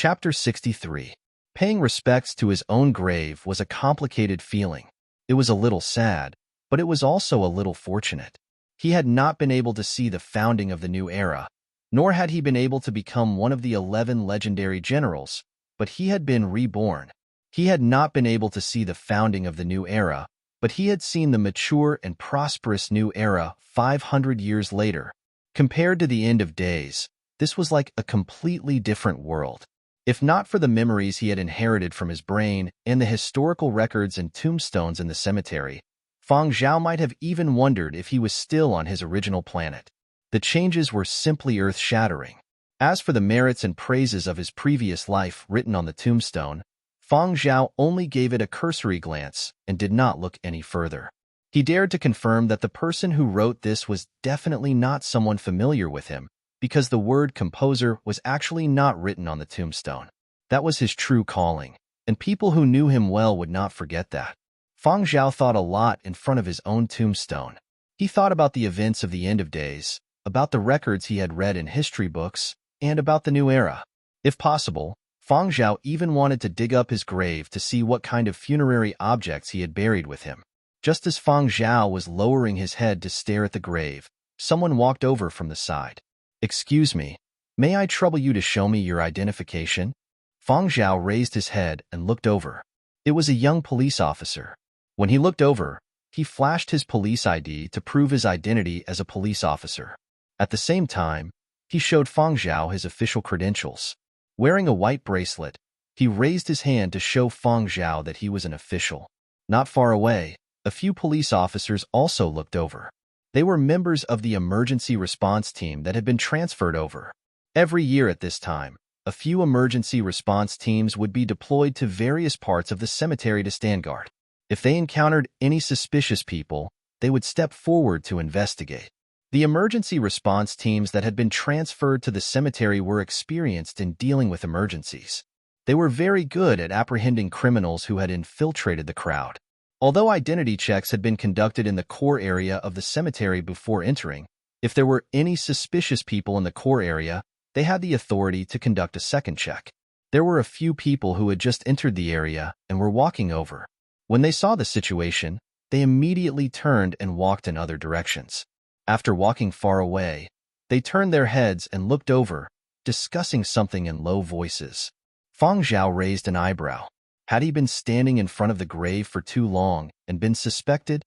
Chapter 63. Paying respects to his own grave was a complicated feeling. It was a little sad, but it was also a little fortunate. He had not been able to see the founding of the new era, nor had he been able to become one of the 11 legendary generals, but he had been reborn. He had not been able to see the founding of the new era, but he had seen the mature and prosperous new era 500 years later. Compared to the end of days, this was like a completely different world. If not for the memories he had inherited from his brain and the historical records and tombstones in the cemetery, Feng Zhao might have even wondered if he was still on his original planet. The changes were simply earth-shattering. As for the merits and praises of his previous life written on the tombstone, Feng Zhao only gave it a cursory glance and did not look any further. He dared to confirm that the person who wrote this was definitely not someone familiar with him, because the word composer was actually not written on the tombstone. That was his true calling, and people who knew him well would not forget that. Feng Zhao thought a lot in front of his own tombstone. He thought about the events of the end of days, about the records he had read in history books, and about the new era. If possible, Feng Zhao even wanted to dig up his grave to see what kind of funerary objects he had buried with him. Just as Feng Zhao was lowering his head to stare at the grave, someone walked over from the side. "Excuse me, may I trouble you to show me your identification?" Feng Zhao raised his head and looked over. It was a young police officer. When he looked over, he flashed his police ID to prove his identity as a police officer. At the same time, he showed Feng Zhao his official credentials. Wearing a white bracelet, he raised his hand to show Feng Zhao that he was an official. Not far away, a few police officers also looked over. They were members of the emergency response team that had been transferred over. Every year at this time, a few emergency response teams would be deployed to various parts of the cemetery to stand guard. If they encountered any suspicious people, they would step forward to investigate. The emergency response teams that had been transferred to the cemetery were experienced in dealing with emergencies. They were very good at apprehending criminals who had infiltrated the crowd. Although identity checks had been conducted in the core area of the cemetery before entering, if there were any suspicious people in the core area, they had the authority to conduct a second check. There were a few people who had just entered the area and were walking over. When they saw the situation, they immediately turned and walked in other directions. After walking far away, they turned their heads and looked over, discussing something in low voices. Feng Zhao raised an eyebrow. Had he been standing in front of the grave for too long and been suspected?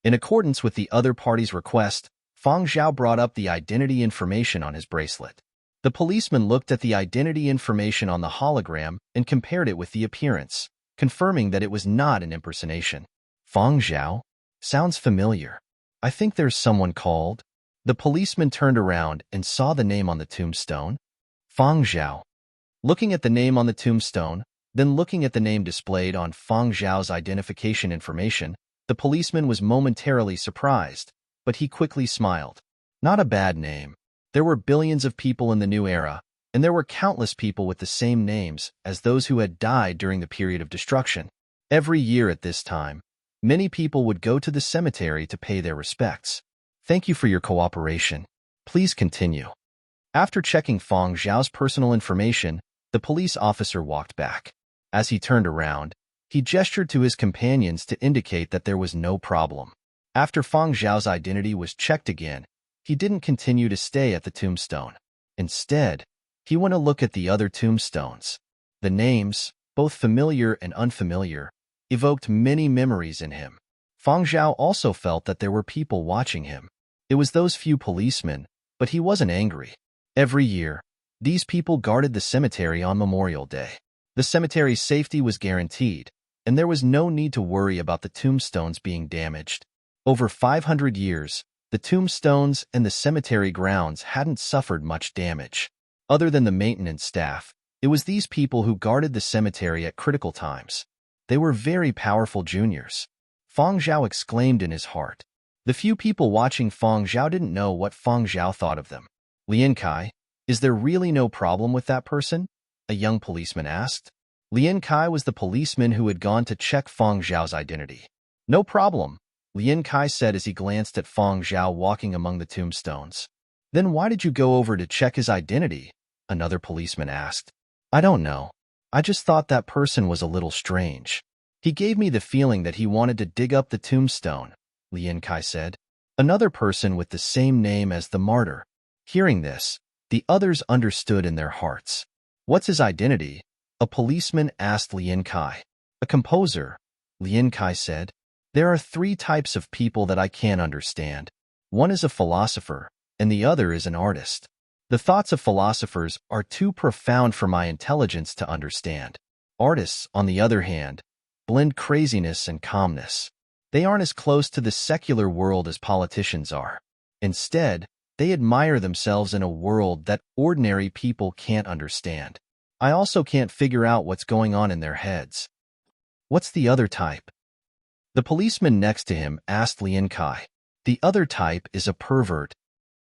In accordance with the other party's request, Feng Zhao brought up the identity information on his bracelet. The policeman looked at the identity information on the hologram and compared it with the appearance, confirming that it was not an impersonation. "Feng Zhao? Sounds familiar. I think there's someone called." The policeman turned around and saw the name on the tombstone. Feng Zhao. Looking at the name on the tombstone, then looking at the name displayed on Feng Zhao's identification information, the policeman was momentarily surprised, but he quickly smiled. Not a bad name. There were billions of people in the new era, and there were countless people with the same names as those who had died during the period of destruction. Every year at this time, many people would go to the cemetery to pay their respects. "Thank you for your cooperation. Please continue." After checking Feng Zhao's personal information, the police officer walked back. As he turned around, he gestured to his companions to indicate that there was no problem. After Feng Zhao's identity was checked again, he didn't continue to stay at the tombstone. Instead, he went to look at the other tombstones. The names, both familiar and unfamiliar, evoked many memories in him. Feng Zhao also felt that there were people watching him. It was those few policemen, but he wasn't angry. Every year, these people guarded the cemetery on Memorial Day. The cemetery's safety was guaranteed, and there was no need to worry about the tombstones being damaged. Over 500 years, the tombstones and the cemetery grounds hadn't suffered much damage. Other than the maintenance staff, it was these people who guarded the cemetery at critical times. They were very powerful juniors. Feng Zhao exclaimed in his heart. The few people watching Feng Zhao didn't know what Feng Zhao thought of them. "Lian Kai, is there really no problem with that person?" a young policeman asked. Lian Kai was the policeman who had gone to check Feng Zhao's identity. "No problem," Lian Kai said as he glanced at Feng Zhao walking among the tombstones. "Then why did you go over to check his identity?" another policeman asked. I don't know. I just thought that person was a little strange. He gave me the feeling that he wanted to dig up the tombstone, Lian Kai said. Another person with the same name as the martyr. Hearing this, the others understood in their hearts. What's his identity? A policeman asked Lian Kai. A composer, Lian Kai said. There are 3 types of people that I can't understand. One is a philosopher, and the other is an artist. The thoughts of philosophers are too profound for my intelligence to understand. Artists, on the other hand, blend craziness and calmness. They aren't as close to the secular world as politicians are. Instead, they admire themselves in a world that ordinary people can't understand. I also can't figure out what's going on in their heads. What's the other type? The policeman next to him asked Lian Kai. The other type is a pervert.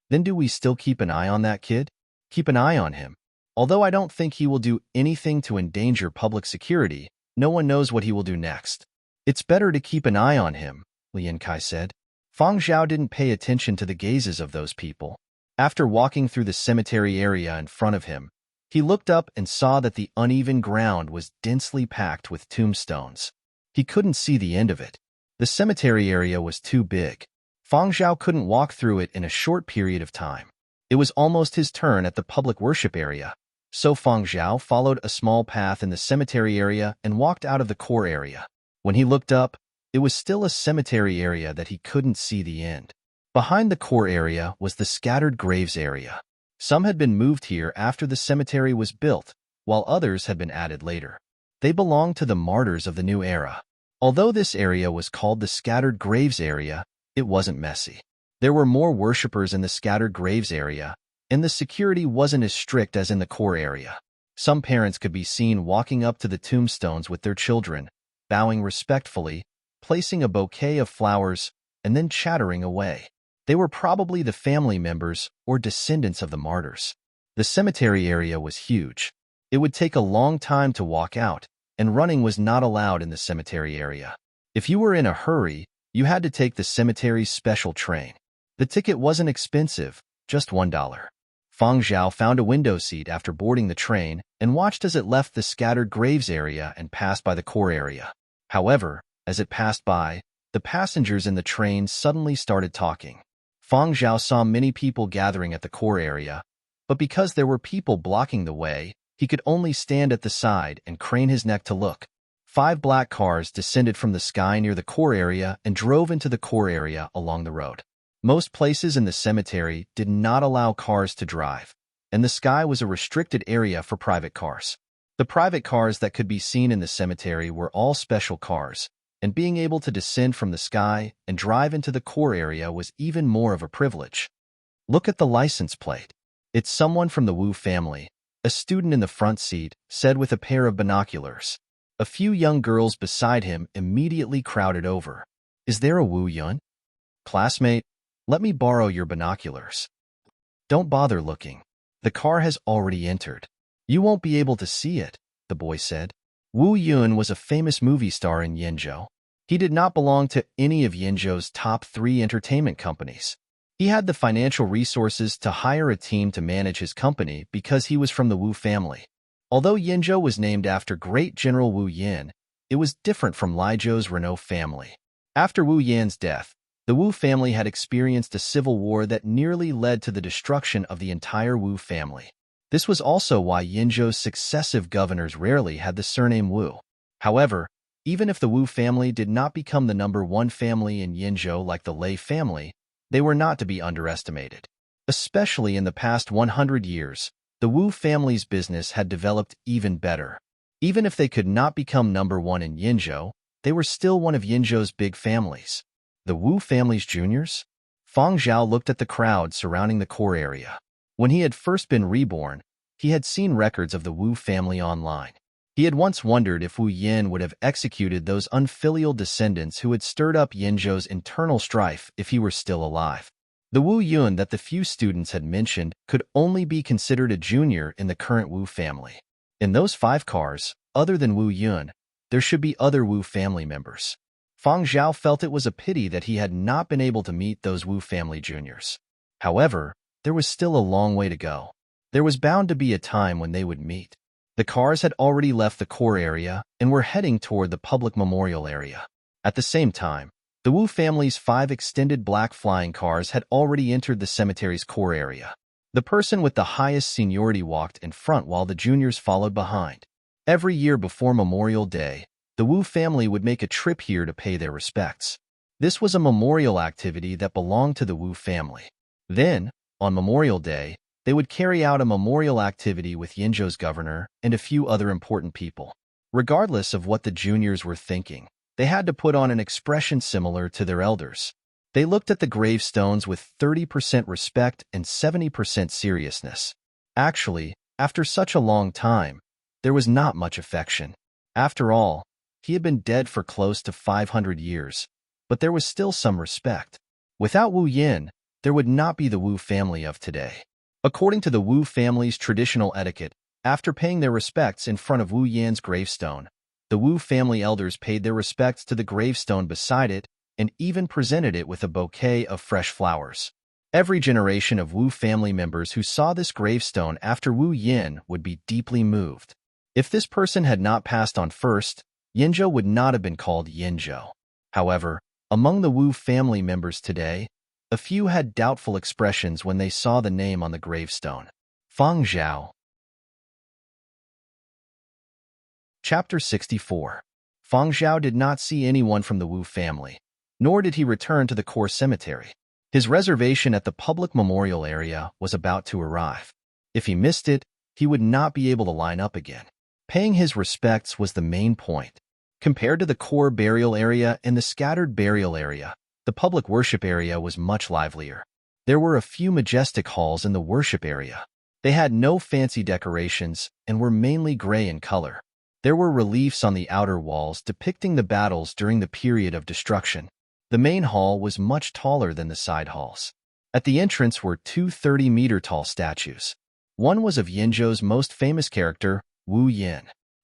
Then do we still keep an eye on that kid? Keep an eye on him. Although I don't think he will do anything to endanger public security, no one knows what he will do next. It's better to keep an eye on him, Lian Kai said. Fang Zhao didn't pay attention to the gazes of those people. After walking through the cemetery area in front of him, he looked up and saw that the uneven ground was densely packed with tombstones. He couldn't see the end of it. The cemetery area was too big. Fang Zhao couldn't walk through it in a short period of time. It was almost his turn at the public worship area, so Fang Zhao followed a small path in the cemetery area and walked out of the core area. When he looked up, it was still a cemetery area that he couldn't see the end. Behind the core area was the scattered graves area. Some had been moved here after the cemetery was built, while others had been added later. They belonged to the martyrs of the new era. Although this area was called the scattered graves area, it wasn't messy. There were more worshippers in the scattered graves area, and the security wasn't as strict as in the core area. Some parents could be seen walking up to the tombstones with their children, bowing respectfully, placing a bouquet of flowers, and then chattering away. They were probably the family members or descendants of the martyrs. The cemetery area was huge. It would take a long time to walk out, and running was not allowed in the cemetery area. If you were in a hurry, you had to take the cemetery's special train. The ticket wasn't expensive, just $1. Fang Zhao found a window seat after boarding the train and watched as it left the scattered graves area and passed by the core area. However, as it passed by, the passengers in the train suddenly started talking. Fang Zhao saw many people gathering at the core area, but because there were people blocking the way, he could only stand at the side and crane his neck to look. 5 black cars descended from the sky near the core area and drove into the core area along the road. Most places in the cemetery did not allow cars to drive, and the sky was a restricted area for private cars. The private cars that could be seen in the cemetery were all special cars, and being able to descend from the sky and drive into the core area was even more of a privilege. Look at the license plate. It's someone from the Wu family, a student in the front seat said with a pair of binoculars. A few young girls beside him immediately crowded over. Is there a Wu Yun? Classmate, let me borrow your binoculars. Don't bother looking. The car has already entered. You won't be able to see it, the boy said. Wu Yun was a famous movie star in Yinzhou. He did not belong to any of Yinzhou's top 3 entertainment companies. He had the financial resources to hire a team to manage his company because he was from the Wu family. Although Yinzhou was named after great General Wu Yan, it was different from Lizhou's Renault family. After Wu Yan's death, the Wu family had experienced a civil war that nearly led to the destruction of the entire Wu family. This was also why Yinzhou's successive governors rarely had the surname Wu. However, even if the Wu family did not become the #1 family in Yinzhou like the Lei family, they were not to be underestimated. Especially in the past 100 years, the Wu family's business had developed even better. Even if they could not become #1 in Yinzhou, they were still one of Yinzhou's big families. The Wu family's juniors? Fang Zhao looked at the crowd surrounding the core area. When he had first been reborn, he had seen records of the Wu family online. He had once wondered if Wu Yin would have executed those unfilial descendants who had stirred up Yinzhou's internal strife if he were still alive. The Wu Yun that the few students had mentioned could only be considered a junior in the current Wu family. In those 5 cars, other than Wu Yun, there should be other Wu family members. Fang Zhao felt it was a pity that he had not been able to meet those Wu family juniors. However, there was still a long way to go. There was bound to be a time when they would meet. The cars had already left the core area and were heading toward the public memorial area. At the same time, the Wu family's 5 extended black flying cars had already entered the cemetery's core area. The person with the highest seniority walked in front while the juniors followed behind. Every year before Memorial Day, the Wu family would make a trip here to pay their respects. This was a memorial activity that belonged to the Wu family. Then, on Memorial Day, they would carry out a memorial activity with Yinzhou's governor and a few other important people. Regardless of what the juniors were thinking, they had to put on an expression similar to their elders. They looked at the gravestones with 30% respect and 70% seriousness. Actually, after such a long time, there was not much affection. After all, he had been dead for close to 500 years, but there was still some respect. Without Wu Yin, there would not be the Wu family of today. According to the Wu family's traditional etiquette, after paying their respects in front of Wu Yan's gravestone, the Wu family elders paid their respects to the gravestone beside it and even presented it with a bouquet of fresh flowers. Every generation of Wu family members who saw this gravestone after Wu Yin would be deeply moved. If this person had not passed on first, Yinzhou would not have been called Yinzhou. However, among the Wu family members today, a few had doubtful expressions when they saw the name on the gravestone. Fang Zhao. Chapter 64. Fang Zhao did not see anyone from the Wu family, nor did he return to the core cemetery. His reservation at the public memorial area was about to arrive. If he missed it, he would not be able to line up again. Paying his respects was the main point. Compared to the core burial area and the scattered burial area, the public worship area was much livelier. There were a few majestic halls in the worship area. They had no fancy decorations and were mainly gray in color. There were reliefs on the outer walls depicting the battles during the period of destruction. The main hall was much taller than the side halls. At the entrance were 2 30-meter-tall statues. One was of Yinzhou's most famous character, Wu Yin.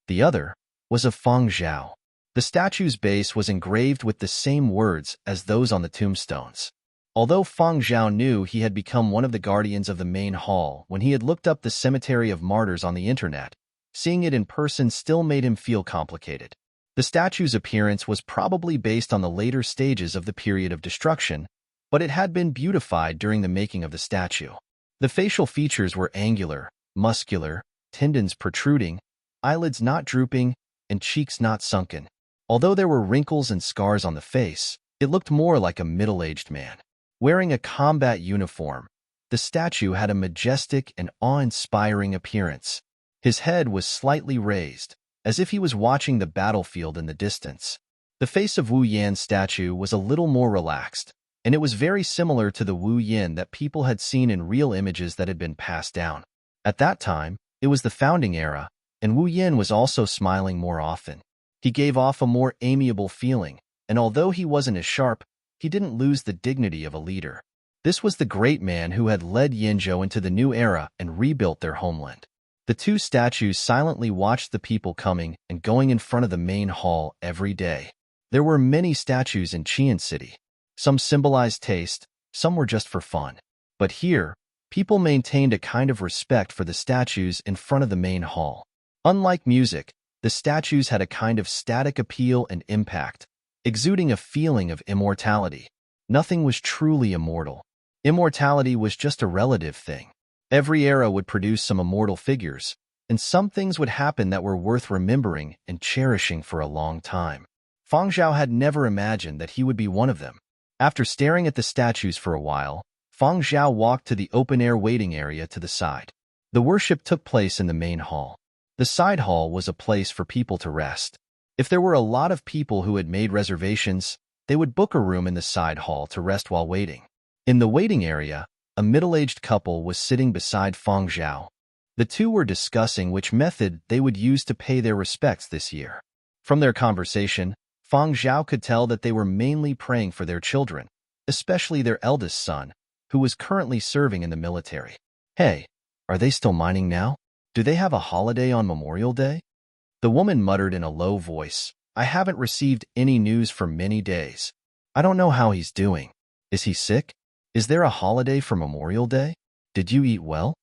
The other was of Fang Zhao. The statue's base was engraved with the same words as those on the tombstones. Although Fang Zhao knew he had become one of the guardians of the main hall when he had looked up the Cemetery of Martyrs on the internet, seeing it in person still made him feel complicated. The statue's appearance was probably based on the later stages of the period of destruction, but it had been beautified during the making of the statue. The facial features were angular, muscular, tendons protruding, eyelids not drooping, and cheeks not sunken. Although there were wrinkles and scars on the face, it looked more like a middle-aged man. Wearing a combat uniform, the statue had a majestic and awe-inspiring appearance. His head was slightly raised, as if he was watching the battlefield in the distance. The face of Wu Yan's statue was a little more relaxed, and it was very similar to the Wu Yin that people had seen in real images that had been passed down. At that time, it was the founding era, and Wu Yin was also smiling more often. He gave off a more amiable feeling, and although he wasn't as sharp, he didn't lose the dignity of a leader. This was the great man who had led Yinzhou into the new era and rebuilt their homeland. The 2 statues silently watched the people coming and going in front of the main hall every day. There were many statues in Qian City. Some symbolized taste, some were just for fun. But here, people maintained a kind of respect for the statues in front of the main hall. Unlike music, the statues had a kind of static appeal and impact, exuding a feeling of immortality. Nothing was truly immortal. Immortality was just a relative thing. Every era would produce some immortal figures, and some things would happen that were worth remembering and cherishing for a long time. Fang Zhao had never imagined that he would be one of them. After staring at the statues for a while, Fang Zhao walked to the open-air waiting area to the side. The worship took place in the main hall. The side hall was a place for people to rest. If there were a lot of people who had made reservations, they would book a room in the side hall to rest while waiting. In the waiting area, a middle-aged couple was sitting beside Fang Zhao. The 2 were discussing which method they would use to pay their respects this year. From their conversation, Fang Zhao could tell that they were mainly praying for their children, especially their eldest son, who was currently serving in the military. Hey, are they still mining now? Do they have a holiday on Memorial Day? The woman muttered in a low voice, I haven't received any news for many days. I don't know how he's doing. Is he sick? Is there a holiday for Memorial Day? Did you eat well?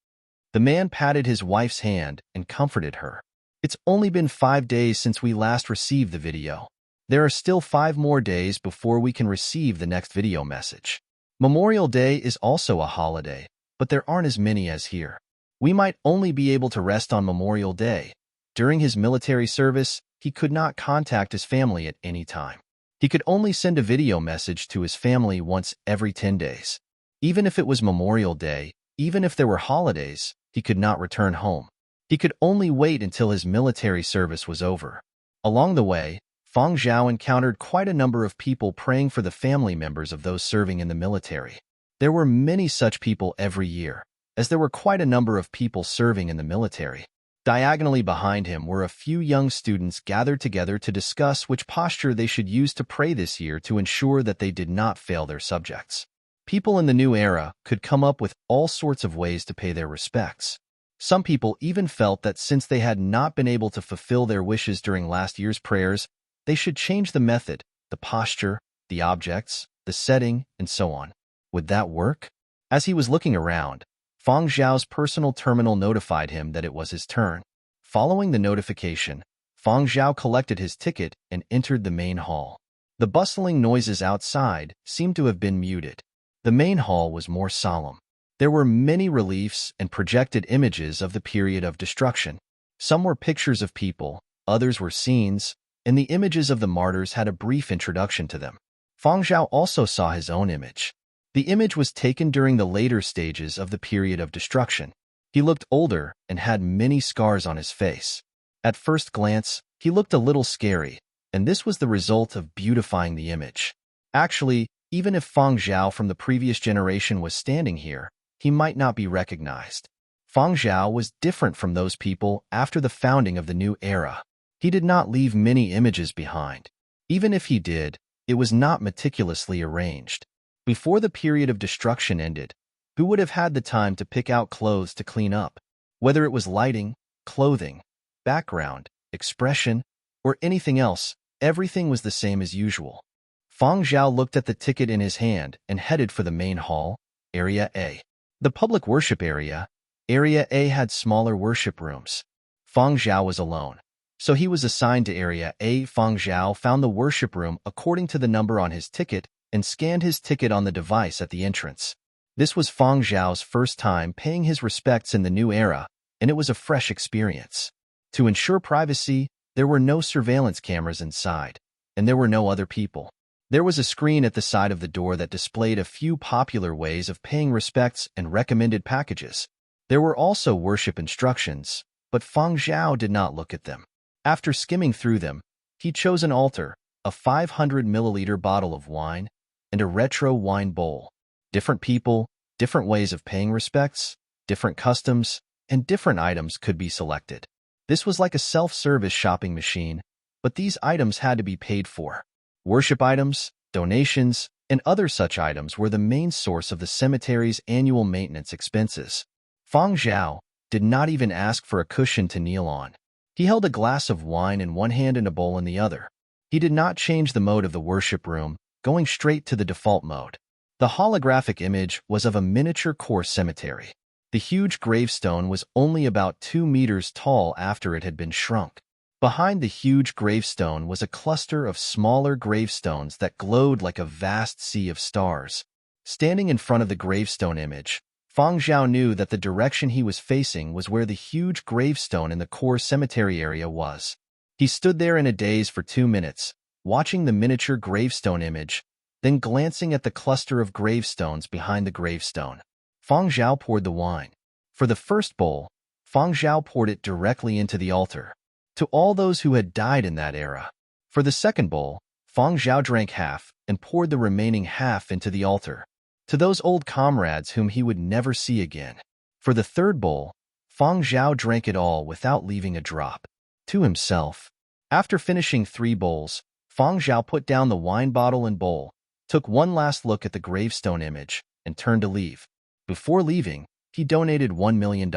The man patted his wife's hand and comforted her. It's only been 5 days since we last received the video. There are still 5 more days before we can receive the next video message. Memorial Day is also a holiday, but there aren't as many as here. We might only be able to rest on Memorial Day. During his military service, he could not contact his family at any time. He could only send a video message to his family once every 10 days. Even if it was Memorial Day, even if there were holidays, he could not return home. He could only wait until his military service was over. Along the way, Feng Zhao encountered quite a number of people praying for the family members of those serving in the military. There were many such people every year, as there were quite a number of people serving in the military. Diagonally behind him were a few young students gathered together to discuss which posture they should use to pray this year to ensure that they did not fail their subjects. People in the new era could come up with all sorts of ways to pay their respects. Some people even felt that since they had not been able to fulfill their wishes during last year's prayers, they should change the method, the posture, the objects, the setting, and so on. Would that work? As he was looking around, Feng Zhao's personal terminal notified him that it was his turn. Following the notification, Feng Zhao collected his ticket and entered the main hall. The bustling noises outside seemed to have been muted. The main hall was more solemn. There were many reliefs and projected images of the period of destruction. Some were pictures of people, others were scenes, and the images of the martyrs had a brief introduction to them. Feng Zhao also saw his own image. The image was taken during the later stages of the period of destruction. He looked older and had many scars on his face. At first glance, he looked a little scary, and this was the result of beautifying the image. Actually, even if Feng Zhao from the previous generation was standing here, he might not be recognized. Feng Zhao was different from those people after the founding of the new era. He did not leave many images behind. Even if he did, it was not meticulously arranged. Before the period of destruction ended, who would have had the time to pick out clothes to clean up? Whether it was lighting, clothing, background, expression, or anything else, everything was the same as usual. Feng Zhao looked at the ticket in his hand and headed for the main hall, Area A. The public worship area, Area A had smaller worship rooms. Feng Zhao was alone, so he was assigned to Area A. Feng Zhao found the worship room according to the number on his ticket and scanned his ticket on the device at the entrance. This was Feng Zhao's first time paying his respects in the new era, and it was a fresh experience. To ensure privacy, there were no surveillance cameras inside, and there were no other people. There was a screen at the side of the door that displayed a few popular ways of paying respects and recommended packages. There were also worship instructions, but Feng Zhao did not look at them. After skimming through them, he chose an altar, a 500-milliliter bottle of wine, and a retro wine bowl. Different people, different ways of paying respects, different customs, and different items could be selected. This was like a self-service shopping machine, but these items had to be paid for. Worship items, donations, and other such items were the main source of the cemetery's annual maintenance expenses. Feng Zhao did not even ask for a cushion to kneel on. He held a glass of wine in one hand and a bowl in the other. He did not change the mode of the worship room, going straight to the default mode. The holographic image was of a miniature core cemetery. The huge gravestone was only about 2 meters tall after it had been shrunk. Behind the huge gravestone was a cluster of smaller gravestones that glowed like a vast sea of stars. Standing in front of the gravestone image, Feng Zhao knew that the direction he was facing was where the huge gravestone in the core cemetery area was. He stood there in a daze for 2 minutes, watching the miniature gravestone image, then glancing at the cluster of gravestones behind the gravestone. Feng Zhao poured the wine. For the first bowl, Feng Zhao poured it directly into the altar, to all those who had died in that era. For the second bowl, Feng Zhao drank half and poured the remaining half into the altar, to those old comrades whom he would never see again. For the third bowl, Feng Zhao drank it all without leaving a drop, to himself. After finishing 3 bowls, Feng Zhao put down the wine bottle and bowl, took one last look at the gravestone image, and turned to leave. Before leaving, he donated $1 million.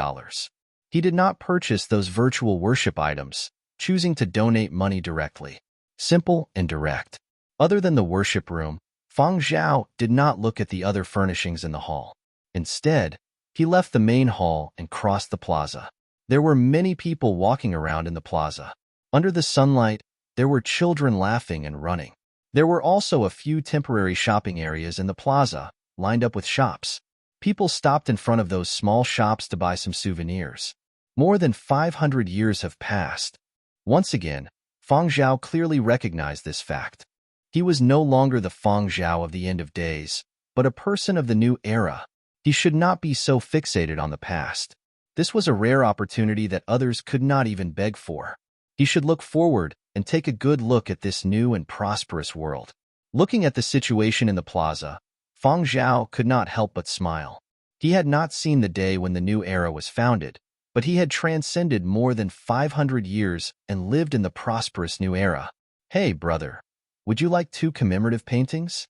He did not purchase those virtual worship items, choosing to donate money directly. Simple and direct. Other than the worship room, Feng Zhao did not look at the other furnishings in the hall. Instead, he left the main hall and crossed the plaza. There were many people walking around in the plaza. Under the sunlight, there were children laughing and running. There were also a few temporary shopping areas in the plaza, lined up with shops. People stopped in front of those small shops to buy some souvenirs. More than 500 years have passed. Once again, Feng Zhao clearly recognized this fact. He was no longer the Feng Zhao of the end of days, but a person of the new era. He should not be so fixated on the past. This was a rare opportunity that others could not even beg for. He should look forward and take a good look at this new and prosperous world. Looking at the situation in the plaza, Feng Zhao could not help but smile. He had not seen the day when the new era was founded, but he had transcended more than 500 years and lived in the prosperous new era. "Hey, brother, would you like 2 commemorative paintings?"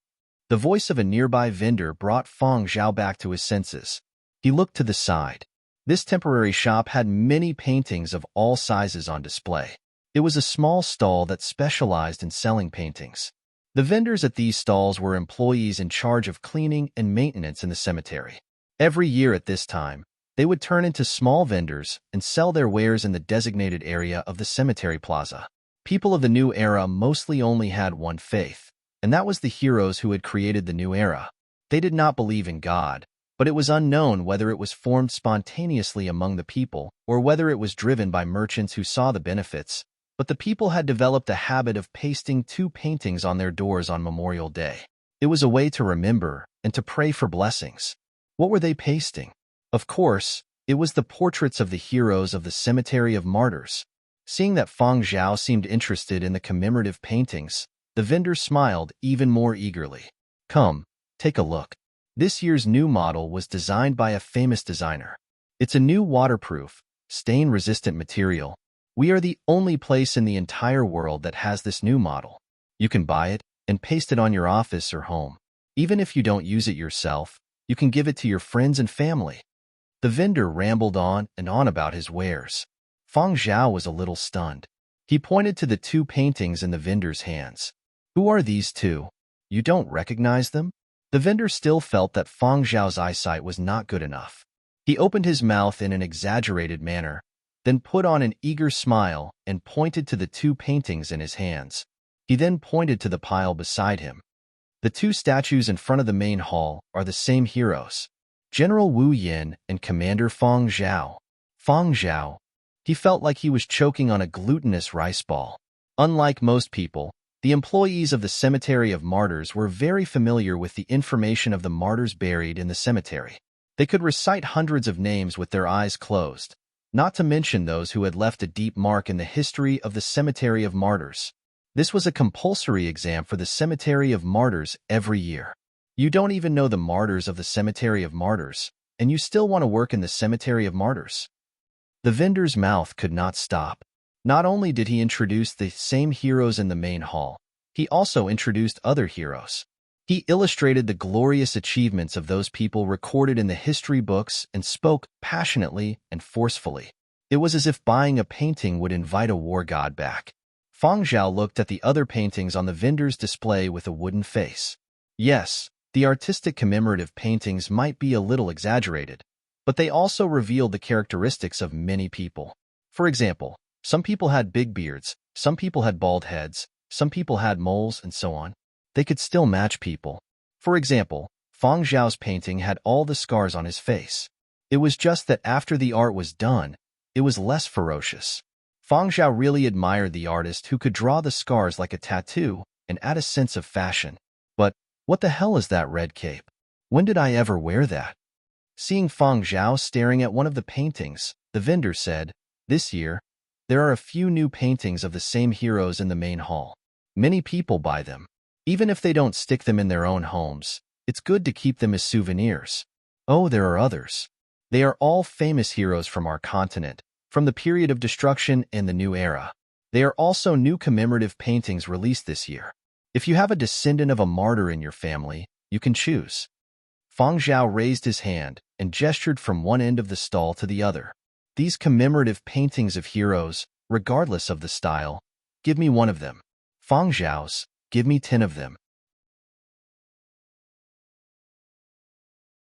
The voice of a nearby vendor brought Feng Zhao back to his senses. He looked to the side. This temporary shop had many paintings of all sizes on display. It was a small stall that specialized in selling paintings. The vendors at these stalls were employees in charge of cleaning and maintenance in the cemetery. Every year at this time, they would turn into small vendors and sell their wares in the designated area of the cemetery plaza. People of the new era mostly only had one faith, and that was the heroes who had created the new era. They did not believe in God, but it was unknown whether it was formed spontaneously among the people or whether it was driven by merchants who saw the benefits. But the people had developed a habit of pasting 2 paintings on their doors on Memorial Day. It was a way to remember and to pray for blessings. What were they pasting? Of course, it was the portraits of the heroes of the Cemetery of Martyrs. Seeing that Feng Zhao seemed interested in the commemorative paintings, the vendor smiled even more eagerly. "Come, take a look. This year's new model was designed by a famous designer. It's a new waterproof, stain-resistant material. We are the only place in the entire world that has this new model. You can buy it and paste it on your office or home. Even if you don't use it yourself, you can give it to your friends and family." The vendor rambled on and on about his wares. Feng Zhao was a little stunned. He pointed to the 2 paintings in the vendor's hands. "Who are these 2? You don't recognize them?" The vendor still felt that Feng Zhao's eyesight was not good enough. He opened his mouth in an exaggerated manner, then put on an eager smile and pointed to the 2 paintings in his hands. He then pointed to the pile beside him. The 2 statues in front of the main hall are the same heroes, General Wu Yin and Commander Feng Zhao. Feng Zhao. He felt like he was choking on a glutinous rice ball. Unlike most people, the employees of the Cemetery of Martyrs were very familiar with the information of the martyrs buried in the cemetery. They could recite hundreds of names with their eyes closed, not to mention those who had left a deep mark in the history of the Cemetery of Martyrs. This was a compulsory exam for the Cemetery of Martyrs every year. You don't even know the martyrs of the Cemetery of Martyrs, and you still want to work in the Cemetery of Martyrs. The vendor's mouth could not stop. Not only did he introduce the same heroes in the main hall, he also introduced other heroes. He illustrated the glorious achievements of those people recorded in the history books and spoke passionately and forcefully. It was as if buying a painting would invite a war god back. Feng Zhao looked at the other paintings on the vendor's display with a wooden face. Yes, the artistic commemorative paintings might be a little exaggerated, but they also revealed the characteristics of many people. For example, some people had big beards, some people had bald heads, some people had moles, and so on. They could still match people. For example, Feng Zhao's painting had all the scars on his face. It was just that after the art was done, it was less ferocious. Feng Zhao really admired the artist who could draw the scars like a tattoo and add a sense of fashion. But what the hell is that red cape? When did I ever wear that? Seeing Feng Zhao staring at one of the paintings, the vendor said, "This year, there are a few new paintings of the same heroes in the main hall. Many people buy them. Even if they don't stick them in their own homes, it's good to keep them as souvenirs. Oh, there are others. They are all famous heroes from our continent, from the period of destruction and the new era. They are also new commemorative paintings released this year. If you have a descendant of a martyr in your family, you can choose." Feng Zhao raised his hand and gestured from one end of the stall to the other. "These commemorative paintings of heroes, regardless of the style, give me one of them. Feng Zhao's, give me 10 of them."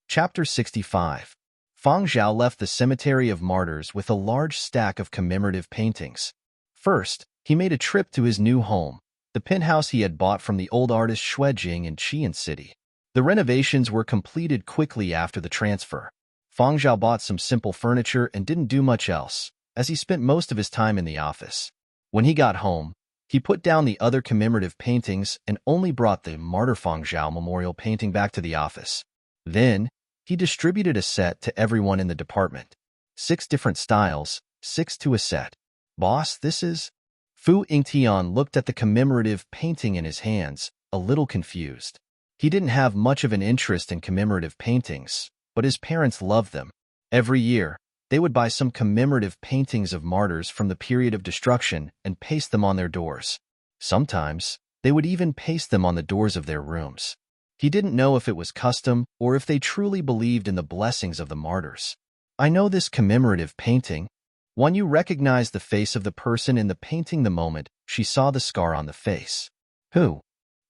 Chapter 65. Fang Zhao left the Cemetery of Martyrs with a large stack of commemorative paintings. First, he made a trip to his new home, the penthouse he had bought from the old artist Xue Jing in Qian City. The renovations were completed quickly after the transfer. Fang Zhao bought some simple furniture and didn't do much else, as he spent most of his time in the office. When he got home, he put down the other commemorative paintings and only brought the Martyr Fang Zhao memorial painting back to the office. Then, he distributed a set to everyone in the department. 6 different styles, 6 to a set. Boss, this is... Fu Yingtian looked at the commemorative painting in his hands, a little confused. He didn't have much of an interest in commemorative paintings, but his parents loved them. Every year, they would buy some commemorative paintings of martyrs from the period of destruction and paste them on their doors. Sometimes, they would even paste them on the doors of their rooms. He didn't know if it was custom or if they truly believed in the blessings of the martyrs. I know this commemorative painting. Wan Yu recognized the face of the person in the painting the moment she saw the scar on the face. Who?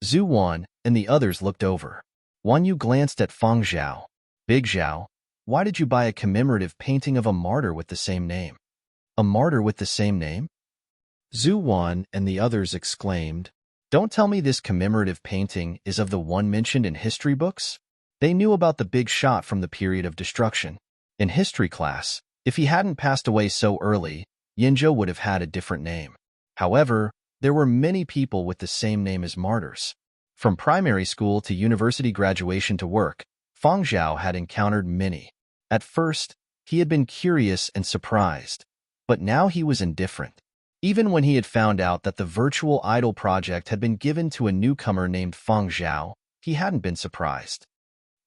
Zhu Wan and the others looked over. Wan Yu glanced at Fang Zhao. Big Zhao, why did you buy a commemorative painting of a martyr with the same name? A martyr with the same name? Zhu Wan and the others exclaimed. Don't tell me this commemorative painting is of the one mentioned in history books? They knew about the big shot from the period of destruction. In history class, if he hadn't passed away so early, Yinzhou would have had a different name. However, there were many people with the same name as martyrs. From primary school to university graduation to work, Fang Zhao had encountered many. At first, he had been curious and surprised, but now he was indifferent. Even when he had found out that the virtual idol project had been given to a newcomer named Fang Zhao, he hadn't been surprised.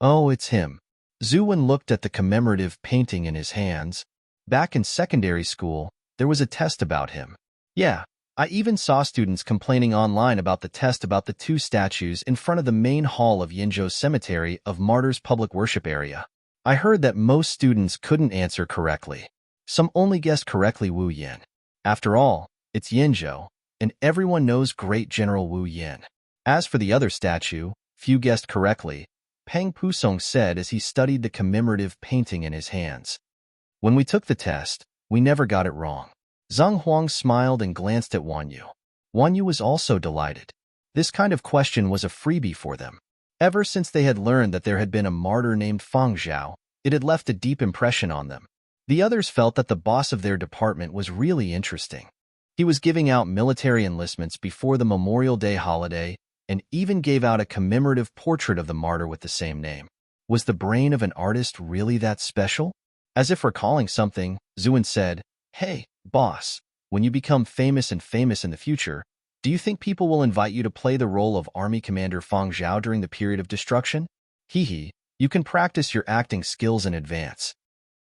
Oh, it's him. Zhu Wen looked at the commemorative painting in his hands. Back in secondary school, there was a test about him. Yeah, I even saw students complaining online about the test about the 2 statues in front of the main hall of Yinzhou's Cemetery of Martyrs public worship area. I heard that most students couldn't answer correctly. Some only guessed correctly Wu Yin. After all, it's Yinzhou, and everyone knows great General Wu Yin. As for the other statue, few guessed correctly, Peng Pusong said as he studied the commemorative painting in his hands. When we took the test, we never got it wrong. Zhang Huang smiled and glanced at Wan Yu. Wan Yu was also delighted. This kind of question was a freebie for them. Ever since they had learned that there had been a martyr named Fang Zhao, it had left a deep impression on them. The others felt that the boss of their department was really interesting. He was giving out military enlistments before the Memorial Day holiday and even gave out a commemorative portrait of the martyr with the same name. Was the brain of an artist really that special? As if recalling something, Zhuan said, Hey, boss, when you become famous in the future, do you think people will invite you to play the role of Army Commander Fang Zhao during the period of destruction? Hee, you can practice your acting skills in advance.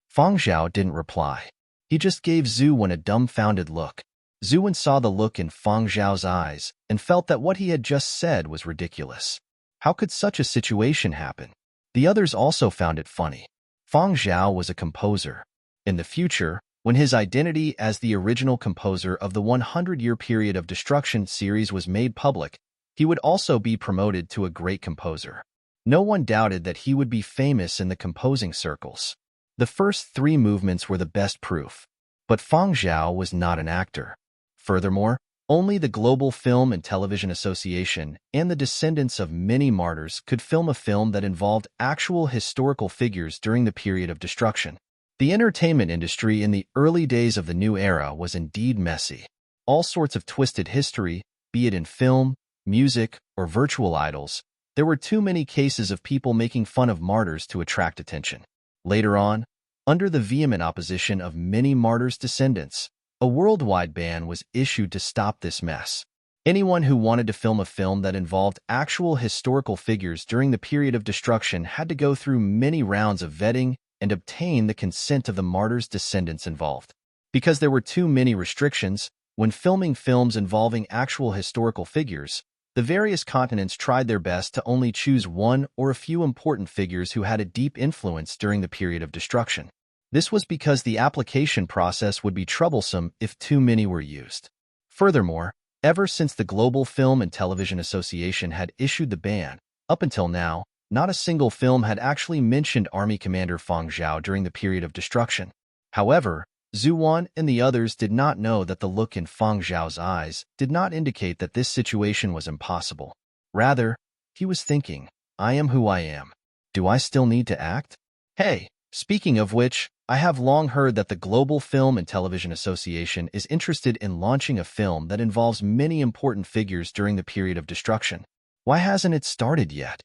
Fang Zhao didn't reply. He just gave Zhu Wen a dumbfounded look. Zhu Wen saw the look in Fang Zhao's eyes and felt that what he had just said was ridiculous. How could such a situation happen? The others also found it funny. Fang Zhao was a composer. In the future, when his identity as the original composer of the 100-year period of destruction series was made public, he would also be promoted to a great composer. No one doubted that he would be famous in the composing circles. The first 3 movements were the best proof. But Fang Zhao was not an actor. Furthermore, only the Global Film and Television Association and the descendants of many martyrs could film a film that involved actual historical figures during the period of destruction. The entertainment industry in the early days of the new era was indeed messy. All sorts of twisted history, be it in film, music, or virtual idols, there were too many cases of people making fun of martyrs to attract attention. Later on, under the vehement opposition of many martyrs' descendants, a worldwide ban was issued to stop this mess. Anyone who wanted to film a film that involved actual historical figures during the period of destruction had to go through many rounds of vetting and obtain the consent of the martyrs' descendants involved. Because there were too many restrictions, when filming films involving actual historical figures, the various continents tried their best to only choose one or a few important figures who had a deep influence during the period of destruction. This was because the application process would be troublesome if too many were used. Furthermore, ever since the Global Film and Television Association had issued the ban, up until now, Not a single film had actually mentioned Army Commander Fang Zhao during the period of destruction. However, Zhu Wan and the others did not know that the look in Fang Zhao's eyes did not indicate that this situation was impossible. Rather, he was thinking, I am who I am. Do I still need to act? Hey, speaking of which, I have long heard that the Global Film and Television Association is interested in launching a film that involves many important figures during the period of destruction. Why hasn't it started yet?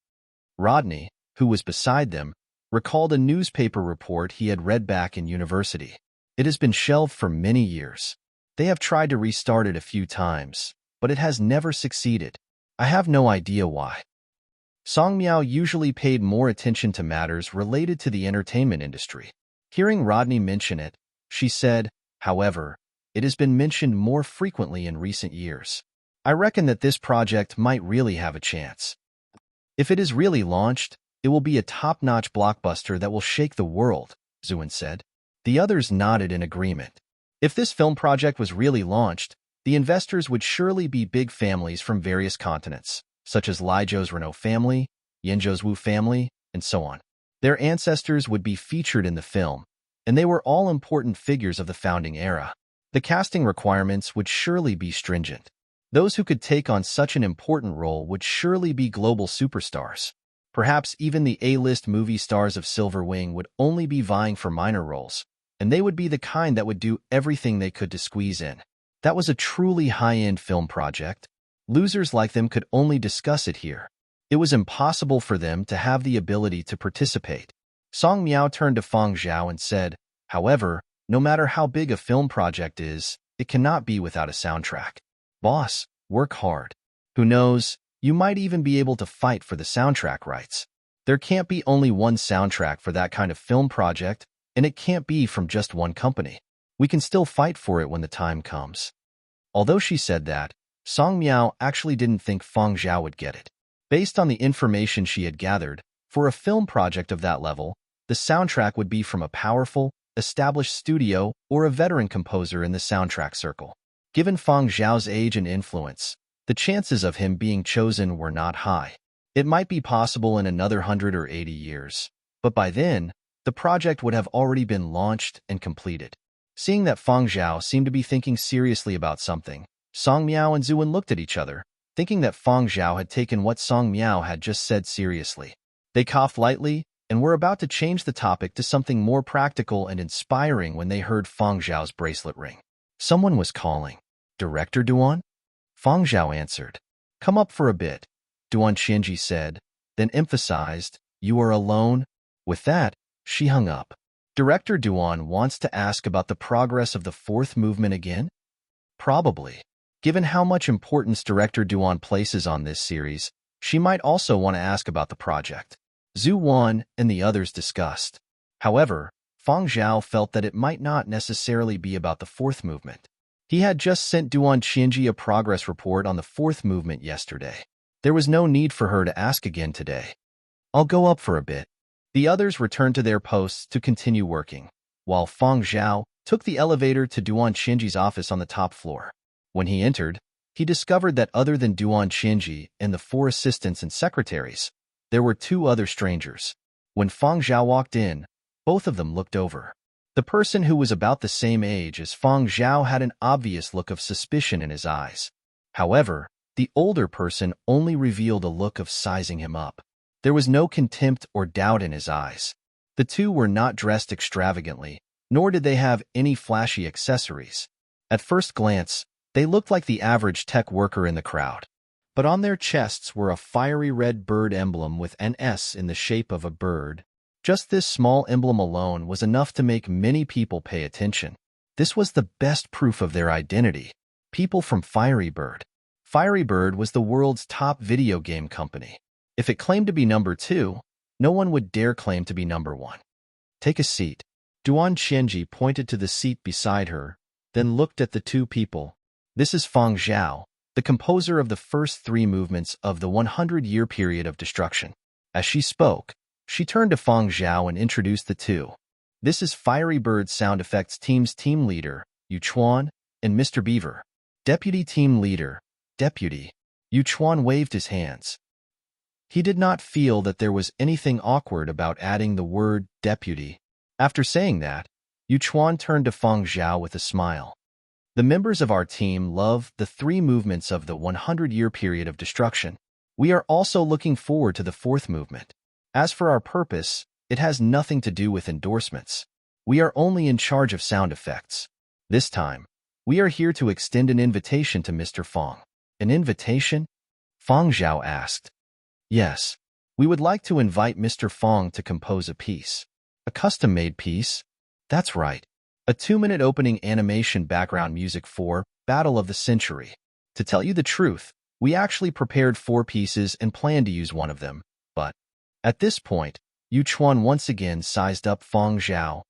Rodney, who was beside them, recalled a newspaper report he had read back in university. It has been shelved for many years. They have tried to restart it a few times, but it has never succeeded. I have no idea why. Song Miao usually paid more attention to matters related to the entertainment industry. Hearing Rodney mention it, she said, however, it has been mentioned more frequently in recent years. I reckon that this project might really have a chance. If it is really launched, it will be a top-notch blockbuster that will shake the world, Zhuan said. The others nodded in agreement. If this film project was really launched, the investors would surely be big families from various continents, such as Li Zhou's Renault family, Yan Zhou's Wu family, and so on. Their ancestors would be featured in the film, and they were all important figures of the founding era. The casting requirements would surely be stringent. Those who could take on such an important role would surely be global superstars. Perhaps even the A-list movie stars of Silver Wing would only be vying for minor roles, and they would be the kind that would do everything they could to squeeze in. That was a truly high-end film project. Losers like them could only discuss it here. It was impossible for them to have the ability to participate. Song Miao turned to Fang Zhao and said, however, no matter how big a film project is, it cannot be without a soundtrack. Boss, work hard. Who knows, you might even be able to fight for the soundtrack rights. There can't be only one soundtrack for that kind of film project, and it can't be from just one company. We can still fight for it when the time comes. Although she said that, Song Miao actually didn't think Fang Zhao would get it. Based on the information she had gathered, for a film project of that level, the soundtrack would be from a powerful, established studio or a veteran composer in the soundtrack circle. Given Fang Zhao's age and influence, the chances of him being chosen were not high. It might be possible in another 100 or 80 years, but by then, the project would have already been launched and completed. Seeing that Fang Zhao seemed to be thinking seriously about something, Song Miao and Zhuan looked at each other, thinking that Fang Zhao had taken what Song Miao had just said seriously. They coughed lightly and were about to change the topic to something more practical and inspiring when they heard Fang Zhao's bracelet ring. Someone was calling. Director Duan? Fang Zhao answered. Come up for a bit, Duan Qianji said, then emphasized, you are alone? With that, she hung up. Director Duan wants to ask about the progress of the fourth movement again? Probably. Given how much importance Director Duan places on this series, she might also want to ask about the project. Zhu Wan and the others discussed. However, Fang Zhao felt that it might not necessarily be about the fourth movement. He had just sent Duan Qianji a progress report on the fourth movement yesterday. There was no need for her to ask again today. I'll go up for a bit. The others returned to their posts to continue working, while Fang Zhao took the elevator to Duan Qianji's office on the top floor. When he entered, he discovered that other than Duan Qianji and the 4 assistants and secretaries, there were 2 other strangers. When Fang Zhao walked in, both of them looked over. The person who was about the same age as Fang Zhao had an obvious look of suspicion in his eyes. However, the older person only revealed a look of sizing him up. There was no contempt or doubt in his eyes. The 2 were not dressed extravagantly, nor did they have any flashy accessories. At first glance, they looked like the average tech worker in the crowd. But on their chests were a fiery red bird emblem with an S in the shape of a bird. Just this small emblem alone was enough to make many people pay attention. This was the best proof of their identity. People from Fiery Bird. Fiery Bird was the world's top video game company. If it claimed to be number 2, no one would dare claim to be number 1. Take a seat. Duan Qianji pointed to the seat beside her, then looked at the 2 people. This is Fang Zhao, the composer of the first 3 movements of the 100-year period of destruction. As she spoke, she turned to Fang Zhao and introduced the 2. This is Fiery Bird Sound Effects Team's team leader, Yu Chuan, and Mr. Beaver. Deputy Team Leader, Deputy. Yu Chuan waved his hands. He did not feel that there was anything awkward about adding the word deputy. After saying that, Yuchuan turned to Feng Zhao with a smile. The members of our team love the 3 movements of the 100-year period of destruction. We are also looking forward to the 4th movement. As for our purpose, it has nothing to do with endorsements. We are only in charge of sound effects. This time, we are here to extend an invitation to Mr. Feng. An invitation? Feng Zhao asked. Yes, we would like to invite Mr. Feng to compose a piece. A custom-made piece? That's right. A 2-minute opening animation background music for Battle of the Century. To tell you the truth, we actually prepared 4 pieces and planned to use one of them, but at this point, Yuchuan once again sized up Feng Zhao.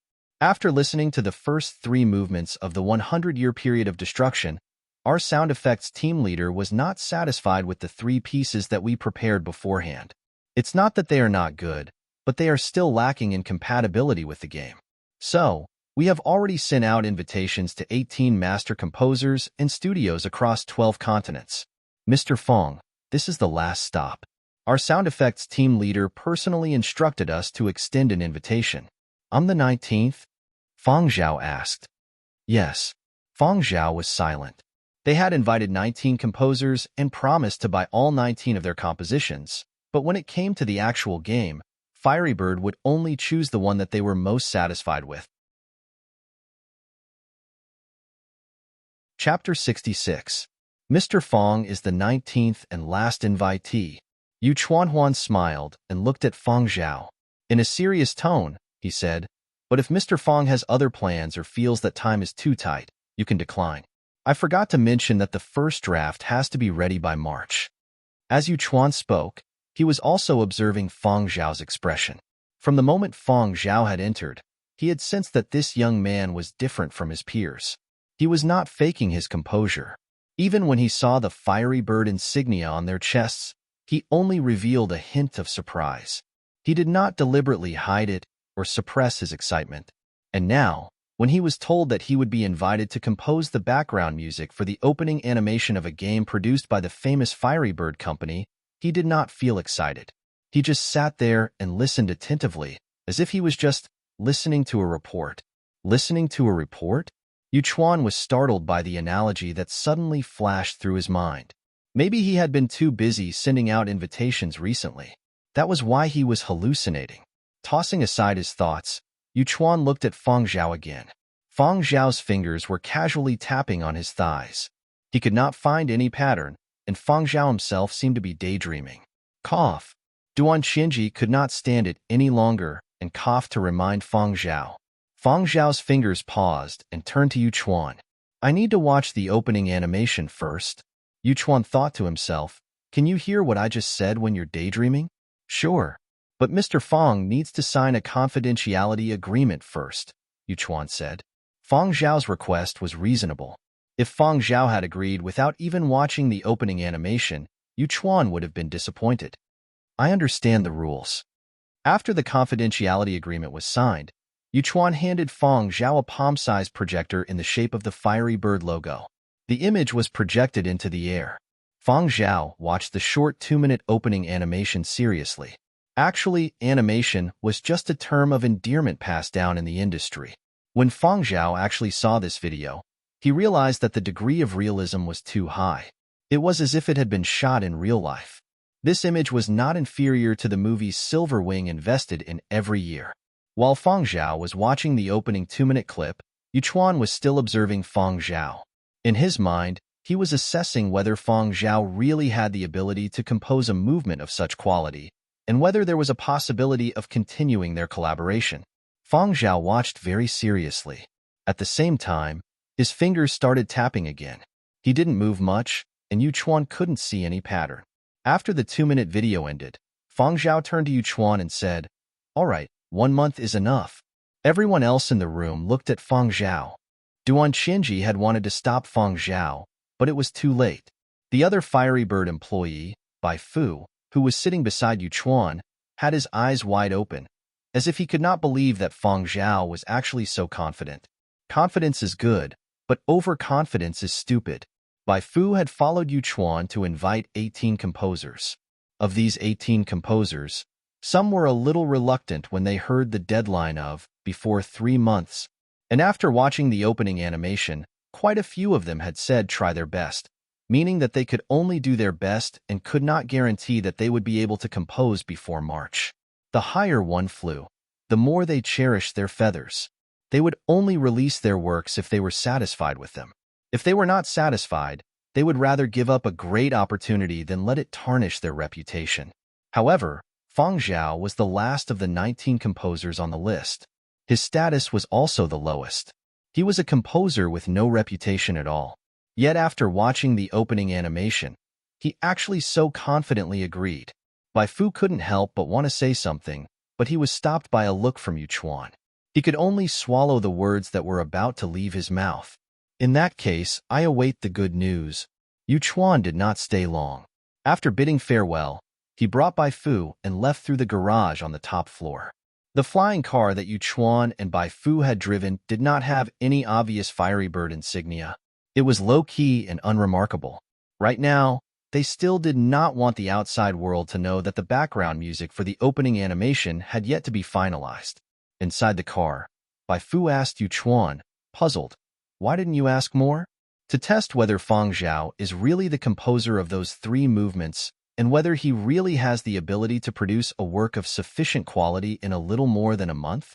After listening to the first 3 movements of the 100-year period of destruction, our sound effects team leader was not satisfied with the 3 pieces that we prepared beforehand. It's not that they are not good, but they are still lacking in compatibility with the game. So, we have already sent out invitations to 18 master composers and studios across 12 continents. Mr. Feng, this is the last stop. Our sound effects team leader personally instructed us to extend an invitation. On the 19th? Feng Zhao asked. Yes. Feng Zhao was silent. They had invited 19 composers and promised to buy all 19 of their compositions, but when it came to the actual game, Fiery Bird would only choose the one that they were most satisfied with. Chapter 66. Mr. Feng is the 19th and last invitee. Yu Chuanhuan smiled and looked at Feng Zhao. In a serious tone, he said, but if Mr. Feng has other plans or feels that time is too tight, you can decline. I forgot to mention that the first draft has to be ready by March. As Yu Chuan spoke, he was also observing Feng Zhao's expression. From the moment Feng Zhao had entered, he had sensed that this young man was different from his peers. He was not faking his composure. Even when he saw the Fiery Bird insignia on their chests, he only revealed a hint of surprise. He did not deliberately hide it or suppress his excitement. And now, when he was told that he would be invited to compose the background music for the opening animation of a game produced by the famous Fiery Bird company, he did not feel excited. He just sat there and listened attentively, as if he was just listening to a report. Listening to a report? Yuchuan was startled by the analogy that suddenly flashed through his mind. Maybe he had been too busy sending out invitations recently. That was why he was hallucinating. Tossing aside his thoughts, Yuchuan looked at Feng Zhao again. Feng Zhao's fingers were casually tapping on his thighs. He could not find any pattern, and Feng Zhao himself seemed to be daydreaming. Cough. Duan Xinji could not stand it any longer and coughed to remind Feng Zhao. Feng Zhao's fingers paused and turned to Yuchuan. I need to watch the opening animation first. Yuchuan thought to himself, can you hear what I just said when you're daydreaming? Sure. But Mr. Feng needs to sign a confidentiality agreement first, Yuchuan said. Feng Zhao's request was reasonable. If Feng Zhao had agreed without even watching the opening animation, Yuchuan would have been disappointed. I understand the rules. After the confidentiality agreement was signed, Yuchuan handed Feng Zhao a palm-sized projector in the shape of the Fiery Bird logo. The image was projected into the air. Feng Zhao watched the short 2-minute opening animation seriously. Actually, animation was just a term of endearment passed down in the industry. When Feng Zhao actually saw this video, he realized that the degree of realism was too high. It was as if it had been shot in real life. This image was not inferior to the movie's Silver Wing invested in every year. While Feng Zhao was watching the opening 2-minute clip, Yuchuan was still observing Feng Zhao. In his mind, he was assessing whether Feng Zhao really had the ability to compose a movement of such quality, and whether there was a possibility of continuing their collaboration. Feng Zhao watched very seriously. At the same time, his fingers started tapping again. He didn't move much, and Yuchuan couldn't see any pattern. After the 2-minute video ended, Feng Zhao turned to Yuchuan and said, all right, 1 month is enough. Everyone else in the room looked at Feng Zhao. Duan Xinji had wanted to stop Feng Zhao, but it was too late. The other Fiery Bird employee, Bai Fu, who was sitting beside Yuchuan, had his eyes wide open, as if he could not believe that Feng Zhao was actually so confident. Confidence is good, but overconfidence is stupid. Bai Fu had followed Yuchuan to invite 18 composers. Of these 18 composers, some were a little reluctant when they heard the deadline of before 3 months, and after watching the opening animation, quite a few of them had said try their best, meaning that they could only do their best and could not guarantee that they would be able to compose before March. The higher one flew, the more they cherished their feathers. They would only release their works if they were satisfied with them. If they were not satisfied, they would rather give up a great opportunity than let it tarnish their reputation. However, Fang Zhao was the last of the 19 composers on the list. His status was also the lowest. He was a composer with no reputation at all. Yet after watching the opening animation, he actually so confidently agreed. Bai Fu couldn't help but want to say something, but he was stopped by a look from Yu Chuan. He could only swallow the words that were about to leave his mouth. In that case, I await the good news. Yu Chuan did not stay long. After bidding farewell, he brought Bai Fu and left through the garage on the top floor. The flying car that Yu Chuan and Bai Fu had driven did not have any obvious fiery bird insignia. It was low-key and unremarkable. Right now, they still did not want the outside world to know that the background music for the opening animation had yet to be finalized. Inside the car, Bai Fu asked Yu Chuan, puzzled, "Why didn't you ask more?" To test whether Fang Zhao is really the composer of those 3 movements and whether he really has the ability to produce a work of sufficient quality in a little more than a month.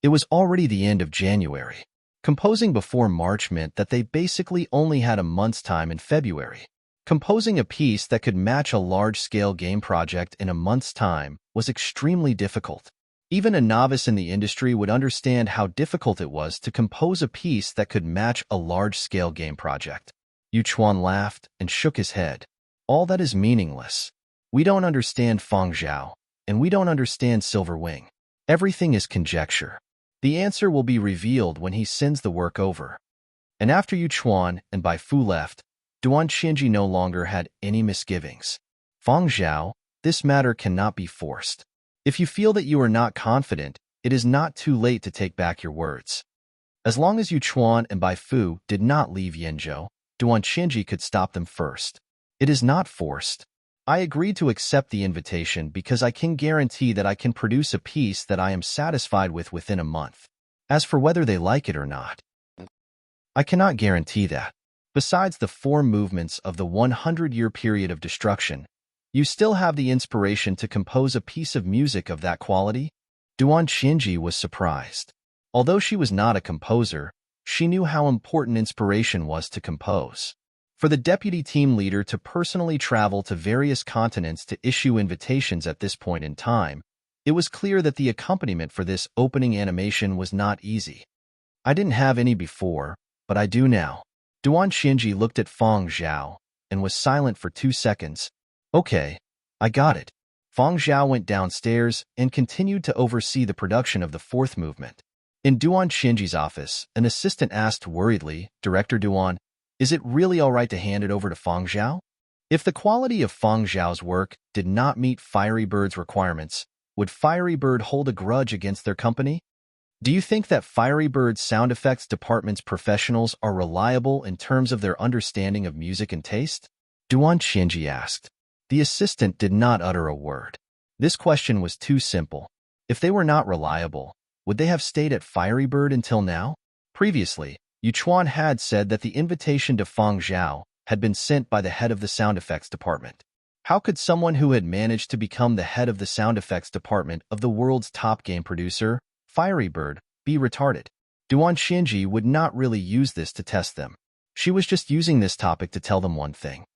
It was already the end of January. Composing before March meant that they basically only had a month's time in February. Composing a piece that could match a large-scale game project in a month's time was extremely difficult. Even a novice in the industry would understand how difficult it was to compose a piece that could match a large-scale game project. Yu Chuan laughed and shook his head. All that is meaningless. We don't understand Fang Zhao, and we don't understand Silver Wing. Everything is conjecture. The answer will be revealed when he sends the work over. And after Yu Chuan and Bai Fu left, Duan Xinji no longer had any misgivings. Fang Zhao, this matter cannot be forced. If you feel that you are not confident, it is not too late to take back your words. As long as Yu Chuan and Bai Fu did not leave Yenzhou, Duan Xinji could stop them first. It is not forced. I agreed to accept the invitation because I can guarantee that I can produce a piece that I am satisfied with within a month. As for whether they like it or not, I cannot guarantee that. Besides the 4 movements of the 100-year period of destruction, you still have the inspiration to compose a piece of music of that quality? Duan Xinji was surprised. Although she was not a composer, she knew how important inspiration was to compose. For the deputy team leader to personally travel to various continents to issue invitations at this point in time, it was clear that the accompaniment for this opening animation was not easy. I didn't have any before, but I do now. Duan Xinji looked at Fang Zhao and was silent for 2 seconds. Okay, I got it. Fang Zhao went downstairs and continued to oversee the production of the 4th movement. In Duan Xinji's office, an assistant asked worriedly, "Director Duan, is it really all right to hand it over to Fang Zhao?" If the quality of Fang Zhao's work did not meet Fiery Bird's requirements, would Fiery Bird hold a grudge against their company? Do you think that Fiery Bird's sound effects department's professionals are reliable in terms of their understanding of music and taste? Duan Xinji asked. The assistant did not utter a word. This question was too simple. If they were not reliable, would they have stayed at Fiery Bird until now? Previously, Yu Chuan had said that the invitation to Fang Zhao had been sent by the head of the sound effects department. How could someone who had managed to become the head of the sound effects department of the world's top game producer, Fiery Bird, be retarded? Duan Xinji would not really use this to test them. She was just using this topic to tell them one thing.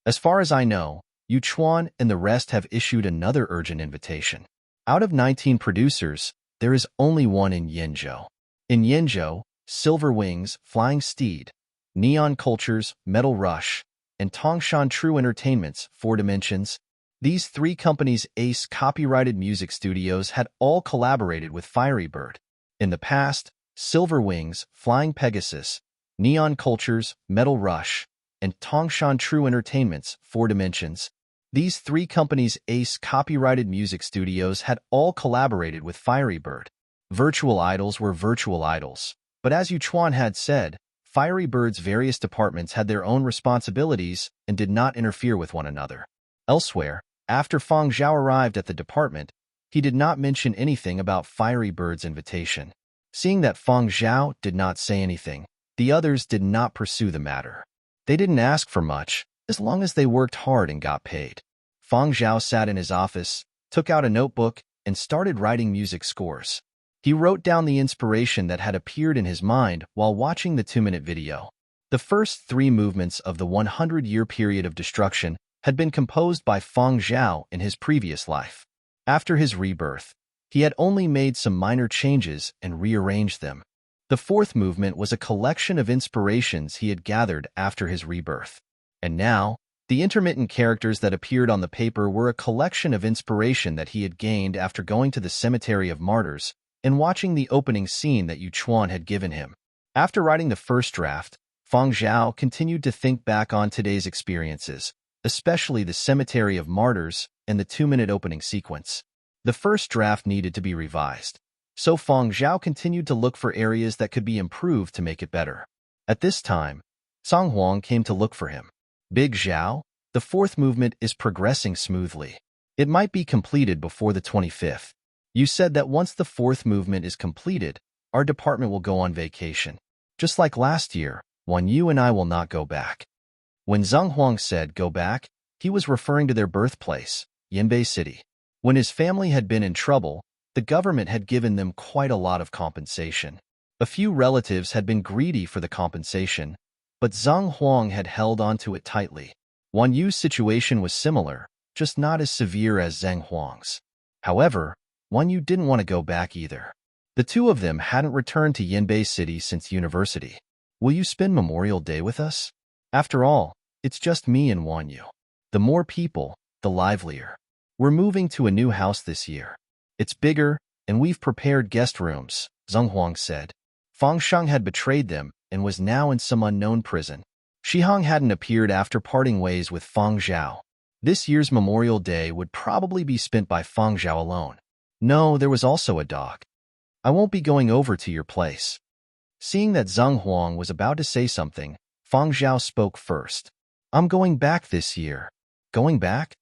As far as I know, Yu Chuan and the rest have issued another urgent invitation. Out of 19 producers, there is only one in Yenzhou. In Yenzhou, Silver Wings, Flying Steed, Neon Cultures, Metal Rush, and Tongshan True Entertainment's 4 Dimensions. These 3 companies' ace copyrighted music studios had all collaborated with Fiery Bird. In the past, Silver Wings, Flying Pegasus, Neon Cultures, Metal Rush, and Tongshan True Entertainment's 4 Dimensions. These 3 companies' ace copyrighted music studios had all collaborated with Fiery Bird. Virtual idols were virtual idols. But as Yu Chuan had said, Fiery Bird's various departments had their own responsibilities and did not interfere with one another. Elsewhere, After Fang Zhao arrived at the department, he did not mention anything about Fiery Bird's invitation. Seeing that Fang Zhao did not say anything, the others did not pursue the matter. They didn't ask for much, as long as they worked hard and got paid. Fang Zhao sat in his office, took out a notebook, and started writing music scores. He wrote down the inspiration that had appeared in his mind while watching the 2-minute video. The first 3 movements of the 100-year period of destruction had been composed by Fang Zhao in his previous life. After his rebirth, he had only made some minor changes and rearranged them. The 4th movement was a collection of inspirations he had gathered after his rebirth. And now, the intermittent characters that appeared on the paper were a collection of inspiration that he had gained after going to the Cemetery of Martyrs and watching the opening scene that Yu Chuan had given him. After writing the first draft, Fang Zhao continued to think back on today's experiences, especially the Cemetery of Martyrs and the 2-minute opening sequence. The first draft needed to be revised, so Fang Zhao continued to look for areas that could be improved to make it better. At this time, Song Huang came to look for him. Big Zhao, the 4th movement is progressing smoothly. It might be completed before the 25th. You said that once the 4th movement is completed, our department will go on vacation. Just like last year, when you and I will not go back. When Zheng Huang said go back, he was referring to their birthplace, Yanbei City. When his family had been in trouble, the government had given them quite a lot of compensation. A few relatives had been greedy for the compensation, but Zheng Huang had held onto it tightly. Wan Yu's situation was similar, just not as severe as Zheng Huang's. However, Wan Yu didn't want to go back either. The two of them hadn't returned to Yanbei City since university. Will you spend Memorial Day with us? After all, it's just me and Wan Yu. The more people, the livelier. We're moving to a new house this year. It's bigger, and we've prepared guest rooms, Zheng Huang said. Fang Sheng had betrayed them and was now in some unknown prison. Shihong hadn't appeared after parting ways with Fang Zhao. This year's Memorial Day would probably be spent by Fang Zhao alone. No, there was also a dog. I won't be going over to your place. Seeing that Zheng Huang was about to say something, Fang Zhao spoke first. I'm going back this year. Going back?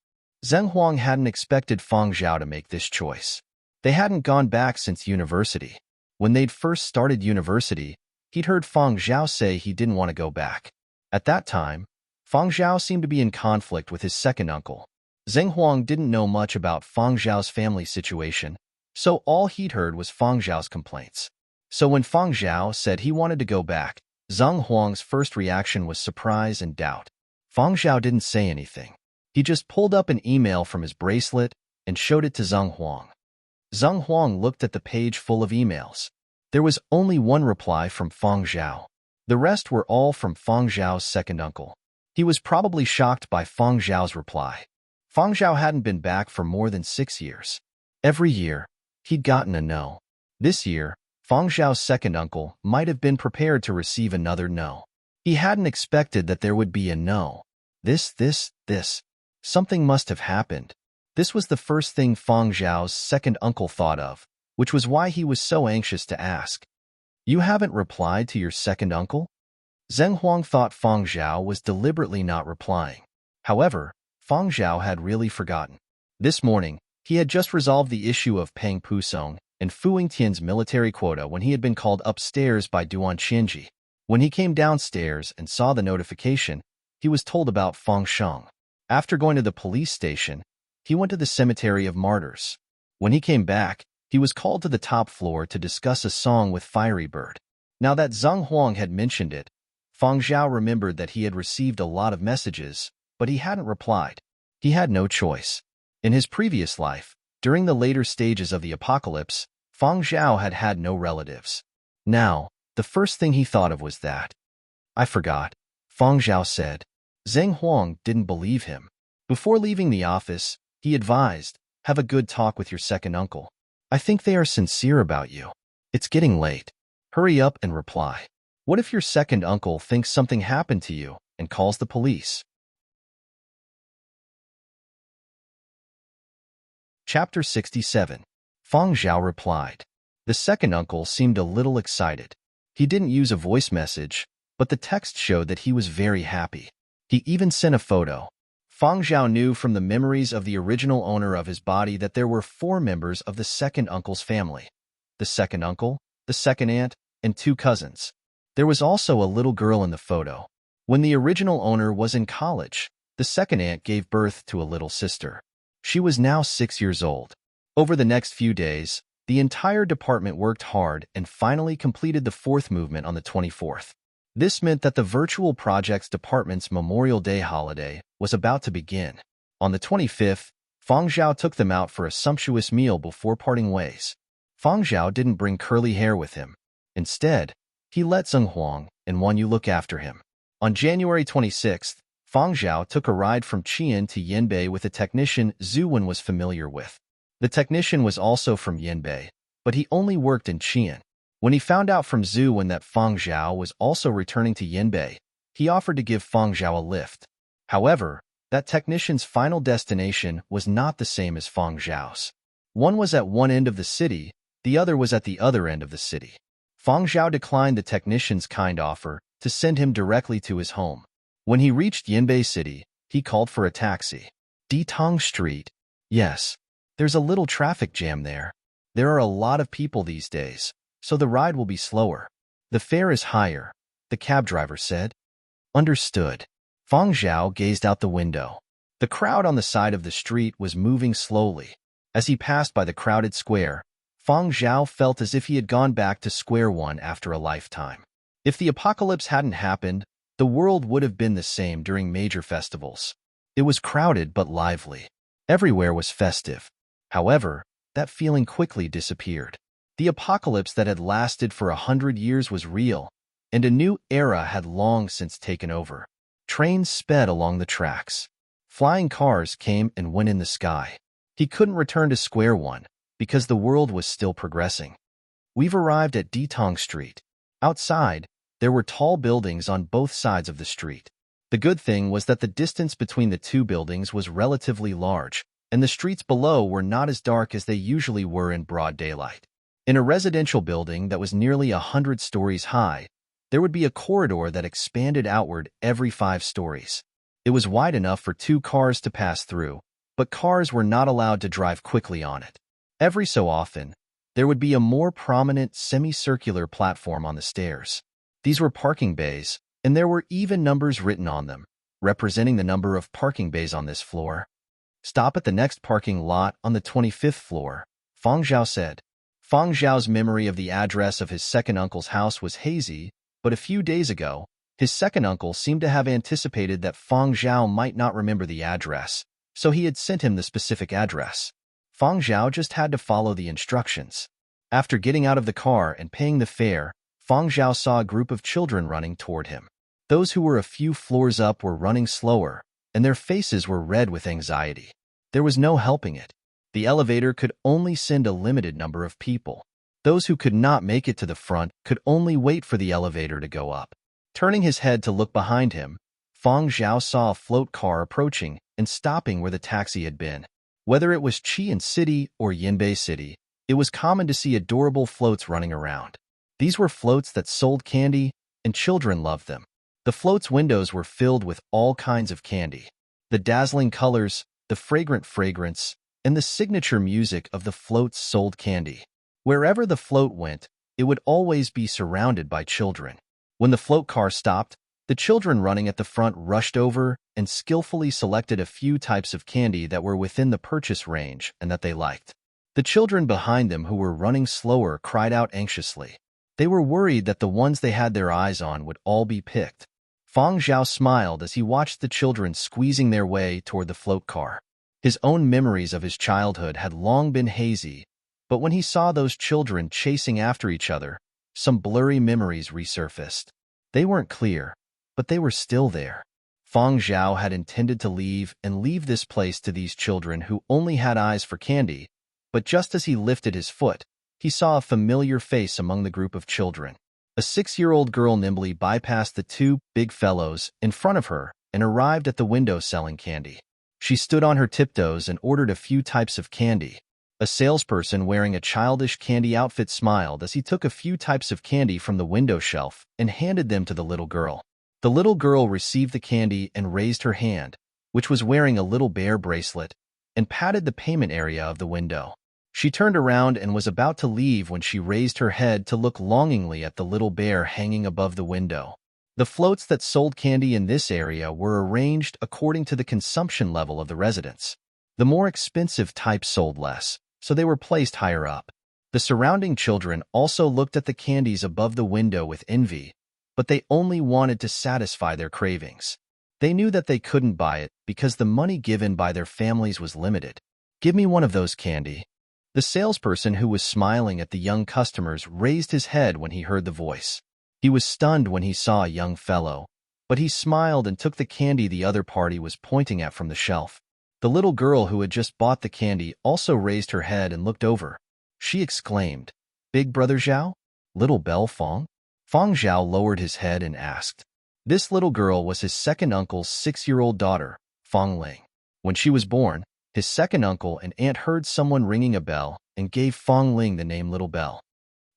Zheng Huang hadn't expected Fang Zhao to make this choice. They hadn't gone back since university. When they'd first started university, he'd heard Fang Zhao say he didn't want to go back. At that time, Fang Zhao seemed to be in conflict with his second uncle. Zheng Huang didn't know much about Fang Zhao's family situation, so all he'd heard was Fang Zhao's complaints. So when Fang Zhao said he wanted to go back, Zheng Huang's first reaction was surprise and doubt. Fang Zhao didn't say anything. He just pulled up an email from his bracelet and showed it to Zheng Huang. Zheng Huang looked at the page full of emails. There was only one reply from Fang Zhao. The rest were all from Fang Zhao's second uncle. He was probably shocked by Fang Zhao's reply. Fang Zhao hadn't been back for more than 6 years. Every year, he'd gotten a no. This year, Fang Zhao's second uncle might have been prepared to receive another no. He hadn't expected that there would be a no. This. Something must have happened. This was the first thing Fang Zhao's second uncle thought of, which was why he was so anxious to ask. You haven't replied to your second uncle? Zheng Huang thought Fang Zhao was deliberately not replying. However, Fang Zhao had really forgotten. This morning, he had just resolved the issue of Peng Pusong and Fu Yingtian's military quota when he had been called upstairs by Duan Qianji. When he came downstairs and saw the notification, he was told about Fang Sheng. After going to the police station, he went to the Cemetery of Martyrs. When he came back, he was called to the top floor to discuss a song with Fiery Bird. Now that Zheng Huang had mentioned it, Fang Zhao remembered that he had received a lot of messages, but he hadn't replied. He had no choice. In his previous life, during the later stages of the apocalypse, Fang Zhao had had no relatives. Now, the first thing he thought of was that. I forgot, Fang Zhao said. Zheng Huang didn't believe him. Before leaving the office, he advised, have a good talk with your second uncle. I think they are sincere about you. It's getting late. Hurry up and reply. What if your second uncle thinks something happened to you and calls the police? Chapter 67. Fang Zhao replied. The second uncle seemed a little excited. He didn't use a voice message, but the text showed that he was very happy. He even sent a photo. Fang Zhao knew from the memories of the original owner of his body that there were 4 members of the second uncle's family: the second uncle, the second aunt, and 2 cousins. There was also a little girl in the photo. When the original owner was in college, the second aunt gave birth to a little sister. She was now 6 years old. Over the next few days, the entire department worked hard and finally completed the 4th movement on the 24th. This meant that the Virtual Projects Department's Memorial Day holiday was about to begin. On the 25th, Fang Zhao took them out for a sumptuous meal before parting ways. Fang Zhao didn't bring curly hair with him. Instead, he let Zheng Huang and Wan Yu look after him. On January 26th, Fang Zhao took a ride from Qian to Yanbei with a technician Zhu Wen was familiar with. The technician was also from Yanbei, but he only worked in Qian. When he found out from Zhu Wen that Fang Zhao was also returning to Yanbei, he offered to give Fang Zhao a lift. However, that technician's final destination was not the same as Fang Zhao's. One was at one end of the city, the other was at the other end of the city. Fang Zhao declined the technician's kind offer to send him directly to his home. When he reached Yanbei City, he called for a taxi. Ditong Street. Yes, there's a little traffic jam there. There are a lot of people these days, so the ride will be slower. The fare is higher, the cab driver said. Understood. Fang Zhao gazed out the window. The crowd on the side of the street was moving slowly. As he passed by the crowded square, Fang Zhao felt as if he had gone back to square one after a lifetime. If the apocalypse hadn't happened, the world would have been the same during major festivals. It was crowded but lively. Everywhere was festive. However, that feeling quickly disappeared. The apocalypse that had lasted for 100 years was real, and a new era had long since taken over. Trains sped along the tracks. Flying cars came and went in the sky. He couldn't return to square one, because the world was still progressing. We've arrived at Ditong Street. Outside, there were tall buildings on both sides of the street. The good thing was that the distance between the 2 buildings was relatively large, and the streets below were not as dark as they usually were in broad daylight. In a residential building that was nearly 100 stories high, there would be a corridor that expanded outward every 5 stories. It was wide enough for 2 cars to pass through, but cars were not allowed to drive quickly on it. Every so often, there would be a more prominent semicircular platform on the stairs. These were parking bays, and there were even numbers written on them, representing the number of parking bays on this floor. Stop at the next parking lot on the 25th floor, Fang Zhao said. Fang Zhao's memory of the address of his second uncle's house was hazy, but a few days ago, his second uncle seemed to have anticipated that Fang Zhao might not remember the address, so he had sent him the specific address. Fang Zhao just had to follow the instructions. After getting out of the car and paying the fare, Fang Zhao saw a group of children running toward him. Those who were a few floors up were running slower, and their faces were red with anxiety. There was no helping it. The elevator could only send a limited number of people. Those who could not make it to the front could only wait for the elevator to go up. Turning his head to look behind him, Fang Zhao saw a float car approaching and stopping where the taxi had been. Whether it was Qian City or Yanbei City, it was common to see adorable floats running around. These were floats that sold candy, and children loved them. The floats' windows were filled with all kinds of candy. The dazzling colors, the fragrant fragrance, and the signature music of the floats sold candy. Wherever the float went, it would always be surrounded by children. When the float car stopped, the children running at the front rushed over and skillfully selected a few types of candy that were within the purchase range and that they liked. The children behind them who were running slower cried out anxiously. They were worried that the ones they had their eyes on would all be picked. Fang Zhao smiled as he watched the children squeezing their way toward the float car. His own memories of his childhood had long been hazy, but when he saw those children chasing after each other, some blurry memories resurfaced. They weren't clear, but they were still there. Fang Zhao had intended to leave this place to these children who only had eyes for candy, but just as he lifted his foot, he saw a familiar face among the group of children. A 6-year-old girl nimbly bypassed the 2 big fellows in front of her and arrived at the window selling candy. She stood on her tiptoes and ordered a few types of candy. A salesperson wearing a childish candy outfit smiled as he took a few types of candy from the window shelf and handed them to the little girl. The little girl received the candy and raised her hand, which was wearing a little bear bracelet, and patted the payment area of the window. She turned around and was about to leave when she raised her head to look longingly at the little bear hanging above the window. The floats that sold candy in this area were arranged according to the consumption level of the residents. The more expensive types sold less, so they were placed higher up. The surrounding children also looked at the candies above the window with envy, but they only wanted to satisfy their cravings. They knew that they couldn't buy it because the money given by their families was limited. "Give me one of those, candy." The salesperson, who was smiling at the young customers, raised his head when he heard the voice. He was stunned when he saw a young fellow, but he smiled and took the candy the other party was pointing at from the shelf. The little girl who had just bought the candy also raised her head and looked over. She exclaimed, "Big Brother Zhao? Little Belle Fong?" Fong Zhao lowered his head and asked. This little girl was his second uncle's 6-year-old daughter, Fong Ling. When she was born, his second uncle and aunt heard someone ringing a bell and gave Fong Ling the name Little Belle.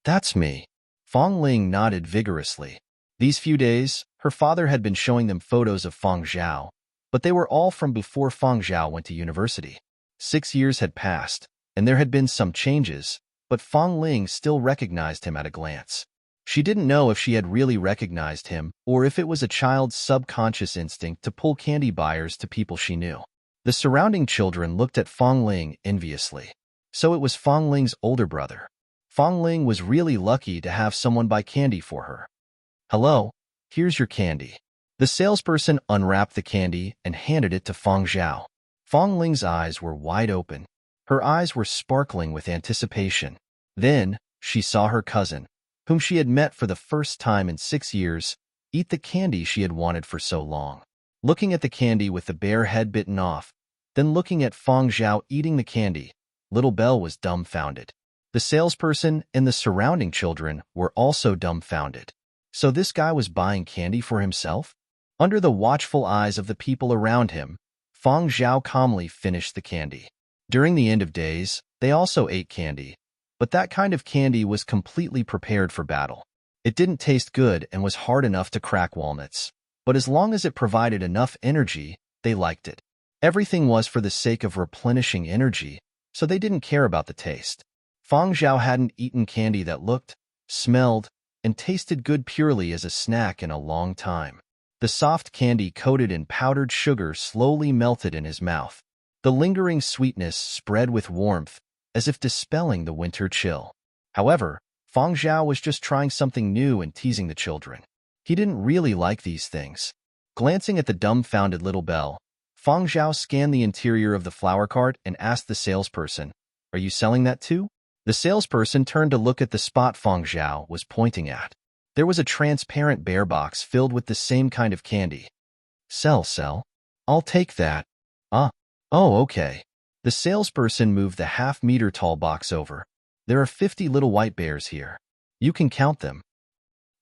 "That's me." Fong Ling nodded vigorously. These few days, her father had been showing them photos of Fong Zhao, but they were all from before Fong Zhao went to university. 6 years had passed, and there had been some changes, but Fong Ling still recognized him at a glance. She didn't know if she had really recognized him or if it was a child's subconscious instinct to pull candy buyers to people she knew. The surrounding children looked at Fong Ling enviously. So it was Fong Ling's older brother. Fong Ling was really lucky to have someone buy candy for her. "Hello, here's your candy." The salesperson unwrapped the candy and handed it to Fong Zhao. Fong Ling's eyes were wide open. Her eyes were sparkling with anticipation. Then she saw her cousin, whom she had met for the first time in 6 years, eat the candy she had wanted for so long. Looking at the candy with the bare head bitten off, then looking at Fong Zhao eating the candy, Little Belle was dumbfounded. The salesperson and the surrounding children were also dumbfounded. So this guy was buying candy for himself? Under the watchful eyes of the people around him, Fong Zhao calmly finished the candy. During the end of days, they also ate candy, but that kind of candy was completely prepared for battle. It didn't taste good and was hard enough to crack walnuts, but as long as it provided enough energy, they liked it. Everything was for the sake of replenishing energy, so they didn't care about the taste. Fong Zhao hadn't eaten candy that looked, smelled, and tasted good purely as a snack in a long time. The soft candy coated in powdered sugar slowly melted in his mouth. The lingering sweetness spread with warmth, as if dispelling the winter chill. However, Fong Zhao was just trying something new and teasing the children. He didn't really like these things. Glancing at the dumbfounded Little Belle, Fong Zhao scanned the interior of the flower cart and asked the salesperson, "Are you selling that too?" The salesperson turned to look at the spot Fong Zhao was pointing at. There was a transparent bear box filled with the same kind of candy. Sell. I'll take that." Oh, okay." The salesperson moved the half-meter-tall box over. "There are 50 little white bears here. You can count them."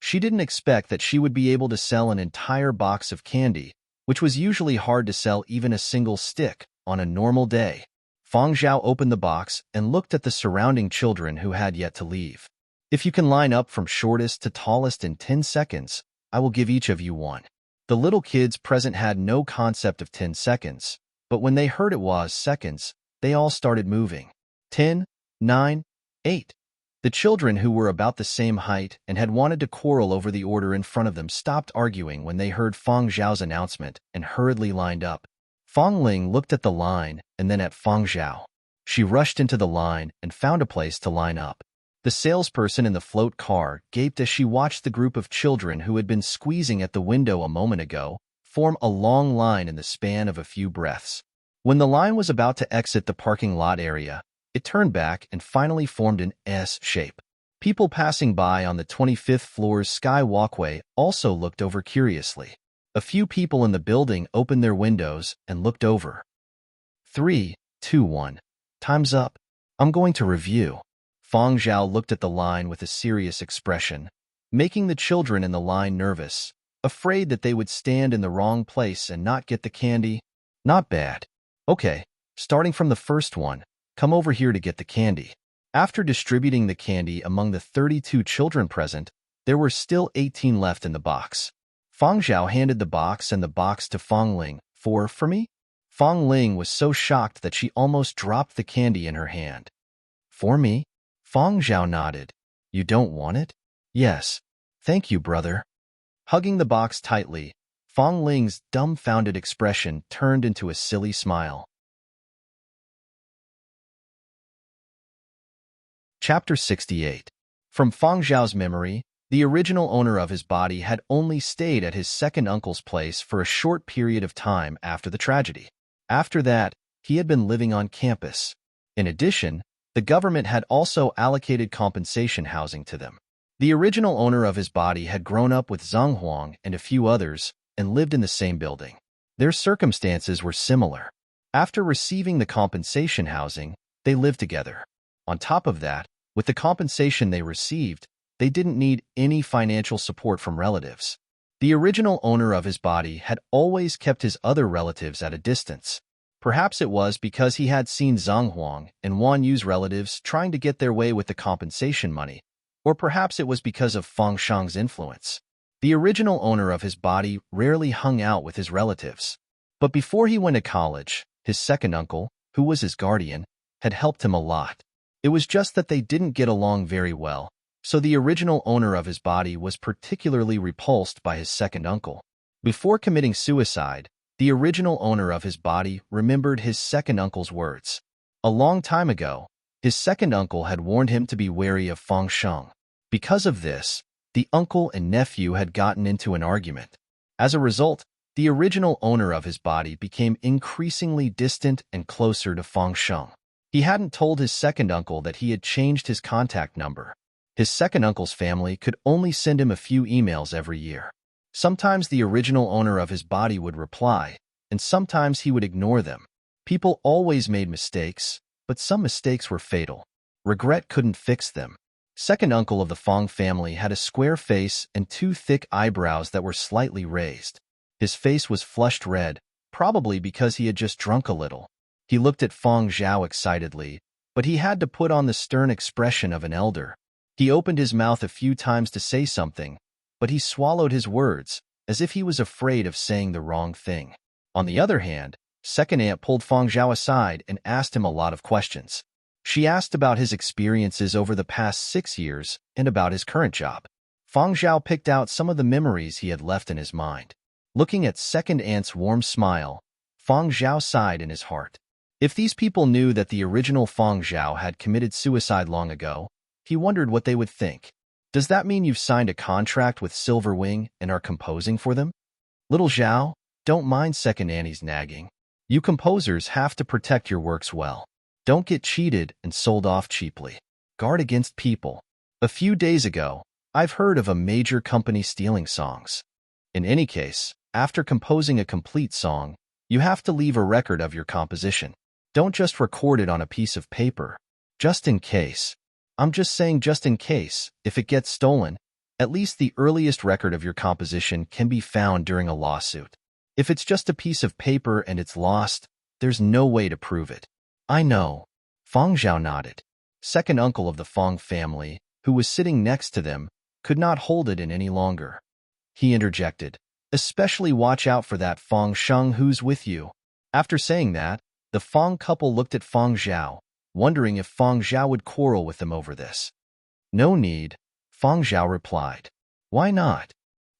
She didn't expect that she would be able to sell an entire box of candy, which was usually hard to sell even a single stick on a normal day. Fong Zhao opened the box and looked at the surrounding children who had yet to leave. "If you can line up from shortest to tallest in 10 seconds, I will give each of you one." The little kids present had no concept of 10 seconds, but when they heard it was seconds, they all started moving. 10, 9, 8. The children, who were about the same height and had wanted to quarrel over the order in front of them, stopped arguing when they heard Fong Zhao's announcement and hurriedly lined up. Fong Ling looked at the line and then at Fong Zhao. She rushed into the line and found a place to line up. The salesperson in the float car gaped as she watched the group of children who had been squeezing at the window a moment ago form a long line in the span of a few breaths. When the line was about to exit the parking lot area, it turned back and finally formed an S shape. People passing by on the 25th floor's sky walkway also looked over curiously. A few people in the building opened their windows and looked over. 3, 2, 1. Time's up. I'm going to review. Fong Zhao looked at the line with a serious expression, making the children in the line nervous, afraid that they would stand in the wrong place and not get the candy. Not bad. Okay, starting from the first one, come over here to get the candy. After distributing the candy among the 32 children present, there were still 18 left in the box. Fong Zhao handed the box and the box to Fong Ling. For me? Fong Ling was so shocked that she almost dropped the candy in her hand. For me? Fong Zhao nodded. You don't want it? Yes. Thank you, brother. Hugging the box tightly, Fong Ling's dumbfounded expression turned into a silly smile. Chapter 68. From Fong Zhao's memory, the original owner of his body had only stayed at his second uncle's place for a short period of time after the tragedy. After that, he had been living on campus. In addition, the government had also allocated compensation housing to them. The original owner of his body had grown up with Zhang Huang and a few others and lived in the same building. Their circumstances were similar. After receiving the compensation housing, they lived together. On top of that, with the compensation they received, they didn't need any financial support from relatives. The original owner of his body had always kept his other relatives at a distance. Perhaps it was because he had seen Zhang Huang and Wan Yu's relatives trying to get their way with the compensation money, or perhaps it was because of Fang Shang's influence. The original owner of his body rarely hung out with his relatives. But before he went to college, his second uncle, who was his guardian, had helped him a lot. It was just that they didn't get along very well, so the original owner of his body was particularly repulsed by his second uncle. Before committing suicide, the original owner of his body remembered his second uncle's words. A long time ago, his second uncle had warned him to be wary of Fang Sheng. Because of this, the uncle and nephew had gotten into an argument. As a result, the original owner of his body became increasingly distant and closer to Fang Sheng. He hadn't told his second uncle that he had changed his contact number. His second uncle's family could only send him a few emails every year. Sometimes the original owner of his body would reply, and sometimes he would ignore them. People always made mistakes, but some mistakes were fatal. Regret couldn't fix them. Second uncle of the Fong family had a square face and two thick eyebrows that were slightly raised. His face was flushed red, probably because he had just drunk a little. He looked at Fong Zhao excitedly, but he had to put on the stern expression of an elder. He opened his mouth a few times to say something, but he swallowed his words, as if he was afraid of saying the wrong thing. On the other hand, second aunt pulled Fong Zhao aside and asked him a lot of questions. She asked about his experiences over the past 6 years and about his current job. Fong Zhao picked out some of the memories he had left in his mind. Looking at second aunt's warm smile, Fong Zhao sighed in his heart. If these people knew that the original Fong Zhao had committed suicide long ago, he wondered what they would think. Does that mean you've signed a contract with Silver Wing and are composing for them? Little Zhao, don't mind second Annie's nagging. You composers have to protect your works well. Don't get cheated and sold off cheaply. Guard against people. A few days ago, I've heard of a major company stealing songs. In any case, after composing a complete song, you have to leave a record of your composition. Don't just record it on a piece of paper. Just in case. I'm just saying just in case, if it gets stolen, at least the earliest record of your composition can be found during a lawsuit. If it's just a piece of paper and it's lost, there's no way to prove it. I know. Fong Zhao nodded. Second uncle of the Fong family, who was sitting next to them, could not hold it in any longer. He interjected, especially watch out for that Fong Sheng who's with you. After saying that, the Fong couple looked at Fong Zhao, wondering if Fong Zhao would quarrel with them over this. No need, Fong Zhao replied. Why not?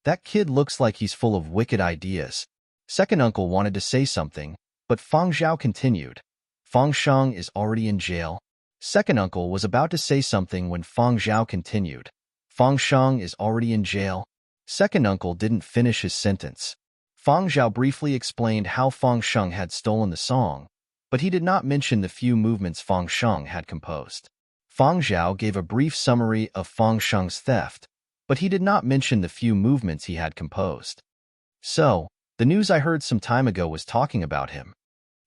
That kid looks like he's full of wicked ideas. Second uncle wanted to say something, but Fong Zhao continued. Fong Sheng is already in jail. Second uncle was about to say something when Fong Zhao continued. Fong Sheng is already in jail. Second uncle didn't finish his sentence. Fong Zhao briefly explained how Fong Sheng had stolen the song, but he did not mention the few movements Fong Sheng had composed. Fong Zhao gave a brief summary of Fong Sheng's theft, but he did not mention the few movements he had composed. So, the news I heard some time ago was talking about him.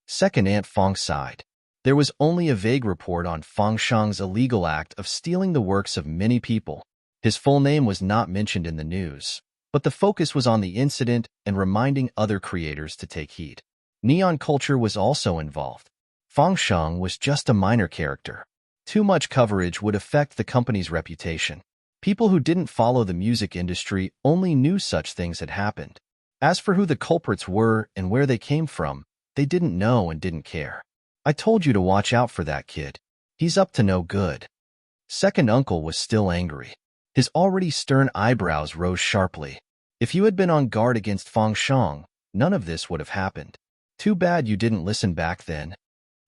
Second Aunt Fong sighed. There was only a vague report on Fong Sheng's illegal act of stealing the works of many people. His full name was not mentioned in the news, but the focus was on the incident and reminding other creators to take heed. Neon culture was also involved. Fong Sheng was just a minor character. Too much coverage would affect the company's reputation. People who didn't follow the music industry only knew such things had happened. As for who the culprits were and where they came from, They didn't know and didn't care. I told you to watch out for that kid. He's up to no good. Second uncle was still angry. His already stern eyebrows rose sharply. If you had been on guard against Feng Shang, none of this would have happened. Too bad you didn't listen back then.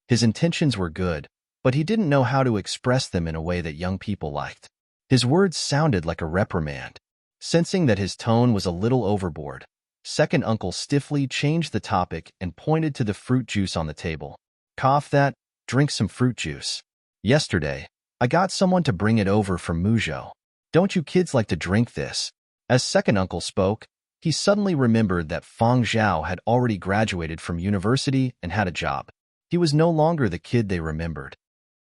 His intentions were good, but he didn't know how to express them in a way that young people liked. His words sounded like a reprimand. Sensing that his tone was a little overboard, second uncle stiffly changed the topic and pointed to the fruit juice on the table. Cough that, drink some fruit juice. Yesterday, I got someone to bring it over from Muzhou. Don't you kids like to drink this? As second uncle spoke, he suddenly remembered that Feng Zhao had already graduated from university and had a job. He was no longer the kid they remembered.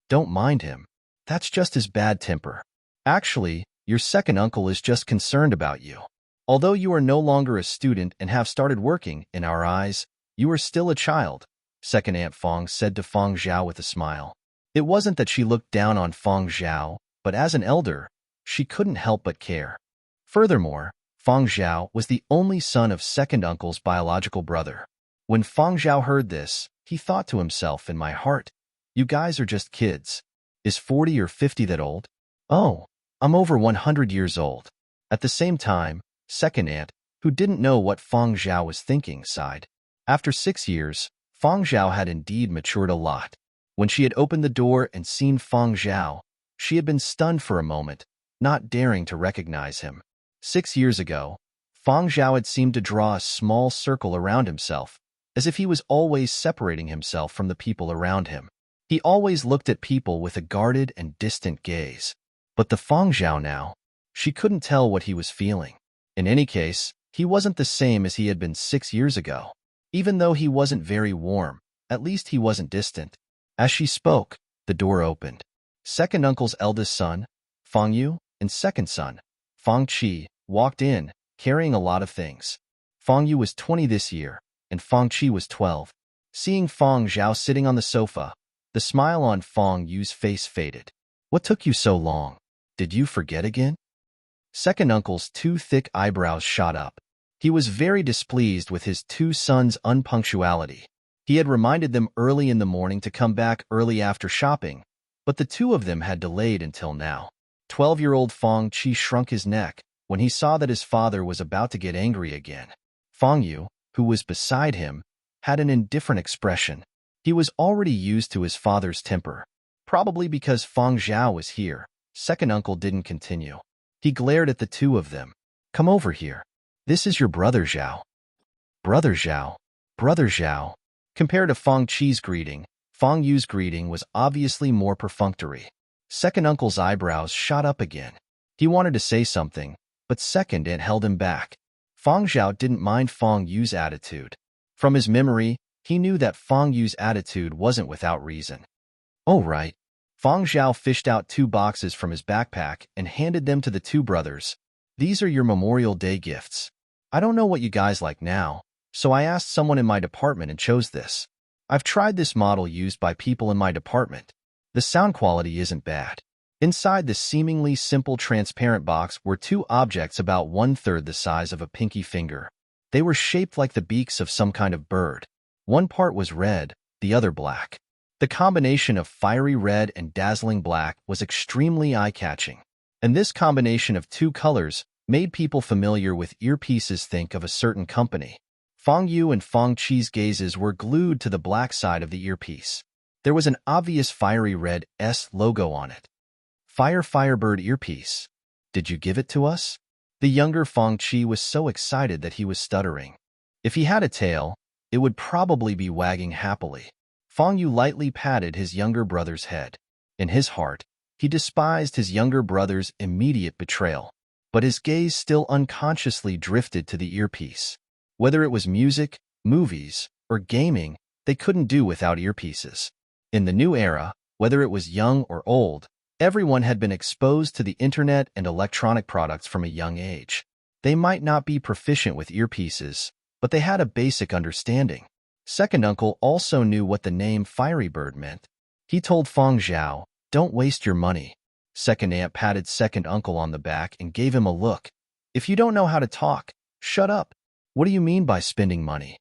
Don't mind him. That's just his bad temper. Actually, your second uncle is just concerned about you. Although you are no longer a student and have started working, in our eyes, you are still a child, second Aunt Feng said to Feng Zhao with a smile. It wasn't that she looked down on Feng Zhao, but as an elder, she couldn't help but care. Furthermore, Feng Zhao was the only son of second uncle's biological brother. When Feng Zhao heard this, he thought to himself, in my heart, you guys are just kids. Is 40 or 50 that old? Oh, I'm over 100 years old. At the same time, second aunt, who didn't know what Feng Zhao was thinking, sighed. After 6 years, Feng Zhao had indeed matured a lot. When she had opened the door and seen Feng Zhao, she had been stunned for a moment, not daring to recognize him. 6 years ago, Feng Zhao had seemed to draw a small circle around himself, as if he was always separating himself from the people around him. He always looked at people with a guarded and distant gaze. But the Feng Zhao now, she couldn't tell what he was feeling. In any case, he wasn't the same as he had been 6 years ago. Even though he wasn't very warm, at least he wasn't distant. As she spoke, the door opened. Second uncle's eldest son, Feng Yu, and second son, Feng Qi, walked in, carrying a lot of things. Feng Yu was 20 this year, and Feng Qi was 12. Seeing Feng Zhao sitting on the sofa, the smile on Feng Yu's face faded. What took you so long? Did you forget again? Second uncle's two thick eyebrows shot up. He was very displeased with his two sons' unpunctuality. He had reminded them early in the morning to come back early after shopping, but the two of them had delayed until now. 12-year-old Feng Qi shrunk his neck when he saw that his father was about to get angry again. Feng Yu, who was beside him, had an indifferent expression. He was already used to his father's temper. Probably because Feng Zhao was here, second uncle didn't continue. He glared at the two of them. Come over here. This is your brother Zhao. Brother Zhao. Brother Zhao. Compared to Feng Qi's greeting, Feng Yu's greeting was obviously more perfunctory. Second uncle's eyebrows shot up again. He wanted to say something, but second aunt held him back. Feng Zhao didn't mind Feng Yu's attitude. From his memory, he knew that Feng Yu's attitude wasn't without reason. Oh right. Feng Zhao fished out 2 boxes from his backpack and handed them to the two brothers. These are your Memorial Day gifts. I don't know what you guys like now, so I asked someone in my department and chose this. I've tried this model used by people in my department. The sound quality isn't bad. Inside the seemingly simple transparent box were 2 objects about 1/3 the size of a pinky finger. They were shaped like the beaks of some kind of bird. One part was red, the other black. The combination of fiery red and dazzling black was extremely eye-catching. And this combination of 2 colors made people familiar with earpieces think of a certain company. Feng Yu and Feng Qi's gazes were glued to the black side of the earpiece. There was an obvious fiery red S logo on it. Firebird earpiece. Did you give it to us? The younger Feng Qi was so excited that he was stuttering. If he had a tail, it would probably be wagging happily. Feng Yu lightly patted his younger brother's head. In his heart, he despised his younger brother's immediate betrayal, but his gaze still unconsciously drifted to the earpiece. Whether it was music, movies, or gaming, they couldn't do without earpieces. In the new era, whether it was young or old, everyone had been exposed to the internet and electronic products from a young age. They might not be proficient with earpieces, but they had a basic understanding. Second uncle also knew what the name Fiery Bird meant. He told Feng Zhao, "Don't waste your money." Second aunt patted second uncle on the back and gave him a look. "If you don't know how to talk, shut up. What do you mean by spending money?"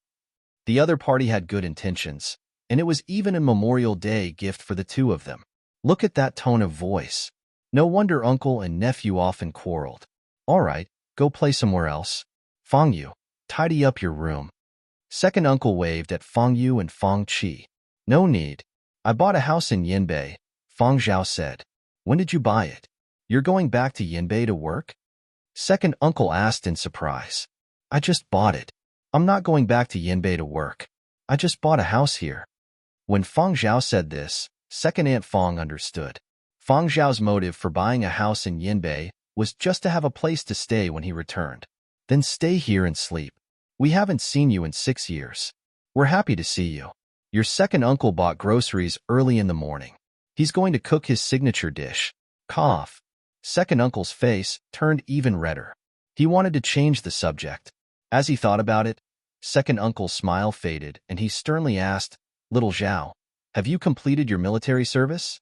The other party had good intentions, and it was even a Memorial Day gift for the two of them. Look at that tone of voice. No wonder uncle and nephew often quarreled. All right, go play somewhere else. Fang Yu, tidy up your room. Second uncle waved at Fang Yu and Fang Qi. No need. I bought a house in Yinbei, Fang Zhao said. When did you buy it? You're going back to Yinbei to work? Second uncle asked in surprise. I just bought it. I'm not going back to Yinbei to work. I just bought a house here. When Fang Zhao said this, second Aunt Fang understood. Fang Zhao's motive for buying a house in Yinbei was just to have a place to stay when he returned. Then stay here and sleep. We haven't seen you in 6 years. We're happy to see you. Your second uncle bought groceries early in the morning. He's going to cook his signature dish. Cough. Second uncle's face turned even redder. He wanted to change the subject. As he thought about it, second uncle's smile faded and he sternly asked, Little Zhao, have you completed your military service?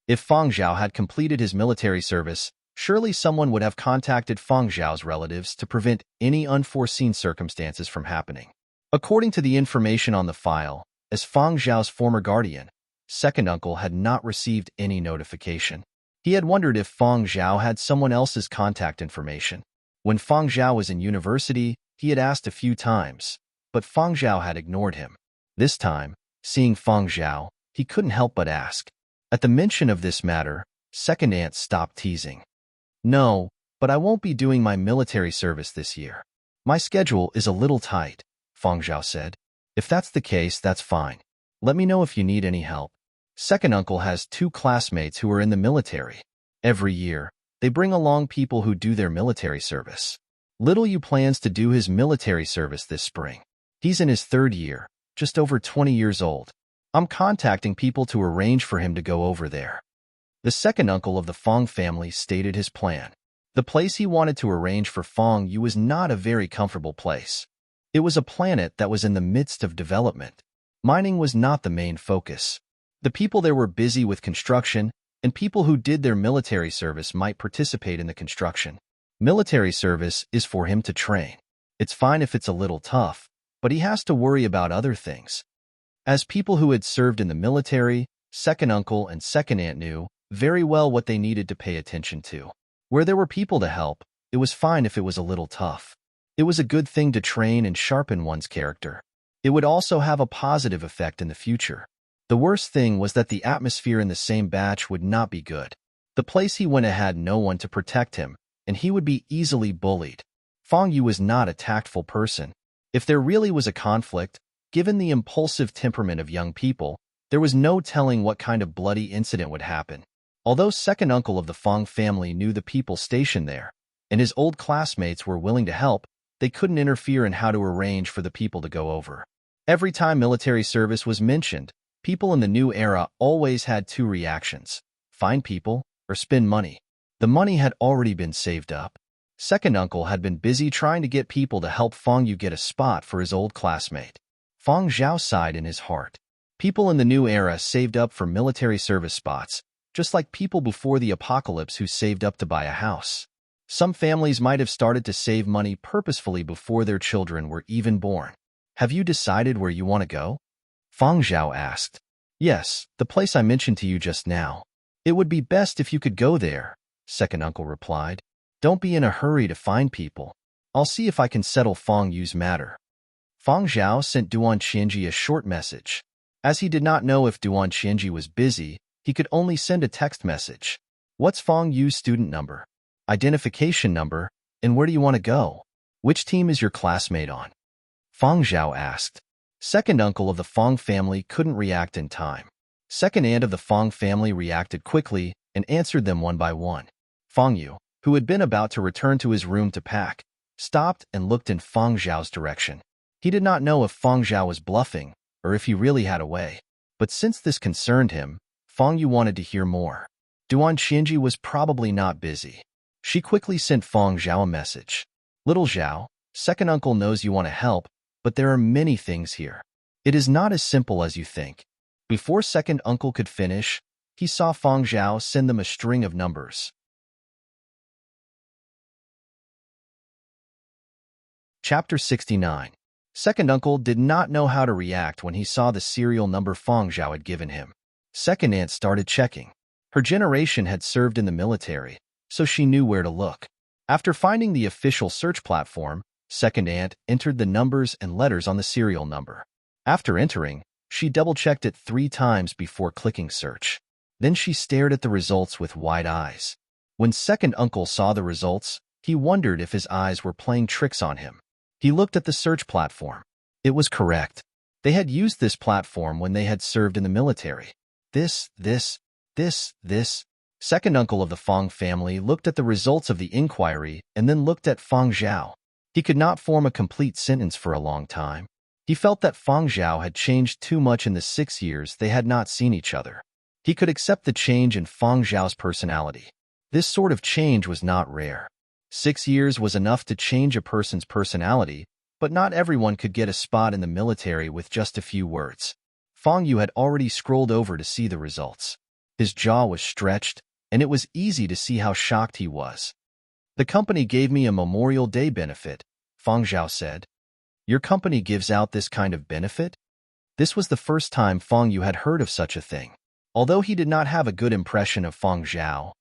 If Fang Zhao had completed his military service, surely someone would have contacted Fang Zhao's relatives to prevent any unforeseen circumstances from happening. According to the information on the file, as Fang Zhao's former guardian, second uncle had not received any notification. He had wondered if Fang Zhao had someone else's contact information. When Fang Zhao was in university, he had asked a few times, but Fang Zhao had ignored him. This time, seeing Fang Zhao, he couldn't help but ask. At the mention of this matter, second aunt stopped teasing. No, but I won't be doing my military service this year. My schedule is a little tight, Fang Zhao said. If that's the case, that's fine. Let me know if you need any help. Second uncle has 2 classmates who are in the military. Every year, they bring along people who do their military service. Little Yu plans to do his military service this spring. He's in his 3rd year, just over 20 years old. I'm contacting people to arrange for him to go over there. The second uncle of the Fang family stated his plan. The place he wanted to arrange for Fang Yu was not a very comfortable place. It was a planet that was in the midst of development. Mining was not the main focus. The people there were busy with construction, and people who did their military service might participate in the construction. Military service is for him to train. It's fine if it's a little tough, but he has to worry about other things. As people who had served in the military, second uncle and second aunt knew very well what they needed to pay attention to. Where there were people to help, it was fine if it was a little tough. It was a good thing to train and sharpen one's character. It would also have a positive effect in the future. The worst thing was that the atmosphere in the same batch would not be good. The place he went had no one to protect him, and he would be easily bullied. Fang Yu was not a tactful person. If there really was a conflict, given the impulsive temperament of young people, there was no telling what kind of bloody incident would happen. Although second uncle of the Fang family knew the people stationed there, and his old classmates were willing to help, they couldn't interfere in how to arrange for the people to go over. Every time military service was mentioned, people in the new era always had 2 reactions: find people or spend money. The money had already been saved up. Second uncle had been busy trying to get people to help Fang Yu get a spot for his old classmate. Fang Zhao sighed in his heart. People in the new era saved up for military service spots, just like people before the apocalypse who saved up to buy a house. Some families might have started to save money purposefully before their children were even born. Have you decided where you want to go? Fang Zhao asked. Yes, the place I mentioned to you just now. It would be best if you could go there, second uncle replied. Don't be in a hurry to find people. I'll see if I can settle Fang Yu's matter. Fang Zhao sent Duan Qianji a short message. As he did not know if Duan Qianji was busy, he could only send a text message. What's Fang Yu's student number, identification number, and where do you want to go? Which team is your classmate on? Fang Zhao asked. Second uncle of the Fang family couldn't react in time. Second aunt of the Fang family reacted quickly and answered them one by one. Fang Yu, who had been about to return to his room to pack, stopped and looked in Fang Zhao's direction. He did not know if Fang Zhao was bluffing or if he really had a way. But since this concerned him, Fang Yu wanted to hear more. Duan Qianji was probably not busy. She quickly sent Fang Zhao a message. Little Zhao, second uncle knows you want to help, but there are many things here. It is not as simple as you think. Before second uncle could finish, he saw Fang Zhao send them a string of numbers. Chapter 69. Second uncle did not know how to react when he saw the serial number Fang Zhao had given him. Second aunt started checking. Her generation had served in the military, so she knew where to look. After finding the official search platform, second aunt entered the numbers and letters on the serial number. After entering, she double-checked it 3 times before clicking search. Then she stared at the results with wide eyes. When second uncle saw the results, he wondered if his eyes were playing tricks on him. He looked at the search platform. It was correct. They had used this platform when they had served in the military. This. Second uncle of the Fang family looked at the results of the inquiry and then looked at Fang Zhao. He could not form a complete sentence for a long time. He felt that Fang Zhao had changed too much in the 6 years they had not seen each other. He could accept the change in Fang Zhao's personality. This sort of change was not rare. 6 years was enough to change a person's personality, but not everyone could get a spot in the military with just a few words. Fang Yu had already scrolled over to see the results. His jaw was stretched, and it was easy to see how shocked he was. "The company gave me a Memorial Day benefit," Fang Zhao said. "Your company gives out this kind of benefit?" This was the first time Fang Yu had heard of such a thing. Although he did not have a good impression of Fang Zhao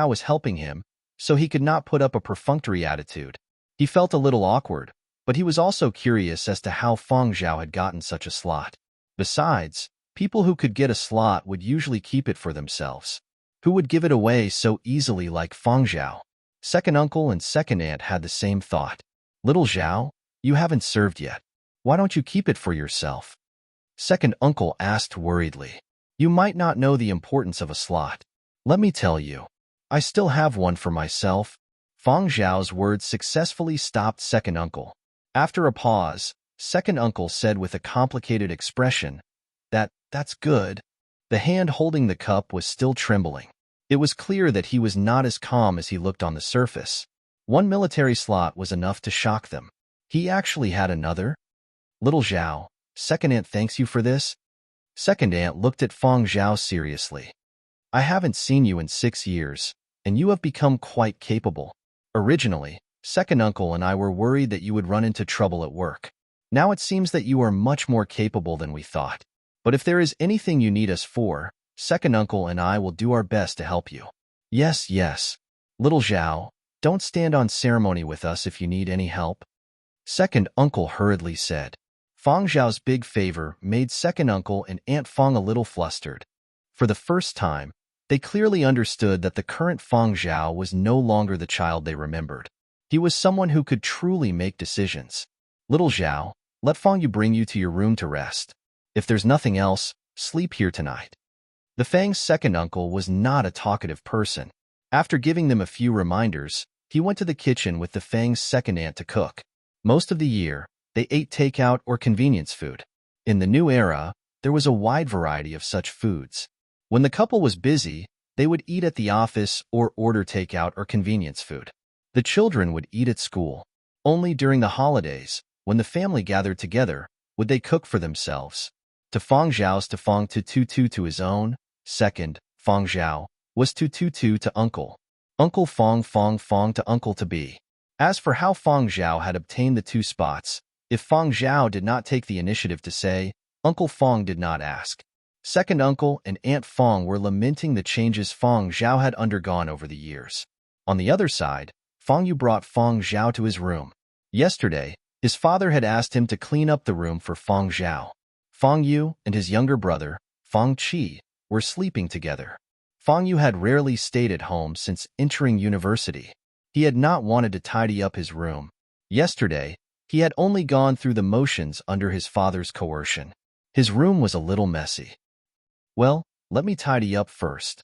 was helping him, so he could not put up a perfunctory attitude. He felt a little awkward, but he was also curious as to how Fang Zhao had gotten such a slot. Besides, people who could get a slot would usually keep it for themselves. Who would give it away so easily like Fang Zhao? Second uncle and second aunt had the same thought. "Little Zhao, you haven't served yet. Why don't you keep it for yourself?" Second uncle asked worriedly. "You might not know the importance of a slot. Let me tell you. I still have one for myself." Fang Zhao's words successfully stopped second uncle. After a pause, second uncle said with a complicated expression, That's good." The hand holding the cup was still trembling. It was clear that he was not as calm as he looked on the surface. One military slot was enough to shock them. He actually had another? "Little Zhao, second aunt thanks you for this." Second aunt looked at Fang Zhao seriously. "I haven't seen you in 6 years, and you have become quite capable. Originally, second uncle and I were worried that you would run into trouble at work. Now it seems that you are much more capable than we thought. But if there is anything you need us for, second uncle and I will do our best to help you." Yes. "Little Zhao, don't stand on ceremony with us if you need any help," second uncle hurriedly said. Fang Zhao's big favor made second uncle and Aunt Fang a little flustered. For the first time, they clearly understood that the current Fang Zhao was no longer the child they remembered. He was someone who could truly make decisions. "Little Zhao, let Fang Yu bring you to your room to rest. If there's nothing else, sleep here tonight." The Fang's second uncle was not a talkative person. After giving them a few reminders, he went to the kitchen with the Fang's second aunt to cook. Most of the year, they ate takeout or convenience food. In the new era, there was a wide variety of such foods. When the couple was busy, they would eat at the office or order takeout or convenience food. The children would eat at school. Only during the holidays, when the family gathered together, would they cook for themselves. To Fang Zhao's to Fang Tu to his own, second, Fang Zhao, was Tu to uncle. Uncle Fang to uncle to be. As for how Fang Zhao had obtained the 2 spots, if Fang Zhao did not take the initiative to say, Uncle Fang did not ask. Second uncle and Aunt Fang were lamenting the changes Fang Zhao had undergone over the years. On the other side, Fang Yu brought Fang Zhao to his room. Yesterday, his father had asked him to clean up the room for Fang Zhao. Fang Yu and his younger brother, Fang Qi, were sleeping together. Fang Yu had rarely stayed at home since entering university. He had not wanted to tidy up his room. Yesterday, he had only gone through the motions under his father's coercion. His room was a little messy. "Well, let me tidy up first."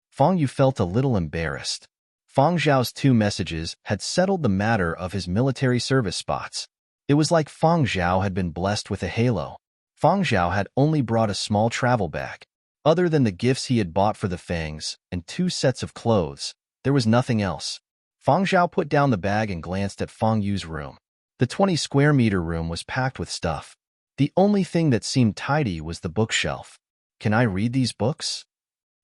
Fang Yu felt a little embarrassed. Fang Zhao's 2 messages had settled the matter of his military service spots. It was like Fang Zhao had been blessed with a halo. Fang Zhao had only brought a small travel bag. Other than the gifts he had bought for the Fangs and 2 sets of clothes, there was nothing else. Fang Zhao put down the bag and glanced at Fang Yu's room. The 20-square-meter room was packed with stuff. The only thing that seemed tidy was the bookshelf. "Can I read these books?"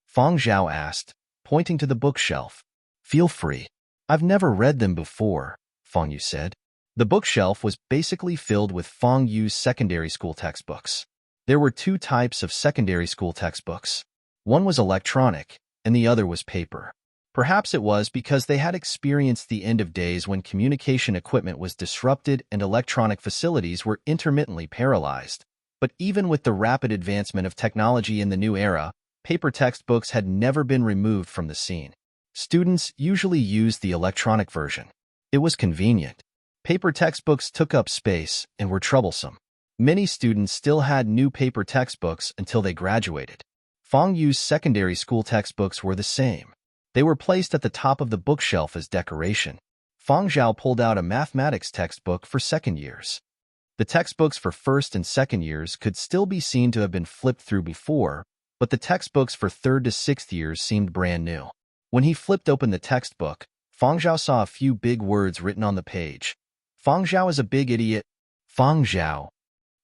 Fang Zhao asked, pointing to the bookshelf. "Feel free. I've never read them before," Fang Yu said. The bookshelf was basically filled with Fang Yu's secondary school textbooks. There were two types of secondary school textbooks. One was electronic, and the other was paper. Perhaps it was because they had experienced the end of days when communication equipment was disrupted and electronic facilities were intermittently paralyzed. But even with the rapid advancement of technology in the new era, paper textbooks had never been removed from the scene. Students usually used the electronic version. It was convenient. Paper textbooks took up space and were troublesome. Many students still had new paper textbooks until they graduated. Fang Yu's secondary school textbooks were the same. They were placed at the top of the bookshelf as decoration. Fang Zhao pulled out a mathematics textbook for second years. The textbooks for first and second years could still be seen to have been flipped through before, but the textbooks for third to sixth years seemed brand new. When he flipped open the textbook, Fang Zhao saw a few big words written on the page. Fang Zhao is a big idiot. Fang Zhao.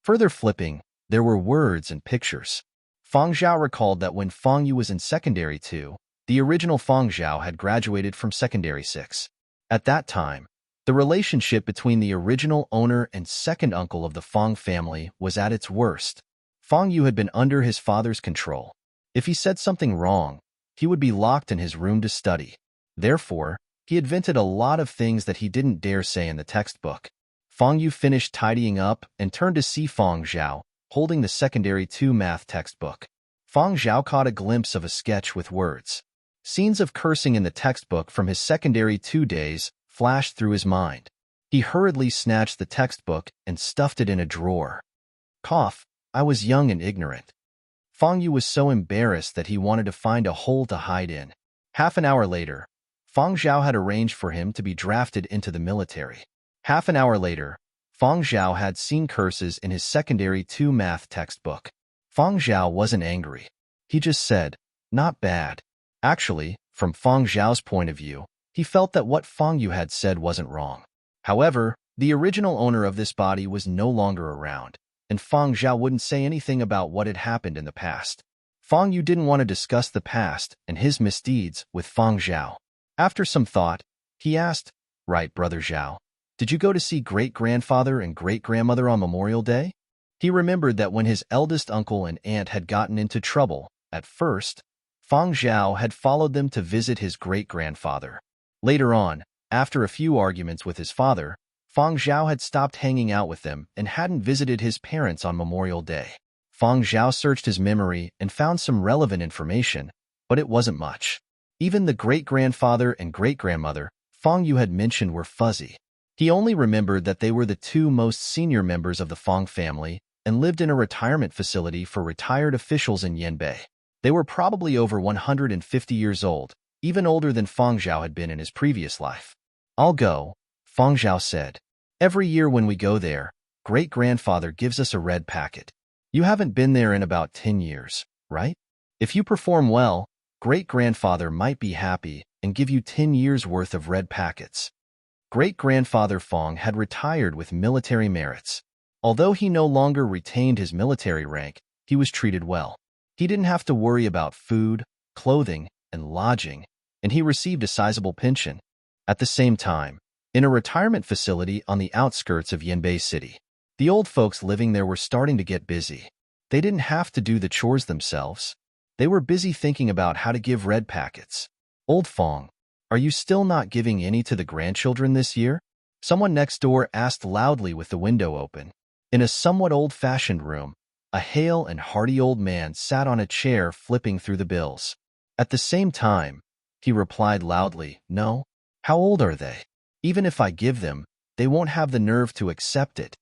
Further flipping, there were words and pictures. Fang Zhao recalled that when Fang Yu was in secondary 2, the original Fang Zhao had graduated from secondary 6. At that time, the relationship between the original owner and second uncle of the Fang family was at its worst. Fang Yu had been under his father's control. If he said something wrong, he would be locked in his room to study. Therefore, he invented a lot of things that he didn't dare say in the textbook. Fang Yu finished tidying up and turned to see Fang Zhao, holding the secondary 2 math textbook. Fang Zhao caught a glimpse of a sketch with words. Scenes of cursing in the textbook from his secondary 2 days flashed through his mind. He hurriedly snatched the textbook and stuffed it in a drawer. Cough, I was young and ignorant. Fang Yu was so embarrassed that he wanted to find a hole to hide in. Half an hour later, Fang Zhao had arranged for him to be drafted into the military. Half an hour later, Fang Zhao had seen curses in his secondary 2 math textbook. Fang Zhao wasn't angry. He just said, not bad. Actually, from Fang Zhao's point of view, he felt that what Fang Yu had said wasn't wrong. However, the original owner of this body was no longer around, and Fang Zhao wouldn't say anything about what had happened in the past. Fang Yu didn't want to discuss the past and his misdeeds with Fang Zhao. After some thought, he asked, right, Brother Zhao, did you go to see great-grandfather and great-grandmother on Memorial Day? He remembered that when his eldest uncle and aunt had gotten into trouble, at first, Fang Zhao had followed them to visit his great-grandfather. Later on, after a few arguments with his father, Fang Zhao had stopped hanging out with them and hadn't visited his parents on Memorial Day. Fang Zhao searched his memory and found some relevant information, but it wasn't much. Even the great-grandfather and great-grandmother Fang Yu had mentioned were fuzzy. He only remembered that they were the 2 most senior members of the Fang family and lived in a retirement facility for retired officials in Yanbei. They were probably over 150 years old, even older than Fang Zhao had been in his previous life. I'll go, Fang Zhao said. Every year when we go there, great-grandfather gives us a red packet. You haven't been there in about 10 years, right? If you perform well, great-grandfather might be happy and give you 10 years' worth of red packets. Great-grandfather Fang had retired with military merits. Although he no longer retained his military rank, he was treated well. He didn't have to worry about food, clothing, and lodging, and he received a sizable pension. At the same time, in a retirement facility on the outskirts of Yanbei City, the old folks living there were starting to get busy. They didn't have to do the chores themselves. They were busy thinking about how to give red packets. Old Fang, are you still not giving any to the grandchildren this year? Someone next door asked loudly with the window open. In a somewhat old-fashioned room, a hale and hearty old man sat on a chair flipping through the bills. At the same time, he replied loudly, no. How old are they? Even if I give them, they won't have the nerve to accept it.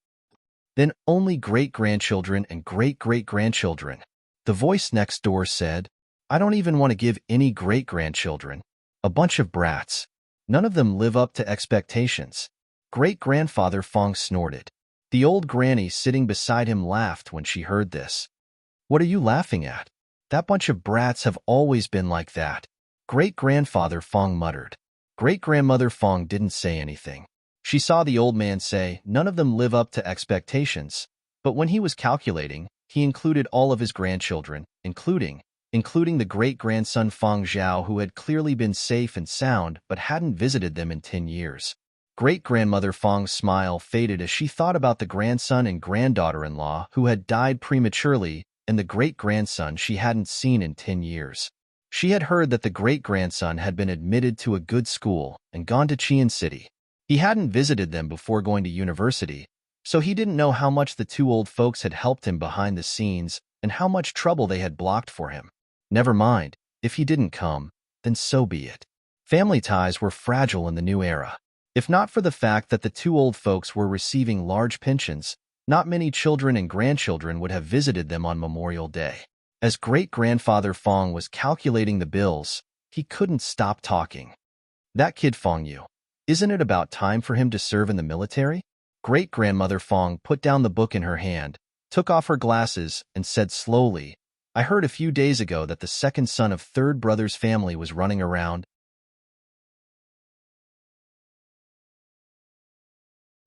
Then only great-grandchildren and great-great-grandchildren. The voice next door said, I don't even want to give any great-grandchildren. A bunch of brats. None of them live up to expectations. Great-grandfather Fang snorted. The old granny sitting beside him laughed when she heard this. What are you laughing at? That bunch of brats have always been like that. Great-grandfather Fang muttered. Great-grandmother Fang didn't say anything. She saw the old man say, none of them live up to expectations. But when he was calculating, he included all of his grandchildren, including the great-grandson Fang Zhao, who had clearly been safe and sound but hadn't visited them in 10 years. Great-grandmother Fang's smile faded as she thought about the grandson and granddaughter-in-law who had died prematurely and the great-grandson she hadn't seen in 10 years. She had heard that the great-grandson had been admitted to a good school and gone to Qian City. He hadn't visited them before going to university, so he didn't know how much the two old folks had helped him behind the scenes and how much trouble they had blocked for him. Never mind, if he didn't come, then so be it. Family ties were fragile in the new era. If not for the fact that the two old folks were receiving large pensions, not many children and grandchildren would have visited them on Memorial Day. As great-grandfather Fang was calculating the bills, he couldn't stop talking. That kid Fang Yu. Isn't it about time for him to serve in the military? Great-grandmother Fang put down the book in her hand, took off her glasses, and said slowly, I heard a few days ago that the second son of third brother's family was running around.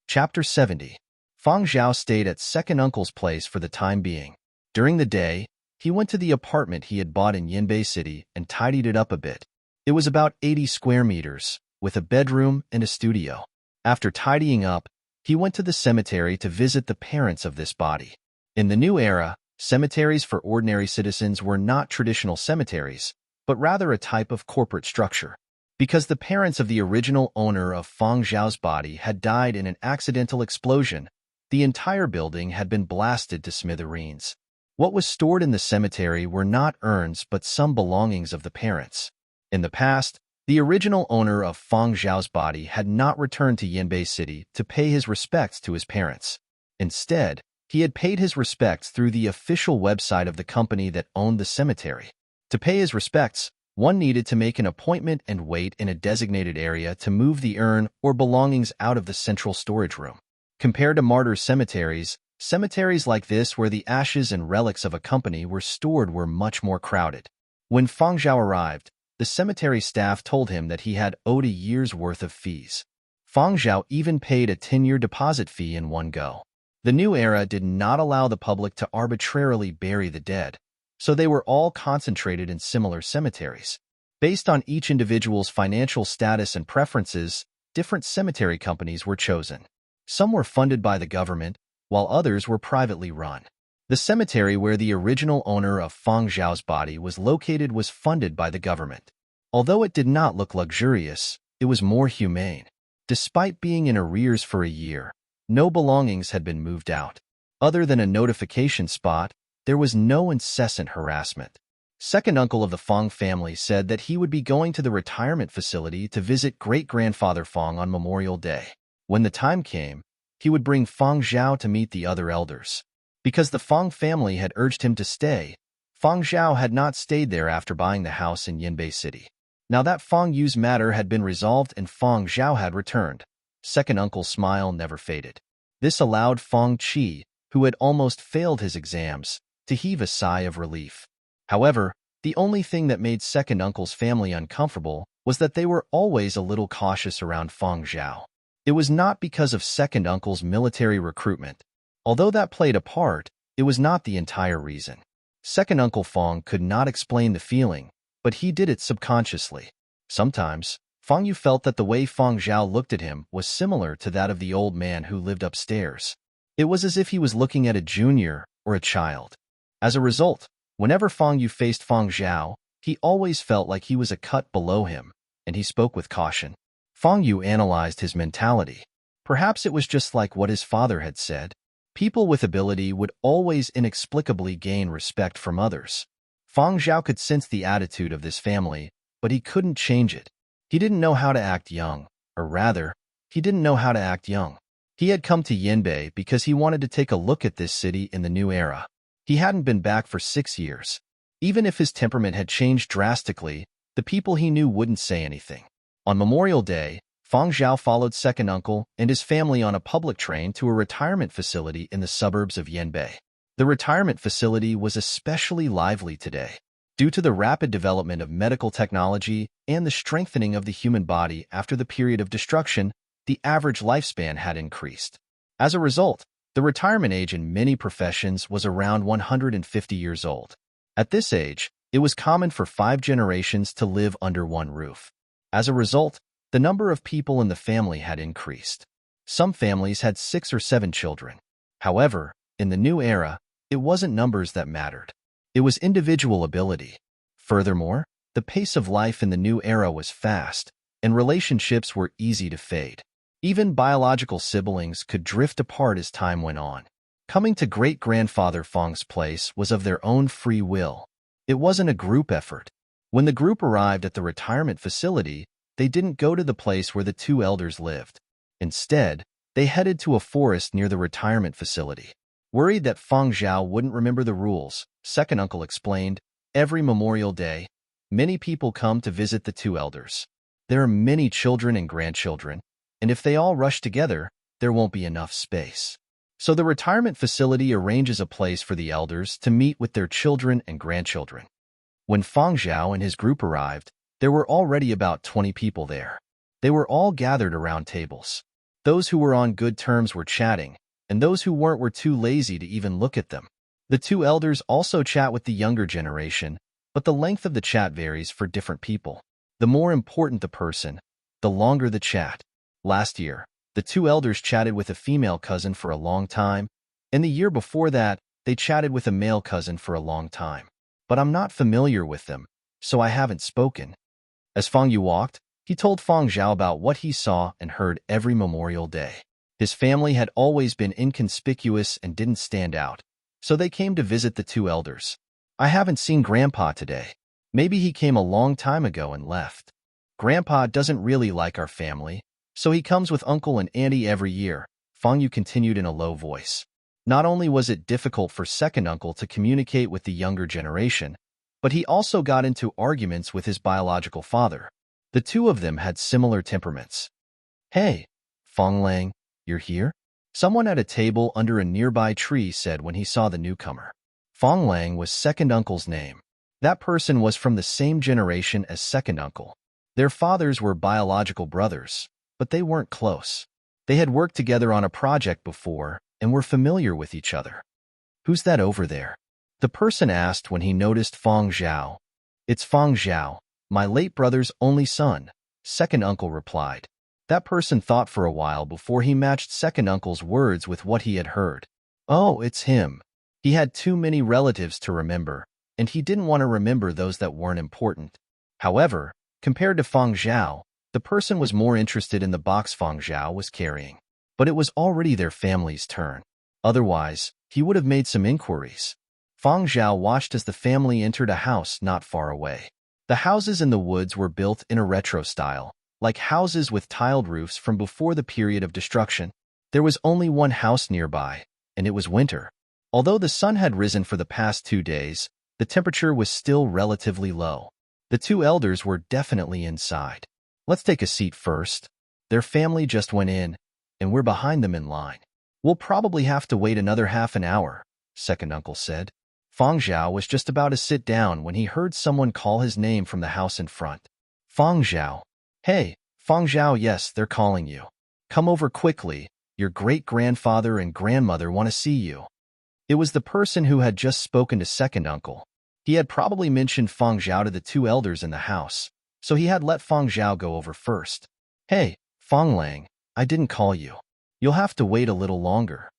Chapter 70. Fang Zhao stayed at second uncle's place for the time being. During the day, he went to the apartment he had bought in Yanbei City and tidied it up a bit. It was about 80 square meters, with a bedroom and a studio. After tidying up, he went to the cemetery to visit the parents of this body. In the new era, cemeteries for ordinary citizens were not traditional cemeteries, but rather a type of corporate structure. Because the parents of the original owner of Fang Zhao's body had died in an accidental explosion, the entire building had been blasted to smithereens. What was stored in the cemetery were not urns but some belongings of the parents. In the past, the original owner of Fang Zhao's body had not returned to Yanbei City to pay his respects to his parents. Instead, he had paid his respects through the official website of the company that owned the cemetery. To pay his respects, one needed to make an appointment and wait in a designated area to move the urn or belongings out of the central storage room. Compared to martyr cemeteries, cemeteries like this where the ashes and relics of a company were stored were much more crowded. When Fang Zhao arrived, the cemetery staff told him that he had owed a year's worth of fees. Fang Zhao even paid a 10-year deposit fee in one go. The new era did not allow the public to arbitrarily bury the dead, so they were all concentrated in similar cemeteries. Based on each individual's financial status and preferences, different cemetery companies were chosen. Some were funded by the government, while others were privately run. The cemetery where the original owner of Fang Zhao's body was located was funded by the government. Although it did not look luxurious, it was more humane. Despite being in arrears for a year, no belongings had been moved out. Other than a notification spot, there was no incessant harassment. Second uncle of the Fang family said that he would be going to the retirement facility to visit great-grandfather Fang on Memorial Day. When the time came, he would bring Fang Zhao to meet the other elders. Because the Fang family had urged him to stay, Fang Zhao had not stayed there after buying the house in Yanbei City. Now that Fang Yu's matter had been resolved and Fang Zhao had returned, second uncle's smile never faded. This allowed Fang Qi, who had almost failed his exams, to heave a sigh of relief. However, the only thing that made second uncle's family uncomfortable was that they were always a little cautious around Fang Zhao. It was not because of second uncle's military recruitment. Although that played a part, it was not the entire reason. Second uncle Fang could not explain the feeling, but he did it subconsciously. Sometimes, Fang Yu felt that the way Fang Zhao looked at him was similar to that of the old man who lived upstairs. It was as if he was looking at a junior or a child. As a result, whenever Fang Yu faced Fang Zhao, he always felt like he was a cut below him, and he spoke with caution. Fang Yu analyzed his mentality. Perhaps it was just like what his father had said. People with ability would always inexplicably gain respect from others. Fang Zhao could sense the attitude of this family, but he couldn't change it. He didn't know how to act young, or rather, he didn't know how to act young. He had come to Yanbei because he wanted to take a look at this city in the new era. He hadn't been back for 6 years. Even if his temperament had changed drastically, the people he knew wouldn't say anything. On Memorial Day, Fang Zhao followed second uncle and his family on a public train to a retirement facility in the suburbs of Yanbei. The retirement facility was especially lively today. Due to the rapid development of medical technology and the strengthening of the human body after the period of destruction, the average lifespan had increased. As a result, the retirement age in many professions was around 150 years old. At this age, it was common for 5 generations to live under one roof. As a result, The number of people in the family had increased. Some families had 6 or 7 children. However, in the new era, it wasn't numbers that mattered. It was individual ability. Furthermore, the pace of life in the new era was fast, and relationships were easy to fade. Even biological siblings could drift apart as time went on. Coming to great-grandfather Fang's place was of their own free will. It wasn't a group effort. When the group arrived at the retirement facility, they didn't go to the place where the 2 elders lived. Instead, they headed to a forest near the retirement facility. Worried that Fang Zhao wouldn't remember the rules, second uncle explained, every Memorial Day, many people come to visit the 2 elders. There are many children and grandchildren, and if they all rush together, there won't be enough space. So the retirement facility arranges a place for the elders to meet with their children and grandchildren. When Fang Zhao and his group arrived, there were already about 20 people there. They were all gathered around tables. Those who were on good terms were chatting, and those who weren't were too lazy to even look at them. The 2 elders also chat with the younger generation, but the length of the chat varies for different people. The more important the person, the longer the chat. Last year, the 2 elders chatted with a female cousin for a long time, and the year before that, they chatted with a male cousin for a long time. But I'm not familiar with them, so I haven't spoken. As Fang Yu walked, he told Fang Zhao about what he saw and heard every Memorial Day. His family had always been inconspicuous and didn't stand out, so they came to visit the 2 elders. I haven't seen Grandpa today. Maybe he came a long time ago and left. Grandpa doesn't really like our family, so he comes with Uncle and Auntie every year, Fang Yu continued in a low voice. Not only was it difficult for second uncle to communicate with the younger generation, but he also got into arguments with his biological father. The 2 of them had similar temperaments. Hey, Fang Lang, you're here? Someone at a table under a nearby tree said when he saw the newcomer. Fang Lang was second uncle's name. That person was from the same generation as second uncle. Their fathers were biological brothers, but they weren't close. They had worked together on a project before and were familiar with each other. Who's that over there? The person asked when he noticed Fang Zhao. It's Fang Zhao, my late brother's only son, second uncle replied. That person thought for a while before he matched second uncle's words with what he had heard. Oh, it's him. He had too many relatives to remember, and he didn't want to remember those that weren't important. However, compared to Fang Zhao, the person was more interested in the box Fang Zhao was carrying. But it was already their family's turn. Otherwise, he would have made some inquiries. Fang Zhao watched as the family entered a house not far away. The houses in the woods were built in a retro style, like houses with tiled roofs from before the period of destruction. There was only one house nearby, and it was winter. Although the sun had risen for the past 2 days, the temperature was still relatively low. The 2 elders were definitely inside. Let's take a seat first. Their family just went in, and we're behind them in line. We'll probably have to wait another half an hour, second uncle said. Fang Zhao was just about to sit down when he heard someone call his name from the house in front. Fang Zhao. Hey, Fang Zhao, yes, they're calling you. Come over quickly, your great-grandfather and grandmother want to see you. It was the person who had just spoken to second uncle. He had probably mentioned Fang Zhao to the 2 elders in the house, so he had let Fang Zhao go over first. Hey, Fang Lang, I didn't call you. You'll have to wait a little longer.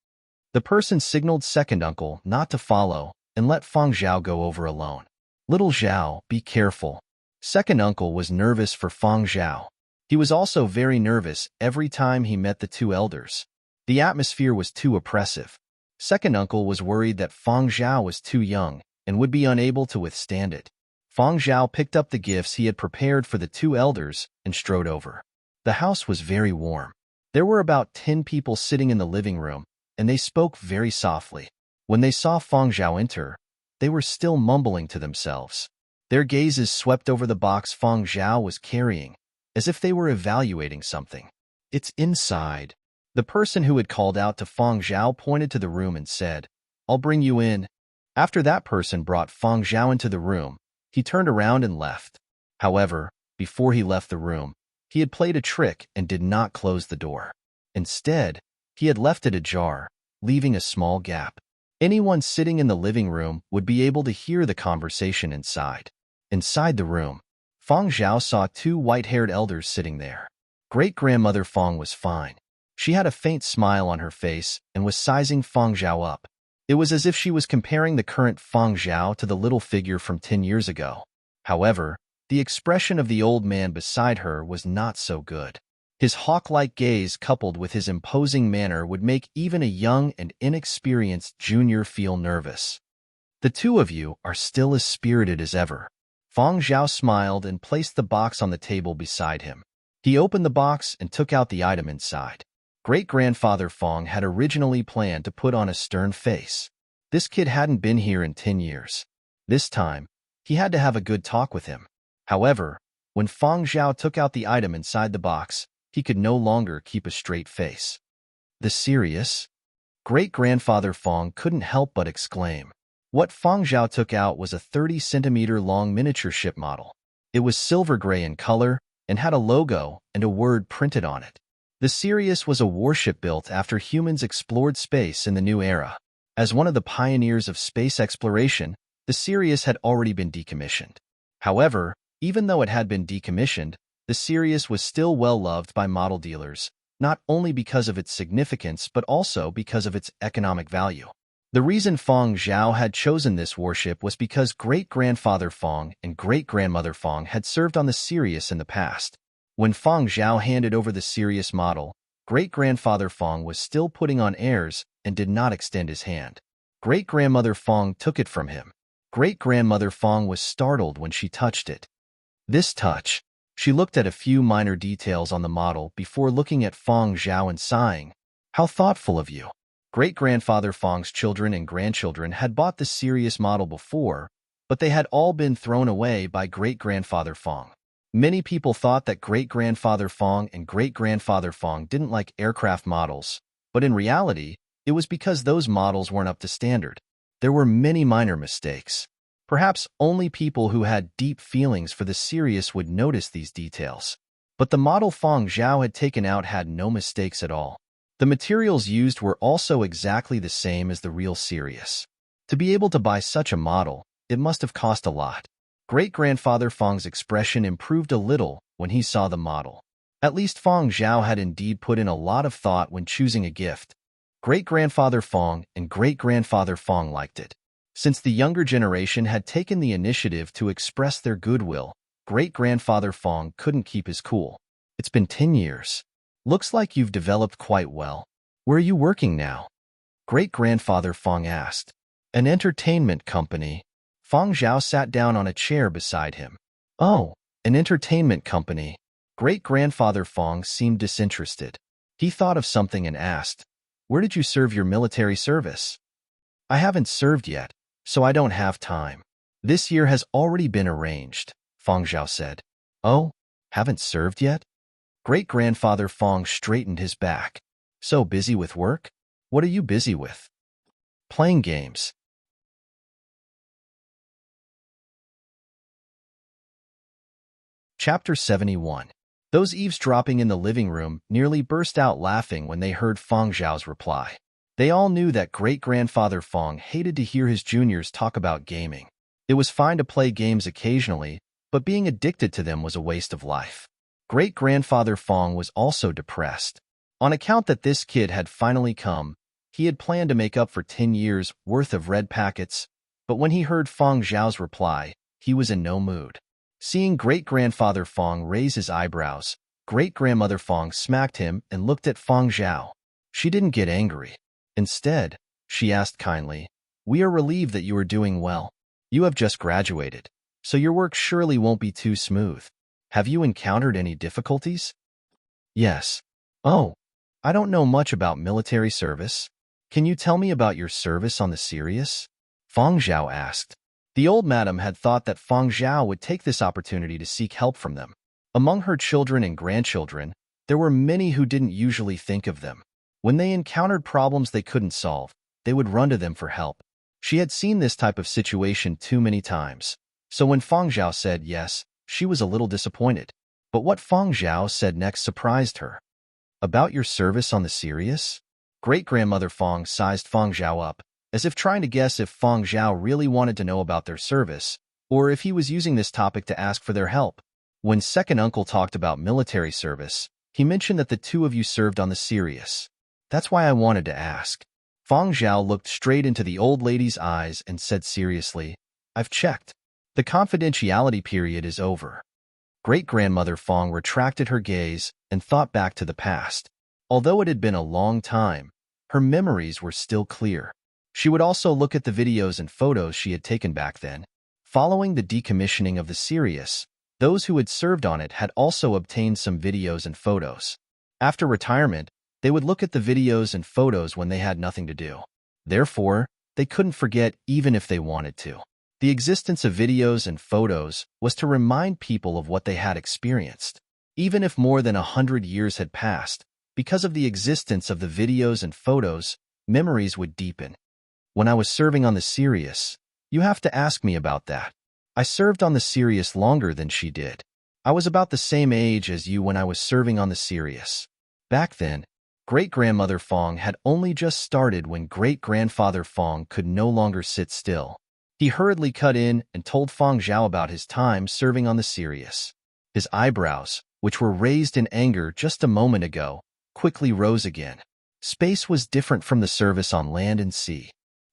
The person signaled second uncle not to follow and let Fang Zhao go over alone. Little Zhao, be careful. Second uncle was nervous for Fang Zhao. He was also very nervous every time he met the 2 elders. The atmosphere was too oppressive. Second uncle was worried that Fang Zhao was too young and would be unable to withstand it. Fang Zhao picked up the gifts he had prepared for the 2 elders and strode over. The house was very warm. There were about 10 people sitting in the living room, and they spoke very softly. When they saw Fang Zhao enter, they were still mumbling to themselves. Their gazes swept over the box Fang Zhao was carrying, as if they were evaluating something. It's inside. The person who had called out to Fang Zhao pointed to the room and said, I'll bring you in. After that person brought Fang Zhao into the room, he turned around and left. However, before he left the room, he had played a trick and did not close the door. Instead, he had left it ajar, leaving a small gap. Anyone sitting in the living room would be able to hear the conversation inside. Inside the room, Fang Zhao saw 2 white-haired elders sitting there. Great-grandmother Fong was fine. She had a faint smile on her face and was sizing Fong Zhao up. It was as if she was comparing the current Fong Zhao to the little figure from 10 years ago. However, the expression of the old man beside her was not so good. His hawk-like gaze coupled with his imposing manner would make even a young and inexperienced junior feel nervous. The two of you are still as spirited as ever. Fong Zhao smiled and placed the box on the table beside him. He opened the box and took out the item inside. Great-grandfather Fong had originally planned to put on a stern face. This kid hadn't been here in 10 years. This time, he had to have a good talk with him. However, when Fong Zhao took out the item inside the box, he could no longer keep a straight face. The serious? Great-grandfather Fong couldn't help but exclaim. What Fong Zhao took out was a 30-centimeter-long miniature ship model. It was silver gray in color and had a logo and a word printed on it. The Sirius was a warship built after humans explored space in the new era. As one of the pioneers of space exploration, the Sirius had already been decommissioned. However, even though it had been decommissioned, the Sirius was still well-loved by model dealers, not only because of its significance but also because of its economic value. The reason Fong Zhao had chosen this warship was because great-grandfather Fong and great-grandmother Fong had served on the Sirius in the past. When Fong Zhao handed over the Sirius model, great-grandfather Fong was still putting on airs and did not extend his hand. Great-grandmother Fong took it from him. Great-grandmother Fong was startled when she touched it. This touch. She looked at a few minor details on the model before looking at Fong Zhao and sighing. How thoughtful of you. Great-grandfather Fong's children and grandchildren had bought the Sirius model before, but they had all been thrown away by great-grandfather Fong. Many people thought that great-grandfather Fong and great-grandfather Fong didn't like aircraft models, but in reality, it was because those models weren't up to standard. There were many minor mistakes. Perhaps only people who had deep feelings for the Sirius would notice these details. But the model Fong Zhao had taken out had no mistakes at all. The materials used were also exactly the same as the real Sirius. To be able to buy such a model, it must have cost a lot. Great-grandfather Fong's expression improved a little when he saw the model. At least Fong Zhao had indeed put in a lot of thought when choosing a gift. Great-grandfather Fong and great-grandfather Fong liked it. Since the younger generation had taken the initiative to express their goodwill, great-grandfather Fong couldn't keep his cool. It's been 10 years. Looks like you've developed quite well. Where are you working now? Great-grandfather Fong asked. An entertainment company. Fong Zhao sat down on a chair beside him. Oh, an entertainment company. Great-grandfather Fong seemed disinterested. He thought of something and asked, Where did you serve your military service? I haven't served yet, so I don't have time. This year has already been arranged, Fong Zhao said. Oh, haven't served yet? Great-grandfather Fong straightened his back. So busy with work? What are you busy with? Playing games. Chapter 71. Those eavesdropping in the living room nearly burst out laughing when they heard Fong Zhao's reply. They all knew that great-grandfather Fong hated to hear his juniors talk about gaming. It was fine to play games occasionally, but being addicted to them was a waste of life. Great-grandfather Fong was also depressed. On account that this kid had finally come, he had planned to make up for 10 years' worth of red packets, but when he heard Fong Zhao's reply, he was in no mood. Seeing great-grandfather Fong raise his eyebrows, great-grandmother Fong smacked him and looked at Fong Zhao. She didn't get angry. Instead, she asked kindly, We are relieved that you are doing well. You have just graduated, so your work surely won't be too smooth. Have you encountered any difficulties? Yes. Oh, I don't know much about military service. Can you tell me about your service on the Sirius? Fong Zhao asked. The old madam had thought that Fong Zhao would take this opportunity to seek help from them. Among her children and grandchildren, there were many who didn't usually think of them. When they encountered problems they couldn't solve, they would run to them for help. She had seen this type of situation too many times. So when Fong Zhao said yes, she was a little disappointed. But what Fong Zhao said next surprised her. About your service on the Sirius? Great-grandmother Fong sized Fong Zhao up, as if trying to guess if Fong Zhao really wanted to know about their service, or if he was using this topic to ask for their help. When second uncle talked about military service, He mentioned that the two of you served on the Sirius. That's why I wanted to ask. Fang Zhao looked straight into the old lady's eyes and said seriously, I've checked. The confidentiality period is over. Great-grandmother Fang retracted her gaze and thought back to the past. Although it had been a long time, her memories were still clear. She would also look at the videos and photos she had taken back then. Following the decommissioning of the Sirius, those who had served on it had also obtained some videos and photos. After retirement, they would look at the videos and photos when they had nothing to do. Therefore, they couldn't forget even if they wanted to. The existence of videos and photos was to remind people of what they had experienced. Even if more than 100 years had passed, because of the existence of the videos and photos, memories would deepen. When I was serving on the Sirius, you have to ask me about that. I served on the Sirius longer than she did. I was about the same age as you when I was serving on the Sirius. Back then, great-grandmother Fang had only just started when great-grandfather Fang could no longer sit still. He hurriedly cut in and told Fang Zhao about his time serving on the Sirius. His eyebrows, which were raised in anger just a moment ago, quickly rose again. Space was different from the service on land and sea.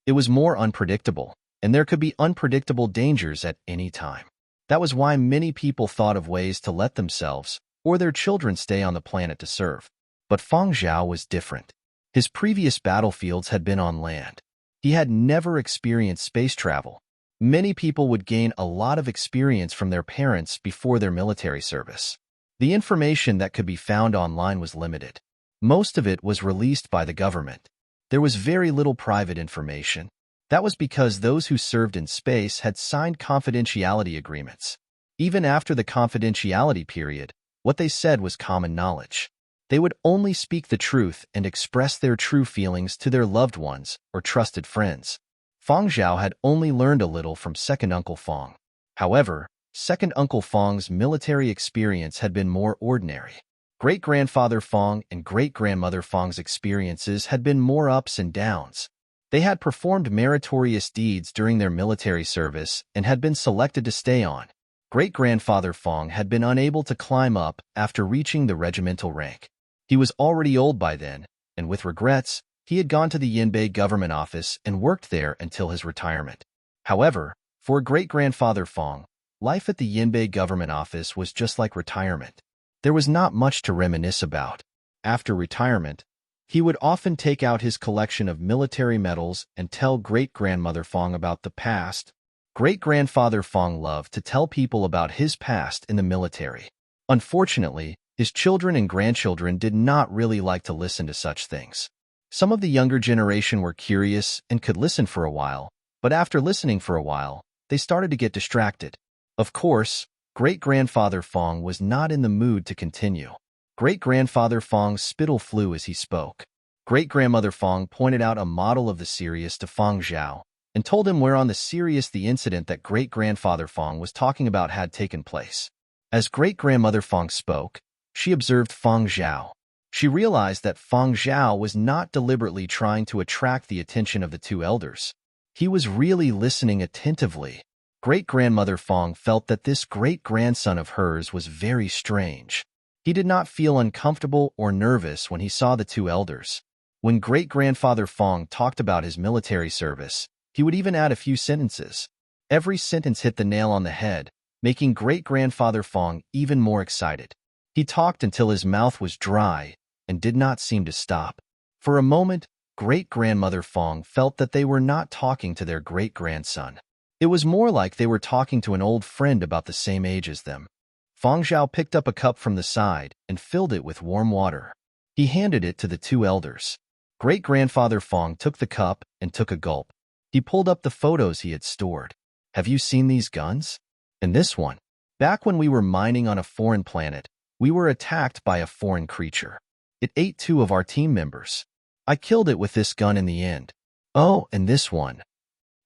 It was more unpredictable, and there could be unpredictable dangers at any time. That was why many people thought of ways to let themselves or their children stay on the planet to serve. But Fang Zhao was different. His previous battlefields had been on land. He had never experienced space travel. Many people would gain a lot of experience from their parents before their military service. The information that could be found online was limited. Most of it was released by the government. There was very little private information. That was because those who served in space had signed confidentiality agreements. Even after the confidentiality period, what they said was common knowledge. They would only speak the truth and express their true feelings to their loved ones or trusted friends. Fang Zhao had only learned a little from Second Uncle Fang. However, Second Uncle Fang's military experience had been more ordinary. Great-grandfather Fang and great-grandmother Fang's experiences had been more ups and downs. They had performed meritorious deeds during their military service and had been selected to stay on. Great-grandfather Fang had been unable to climb up after reaching the regimental rank. He was already old by then, and with regrets, he had gone to the Yinbei government office and worked there until his retirement. However, for great-grandfather Fang, life at the Yinbei government office was just like retirement. There was not much to reminisce about. After retirement, he would often take out his collection of military medals and tell great-grandmother Fang about the past. Great-grandfather Fang loved to tell people about his past in the military. Unfortunately, his children and grandchildren did not really like to listen to such things. Some of the younger generation were curious and could listen for a while, but after listening for a while, they started to get distracted. Of course, great-grandfather Fang was not in the mood to continue. Great-grandfather Fang's spittle flew as he spoke. Great-grandmother Fang pointed out a model of the Sirius to Fang Zhao and told him where on the Sirius the incident that great-grandfather Fang was talking about had taken place. As great-grandmother Fang spoke, she observed Fang Zhao. She realized that Fang Zhao was not deliberately trying to attract the attention of the two elders. He was really listening attentively. Great-grandmother Fang felt that this great-grandson of hers was very strange. He did not feel uncomfortable or nervous when he saw the two elders. When great-grandfather Fang talked about his military service, he would even add a few sentences. Every sentence hit the nail on the head, making great-grandfather Fang even more excited. He talked until his mouth was dry and did not seem to stop. For a moment, great-grandmother Fang felt that they were not talking to their great-grandson. It was more like they were talking to an old friend about the same age as them. Fang Zhao picked up a cup from the side and filled it with warm water. He handed it to the two elders. Great-grandfather Fang took the cup and took a gulp. He pulled up the photos he had stored. Have you seen these guns? And this one? Back when we were mining on a foreign planet, we were attacked by a foreign creature. It ate 2 of our team members. I killed it with this gun in the end. Oh, and this one.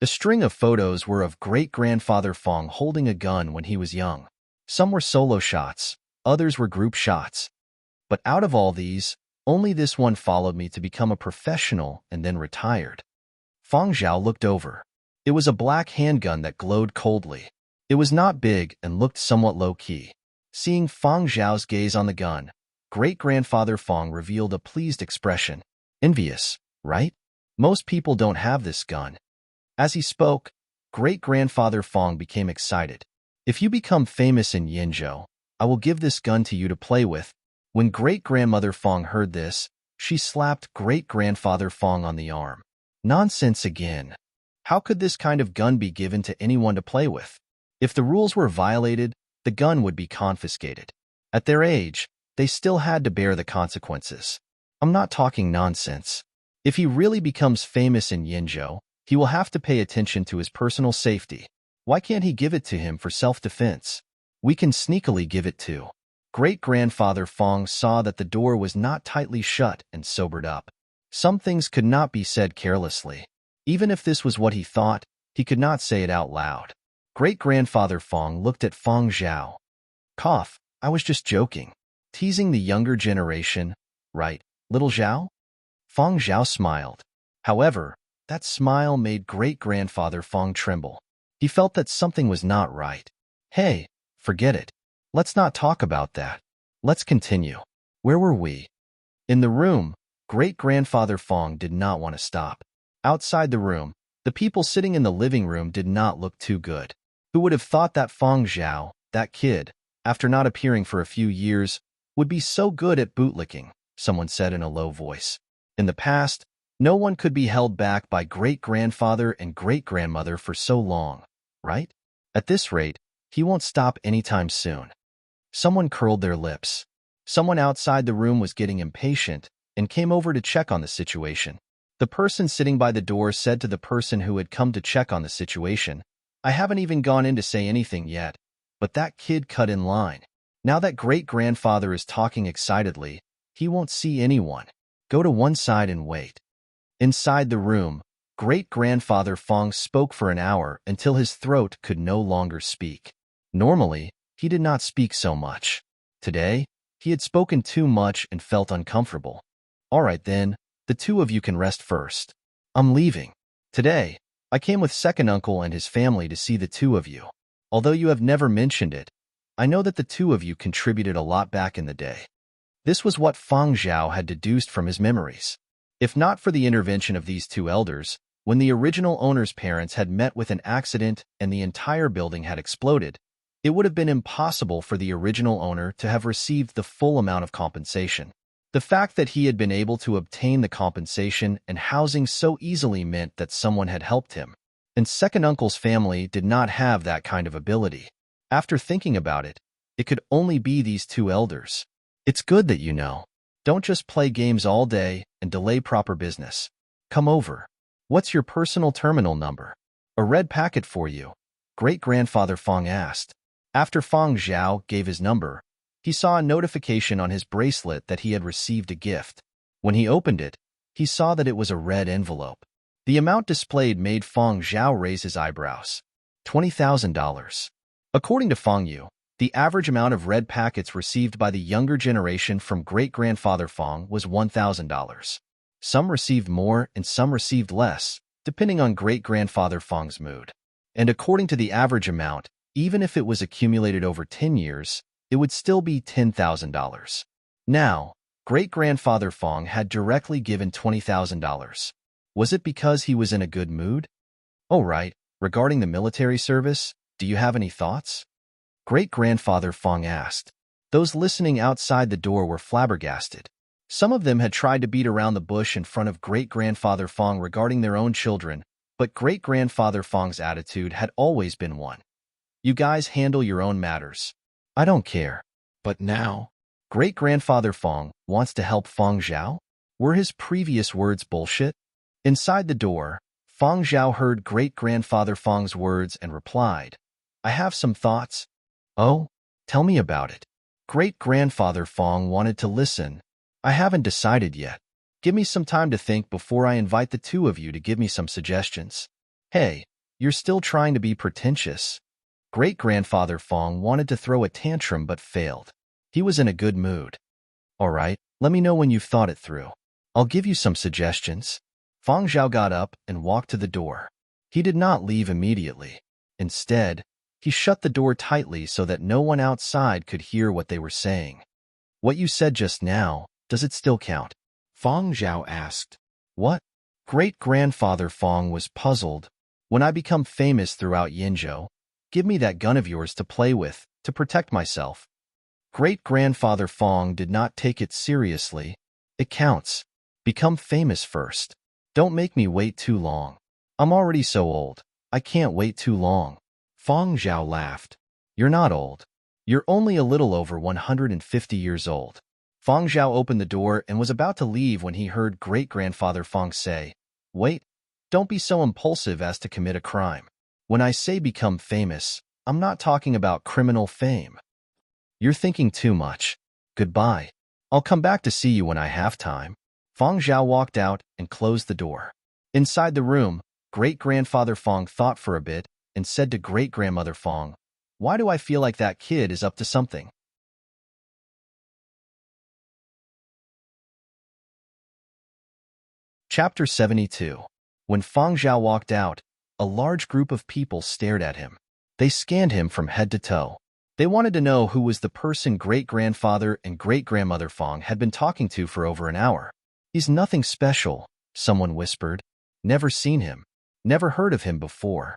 The string of photos were of great-grandfather Fang holding a gun when he was young. Some were solo shots, others were group shots. But out of all these, only this one followed me to become a professional and then retired. Fang Zhao looked over. It was a black handgun that glowed coldly. It was not big and looked somewhat low-key. Seeing Fang Zhao's gaze on the gun, Great-grandfather Fong revealed a pleased expression. Envious, right? Most people don't have this gun. As he spoke, great-grandfather Fong became excited. If you become famous in Yinzhou, I will give this gun to you to play with. When great-grandmother Fong heard this, she slapped great-grandfather Fong on the arm. Nonsense again. How could this kind of gun be given to anyone to play with? If the rules were violated, the gun would be confiscated. At their age, they still had to bear the consequences. I'm not talking nonsense. If he really becomes famous in Yinzhou, he will have to pay attention to his personal safety. Why can't he give it to him for self-defense? We can sneakily give it to. Great-grandfather Fong saw that the door was not tightly shut and sobered up. Some things could not be said carelessly. Even if this was what he thought, he could not say it out loud. Great-grandfather Fong looked at Fong Zhao. Cough, I was just joking. Teasing the younger generation, right, little Zhao? Fong Zhao smiled. However, that smile made great-grandfather Fong tremble. He felt that something was not right. Hey, forget it. Let's not talk about that. Let's continue. Where were we? In the room, great-grandfather Fong did not want to stop. Outside the room, the people sitting in the living room did not look too good. Who would have thought that Fong Zhao, that kid, after not appearing for a few years, would be so good at bootlicking, someone said in a low voice. In the past, no one could be held back by great-grandfather and great-grandmother for so long, right? At this rate, he won't stop anytime soon. Someone curled their lips. Someone outside the room was getting impatient and came over to check on the situation. The person sitting by the door said to the person who had come to check on the situation, I haven't even gone in to say anything yet, but that kid cut in line. Now that great-grandfather is talking excitedly, he won't see anyone. Go to one side and wait. Inside the room, great-grandfather Fong spoke for an hour until his throat could no longer speak. Normally, he did not speak so much. Today, he had spoken too much and felt uncomfortable. All right then, the two of you can rest first. I'm leaving. Today, I came with second uncle and his family to see the two of you. Although you have never mentioned it, I know that the two of you contributed a lot back in the day. This was what Fong Zhao had deduced from his memories. If not for the intervention of these two elders, when the original owner's parents had met with an accident and the entire building had exploded, it would have been impossible for the original owner to have received the full amount of compensation. The fact that he had been able to obtain the compensation and housing so easily meant that someone had helped him. And second uncle's family did not have that kind of ability. After thinking about it, it could only be these two elders. It's good that you know. Don't just play games all day and delay proper business. Come over. What's your personal terminal number? A red packet for you, great-grandfather Fong asked. After Fong Zhao gave his number, he saw a notification on his bracelet that he had received a gift. When he opened it, he saw that it was a red envelope. The amount displayed made Fong Zhao raise his eyebrows. $20,000. According to Fong Yu, the average amount of red packets received by the younger generation from great-grandfather Fong was $1,000. Some received more and some received less, depending on great-grandfather Fong's mood. And according to the average amount, even if it was accumulated over 10 years, it would still be $10,000. Now, great-grandfather Fong had directly given $20,000. Was it because he was in a good mood? Oh right, regarding the military service, do you have any thoughts? Great-grandfather Fong asked. Those listening outside the door were flabbergasted. Some of them had tried to beat around the bush in front of great-grandfather Fong regarding their own children, but great-grandfather Fong's attitude had always been one. You guys handle your own matters. I don't care. But now, great-grandfather Fong wants to help Fong Zhao? Were his previous words bullshit? Inside the door, Fong Zhao heard great-grandfather Fong's words and replied, I have some thoughts. Oh, tell me about it. Great-grandfather Fong wanted to listen. I haven't decided yet. Give me some time to think before I invite the two of you to give me some suggestions. Hey, you're still trying to be pretentious. Great-grandfather Fong wanted to throw a tantrum but failed. He was in a good mood. All right, let me know when you've thought it through. I'll give you some suggestions. Fong Zhao got up and walked to the door. He did not leave immediately. Instead, he shut the door tightly so that no one outside could hear what they were saying. What you said just now, does it still count? Fang Zhao asked. What? Great-grandfather Fang was puzzled. When I become famous throughout Yinzhou, give me that gun of yours to play with, to protect myself. Great-grandfather Fang did not take it seriously. It counts. Become famous first. Don't make me wait too long. I'm already so old. I can't wait too long. Fang Zhao laughed. You're not old. You're only a little over 150 years old. Fang Zhao opened the door and was about to leave when he heard great-grandfather Fang say, Wait, don't be so impulsive as to commit a crime. When I say become famous, I'm not talking about criminal fame. You're thinking too much. Goodbye. I'll come back to see you when I have time. Fang Zhao walked out and closed the door. Inside the room, great-grandfather Fang thought for a bit and said to great-grandmother Fang, Why do I feel like that kid is up to something? Chapter 72. When Fang Zhao walked out, a large group of people stared at him. They scanned him from head to toe. They wanted to know who was the person great-grandfather and great-grandmother Fang had been talking to for over an hour. He's nothing special, someone whispered. Never seen him. Never heard of him before.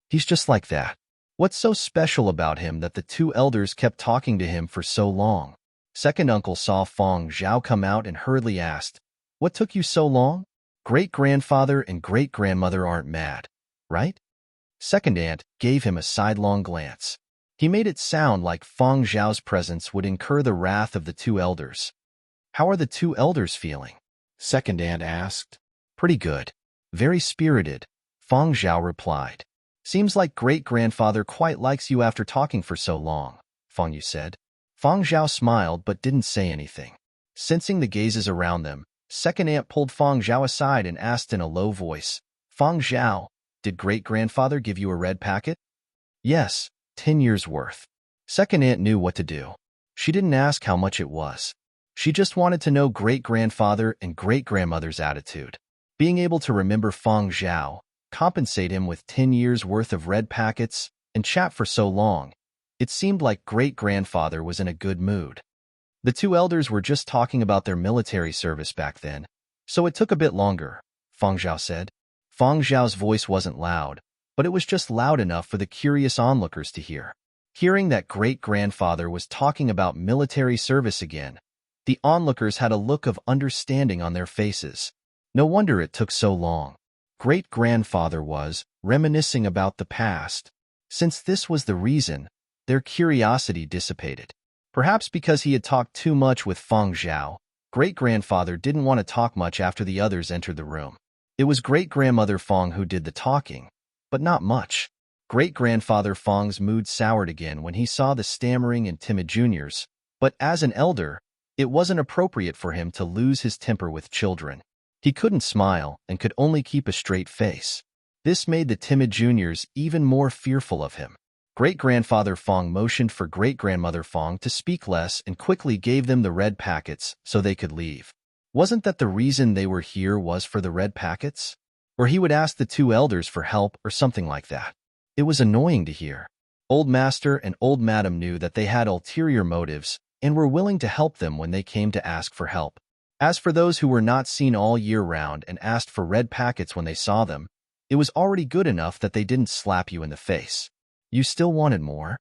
He's just like that. What's so special about him that the two elders kept talking to him for so long? Second uncle saw Fang Zhao come out and hurriedly asked, What took you so long? Great-grandfather and great-grandmother aren't mad, right? Second aunt gave him a sidelong glance. He made it sound like Fang Zhao's presence would incur the wrath of the two elders. How are the two elders feeling? Second aunt asked. Pretty good. Very spirited, Fang Zhao replied. Seems like great-grandfather quite likes you after talking for so long, Fang Yu said. Fang Zhao smiled but didn't say anything. Sensing the gazes around them, second aunt pulled Fang Zhao aside and asked in a low voice, Fang Zhao, did great-grandfather give you a red packet? Yes, 10 years worth. Second aunt knew what to do. She didn't ask how much it was. She just wanted to know great-grandfather and great-grandmother's attitude. Being able to remember Fang Zhao, compensate him with 10 years worth of red packets, and chat for so long, it seemed like great-grandfather was in a good mood. The two elders were just talking about their military service back then, so it took a bit longer, Fang Zhao said. Fang Zhao's voice wasn't loud, but it was just loud enough for the curious onlookers to hear. Hearing that great-grandfather was talking about military service again, the onlookers had a look of understanding on their faces. No wonder it took so long. Great-grandfather was reminiscing about the past. Since this was the reason, their curiosity dissipated. Perhaps because he had talked too much with Fang Zhao, great-grandfather didn't want to talk much after the others entered the room. It was great-grandmother Fang who did the talking, but not much. Great-grandfather Fang's mood soured again when he saw the stammering and timid juniors, but as an elder, it wasn't appropriate for him to lose his temper with children. He couldn't smile and could only keep a straight face. This made the timid juniors even more fearful of him. Great-grandfather Fang motioned for great-grandmother Fang to speak less and quickly gave them the red packets so they could leave. Wasn't that the reason they were here was for the red packets? Or he would ask the two elders for help or something like that. It was annoying to hear. Old Master and Old Madam knew that they had ulterior motives and were willing to help them when they came to ask for help. As for those who were not seen all year round and asked for red packets when they saw them, it was already good enough that they didn't slap you in the face. You still wanted more?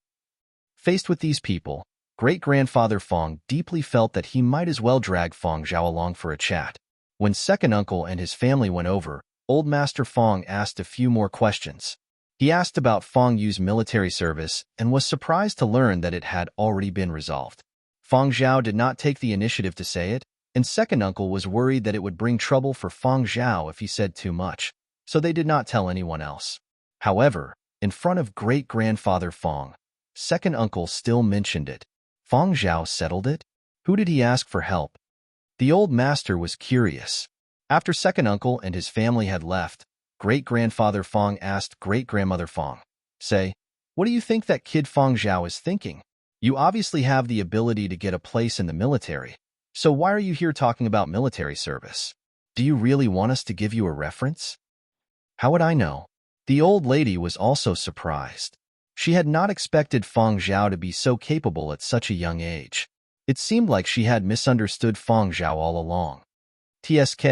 Faced with these people, great-grandfather Fang deeply felt that he might as well drag Fang Zhao along for a chat. When second uncle and his family went over, Old Master Fang asked a few more questions. He asked about Fang Yu's military service and was surprised to learn that it had already been resolved. Fang Zhao did not take the initiative to say it, and second uncle was worried that it would bring trouble for Fang Zhao if he said too much, so they did not tell anyone else. However, in front of great-grandfather Fang, second uncle still mentioned it. Fang Zhao settled it? Who did he ask for help? The old master was curious. After second uncle and his family had left, great-grandfather Fang asked great-grandmother Fang, Say, what do you think that kid Fang Zhao is thinking? You obviously have the ability to get a place in the military. So why are you here talking about military service? Do you really want us to give you a reference? How would I know? The old lady was also surprised. She had not expected Fang Zhao to be so capable at such a young age. It seemed like she had misunderstood Fang Zhao all along. TSK,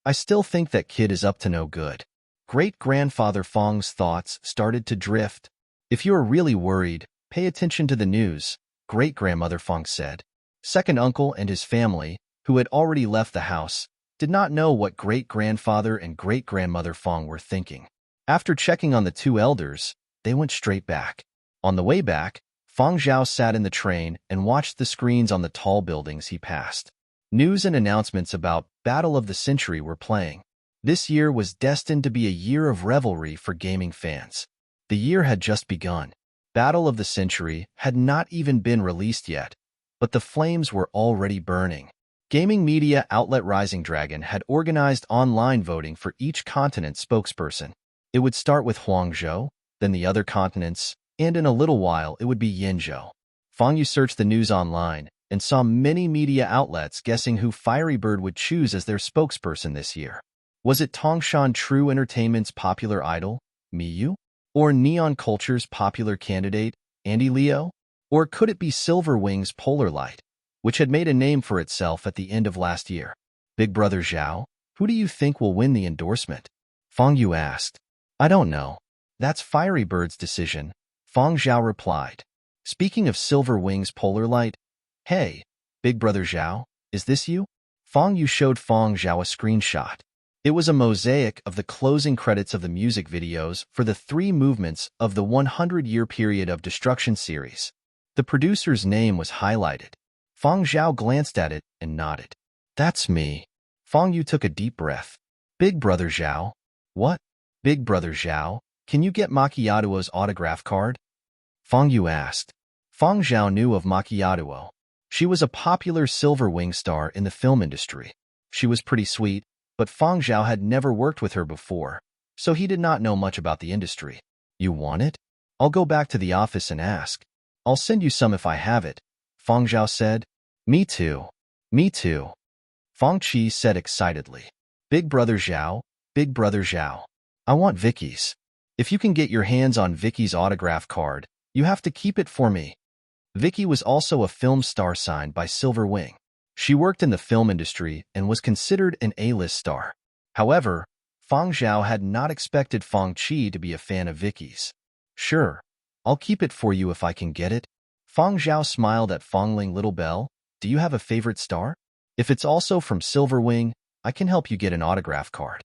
I still think that kid is up to no good. Great-grandfather Fang's thoughts started to drift. If you are really worried, pay attention to the news, great-grandmother Fang said. Second uncle and his family, who had already left the house, did not know what great-grandfather and great-grandmother Fang were thinking. After checking on the two elders, they went straight back. On the way back, Fang Zhao sat in the train and watched the screens on the tall buildings he passed. News and announcements about Battle of the Century were playing. This year was destined to be a year of revelry for gaming fans. The year had just begun. Battle of the Century had not even been released yet, but the flames were already burning. Gaming media outlet Rising Dragon had organized online voting for each continent's spokesperson. It would start with Huangzhou, then the other continents, and in a little while it would be Yinzhou. Fang Yu searched the news online and saw many media outlets guessing who Fiery Bird would choose as their spokesperson this year. Was it Tongshan True Entertainment's popular idol, Miyu? Or Neon Culture's popular candidate, Andy Leo? Or could it be Silver Wing's Polar Light, which had made a name for itself at the end of last year? Big Brother Zhao, who do you think will win the endorsement? Fang Yu asked. I don't know. That's Fiery Bird's decision, Fang Zhao replied. Speaking of Silver Wing's Polar Light, hey, Big Brother Zhao, is this you? Fang Yu showed Fang Zhao a screenshot. It was a mosaic of the closing credits of the music videos for the 3 movements of the 100-year period of Destruction series. The producer's name was highlighted. Fang Zhao glanced at it and nodded. That's me. Fang Yu took a deep breath. Big Brother Zhao? What? Big Brother Zhao, can you get Macchiato's autograph card? Fang Yu asked. Fang Zhao knew of Macchiato. She was a popular Silver Wing star in the film industry. She was pretty sweet, but Fang Zhao had never worked with her before, so he did not know much about the industry. You want it? I'll go back to the office and ask. I'll send you some if I have it, Fang Zhao said. Me too. Me too. Fang Qi said excitedly. Big Brother Zhao, Big Brother Zhao. I want Vicky's. If you can get your hands on Vicky's autograph card, you have to keep it for me. Vicky was also a film star signed by Silver Wing. She worked in the film industry and was considered an A-list star. However, Fang Zhao had not expected Fang Qi to be a fan of Vicky's. Sure, I'll keep it for you if I can get it. Fang Zhao smiled at Fang Ling. Little Bell, do you have a favorite star? If it's also from Silver Wing, I can help you get an autograph card.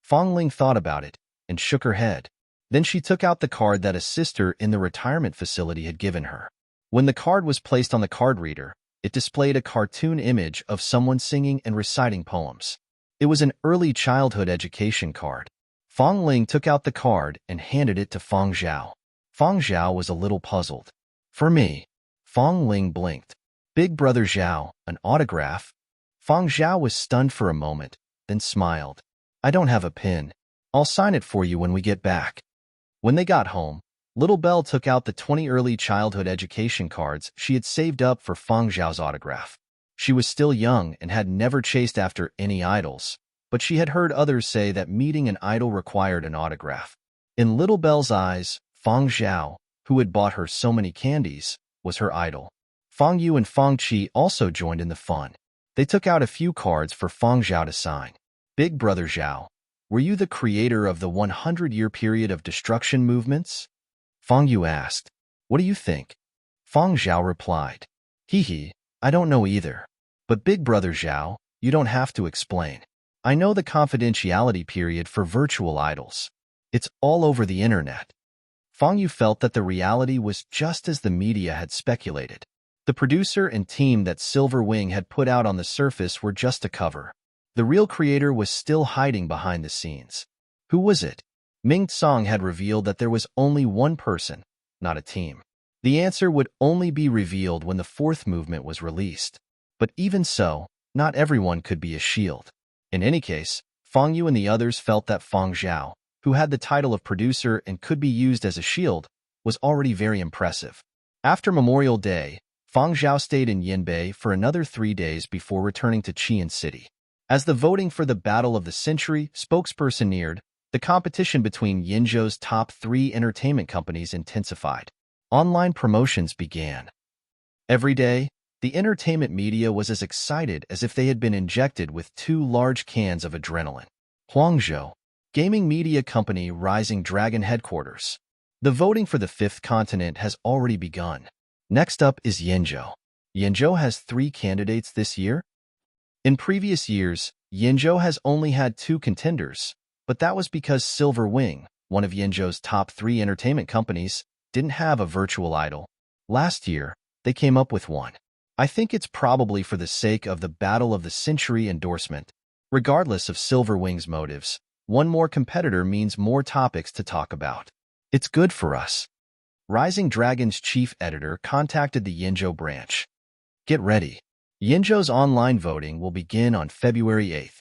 Fang Ling thought about it and shook her head. Then she took out the card that a sister in the retirement facility had given her. When the card was placed on the card reader, it displayed a cartoon image of someone singing and reciting poems. It was an early childhood education card. Fang Ling took out the card and handed it to Fang Zhao. Fang Zhao was a little puzzled. For me. Fang Ling blinked. Big Brother Zhao, an autograph? Fang Zhao was stunned for a moment, then smiled. I don't have a pen. I'll sign it for you when we get back. When they got home, Little Belle took out the 20 early childhood education cards she had saved up for Fang Zhao's autograph. She was still young and had never chased after any idols, but she had heard others say that meeting an idol required an autograph. In Little Belle's eyes, Fang Zhao, who had bought her so many candies, was her idol. Fang Yu and Fang Qi also joined in the fun. They took out a few cards for Fang Zhao to sign. Big Brother Zhao, were you the creator of the 100-year period of destruction movements? Fang Yu asked. What do you think? Fang Zhao replied. Hee, I don't know either. But Big Brother Zhao, you don't have to explain. I know the confidentiality period for virtual idols. It's all over the internet. Fang Yu felt that the reality was just as the media had speculated. The producer and team that Silver Wing had put out on the surface were just a cover. The real creator was still hiding behind the scenes. Who was it? Ming Tsang had revealed that there was only one person, not a team. The answer would only be revealed when the 4th movement was released. But even so, not everyone could be a shield. In any case, Fang Yu and the others felt that Fang Zhao, who had the title of producer and could be used as a shield, was already very impressive. After Memorial Day, Fang Zhao stayed in Yinbei for another 3 days before returning to Qian City. As the voting for the Battle of the Century spokesperson neared, the competition between Yinzhou's top 3 entertainment companies intensified. Online promotions began. Every day, The entertainment media was as excited as if they had been injected with 2 large cans of adrenaline. Huangzhou, gaming media company Rising Dragon headquarters. The voting for the fifth continent has already begun. Next up is Yenzhou. Yenzhou has 3 candidates this year. In previous years, Yenzhou has only had 2 contenders, but that was because Silver Wing, one of Yenzhou's top 3 entertainment companies, didn't have a virtual idol. Last year, they came up with one. I think it's probably for the sake of the Battle of the Century endorsement. Regardless of Silver Wing's motives, one more competitor means more topics to talk about. It's good for us. Rising Dragon's chief editor contacted the Yenzhou branch. Get ready. Yenzhou's online voting will begin on February 8th.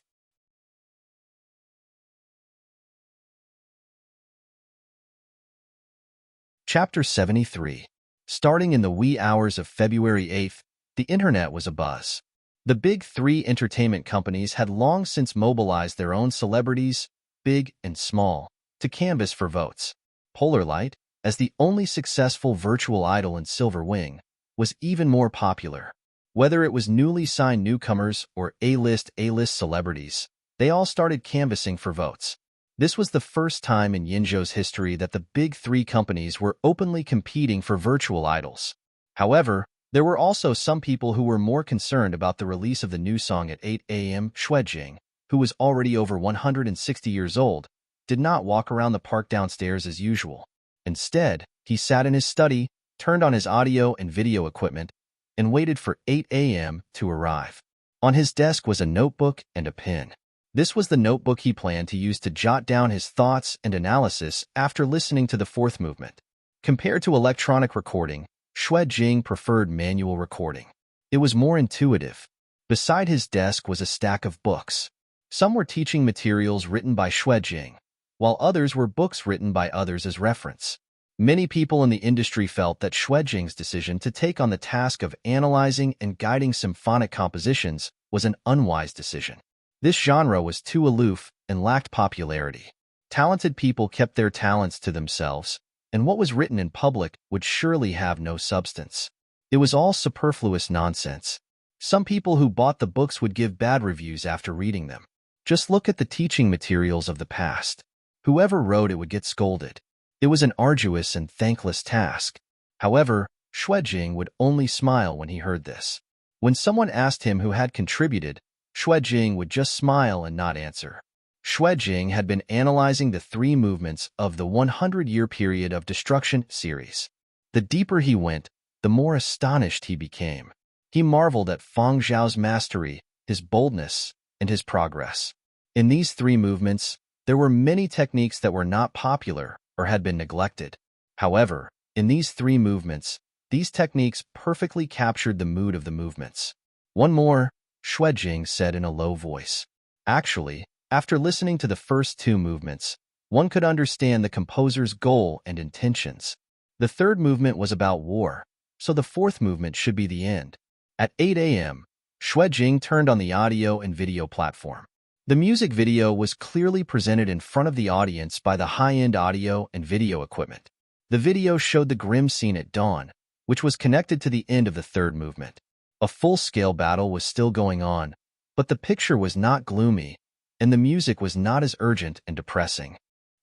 Chapter 73. Starting in the wee hours of February 8th, the internet was abuzz. The big 3 entertainment companies had long since mobilized their own celebrities, big and small, to canvass for votes. Polarlight, as the only successful virtual idol in Silver Wing, was even more popular. Whether it was newly signed newcomers or A-list celebrities, they all started canvassing for votes. This was the first time in Yenzhou's history that the big 3 companies were openly competing for virtual idols. However, there were also some people who were more concerned about the release of the new song at 8 a.m. Shuijing, who was already over 160 years old, did not walk around the park downstairs as usual. Instead, he sat in his study, turned on his audio and video equipment, and waited for 8 a.m. to arrive. On his desk was a notebook and a pen. This was the notebook he planned to use to jot down his thoughts and analysis after listening to the 4th movement. Compared to electronic recording, Shuijing preferred manual recording. It was more intuitive. Beside his desk was a stack of books. Some were teaching materials written by Shuijing, while others were books written by others as reference. Many people in the industry felt that Shuijing's decision to take on the task of analyzing and guiding symphonic compositions was an unwise decision. This genre was too aloof and lacked popularity. Talented people kept their talents to themselves, and what was written in public would surely have no substance. It was all superfluous nonsense. Some people who bought the books would give bad reviews after reading them. Just look at the teaching materials of the past. Whoever wrote it would get scolded. It was an arduous and thankless task. However, Shuijing would only smile when he heard this. When someone asked him who had contributed, Shuijing would just smile and not answer. Shuijing had been analyzing the 3 movements of the 100-year period of destruction series. The deeper he went, the more astonished he became. He marveled at Fang Zhao's mastery, his boldness, and his progress. In these 3 movements, there were many techniques that were not popular or had been neglected. However, in these 3 movements, these techniques perfectly captured the mood of the movements. One more, Shuijing said in a low voice. Actually, after listening to the first 2 movements, one could understand the composer's goal and intentions. The 3rd movement was about war, so the 4th movement should be the end. At 8 a.m., Shuijing turned on the audio and video platform. The music video was clearly presented in front of the audience by the high-end audio and video equipment. The video showed the grim scene at dawn, which was connected to the end of the 3rd movement. A full-scale battle was still going on, but the picture was not gloomy, and the music was not as urgent and depressing.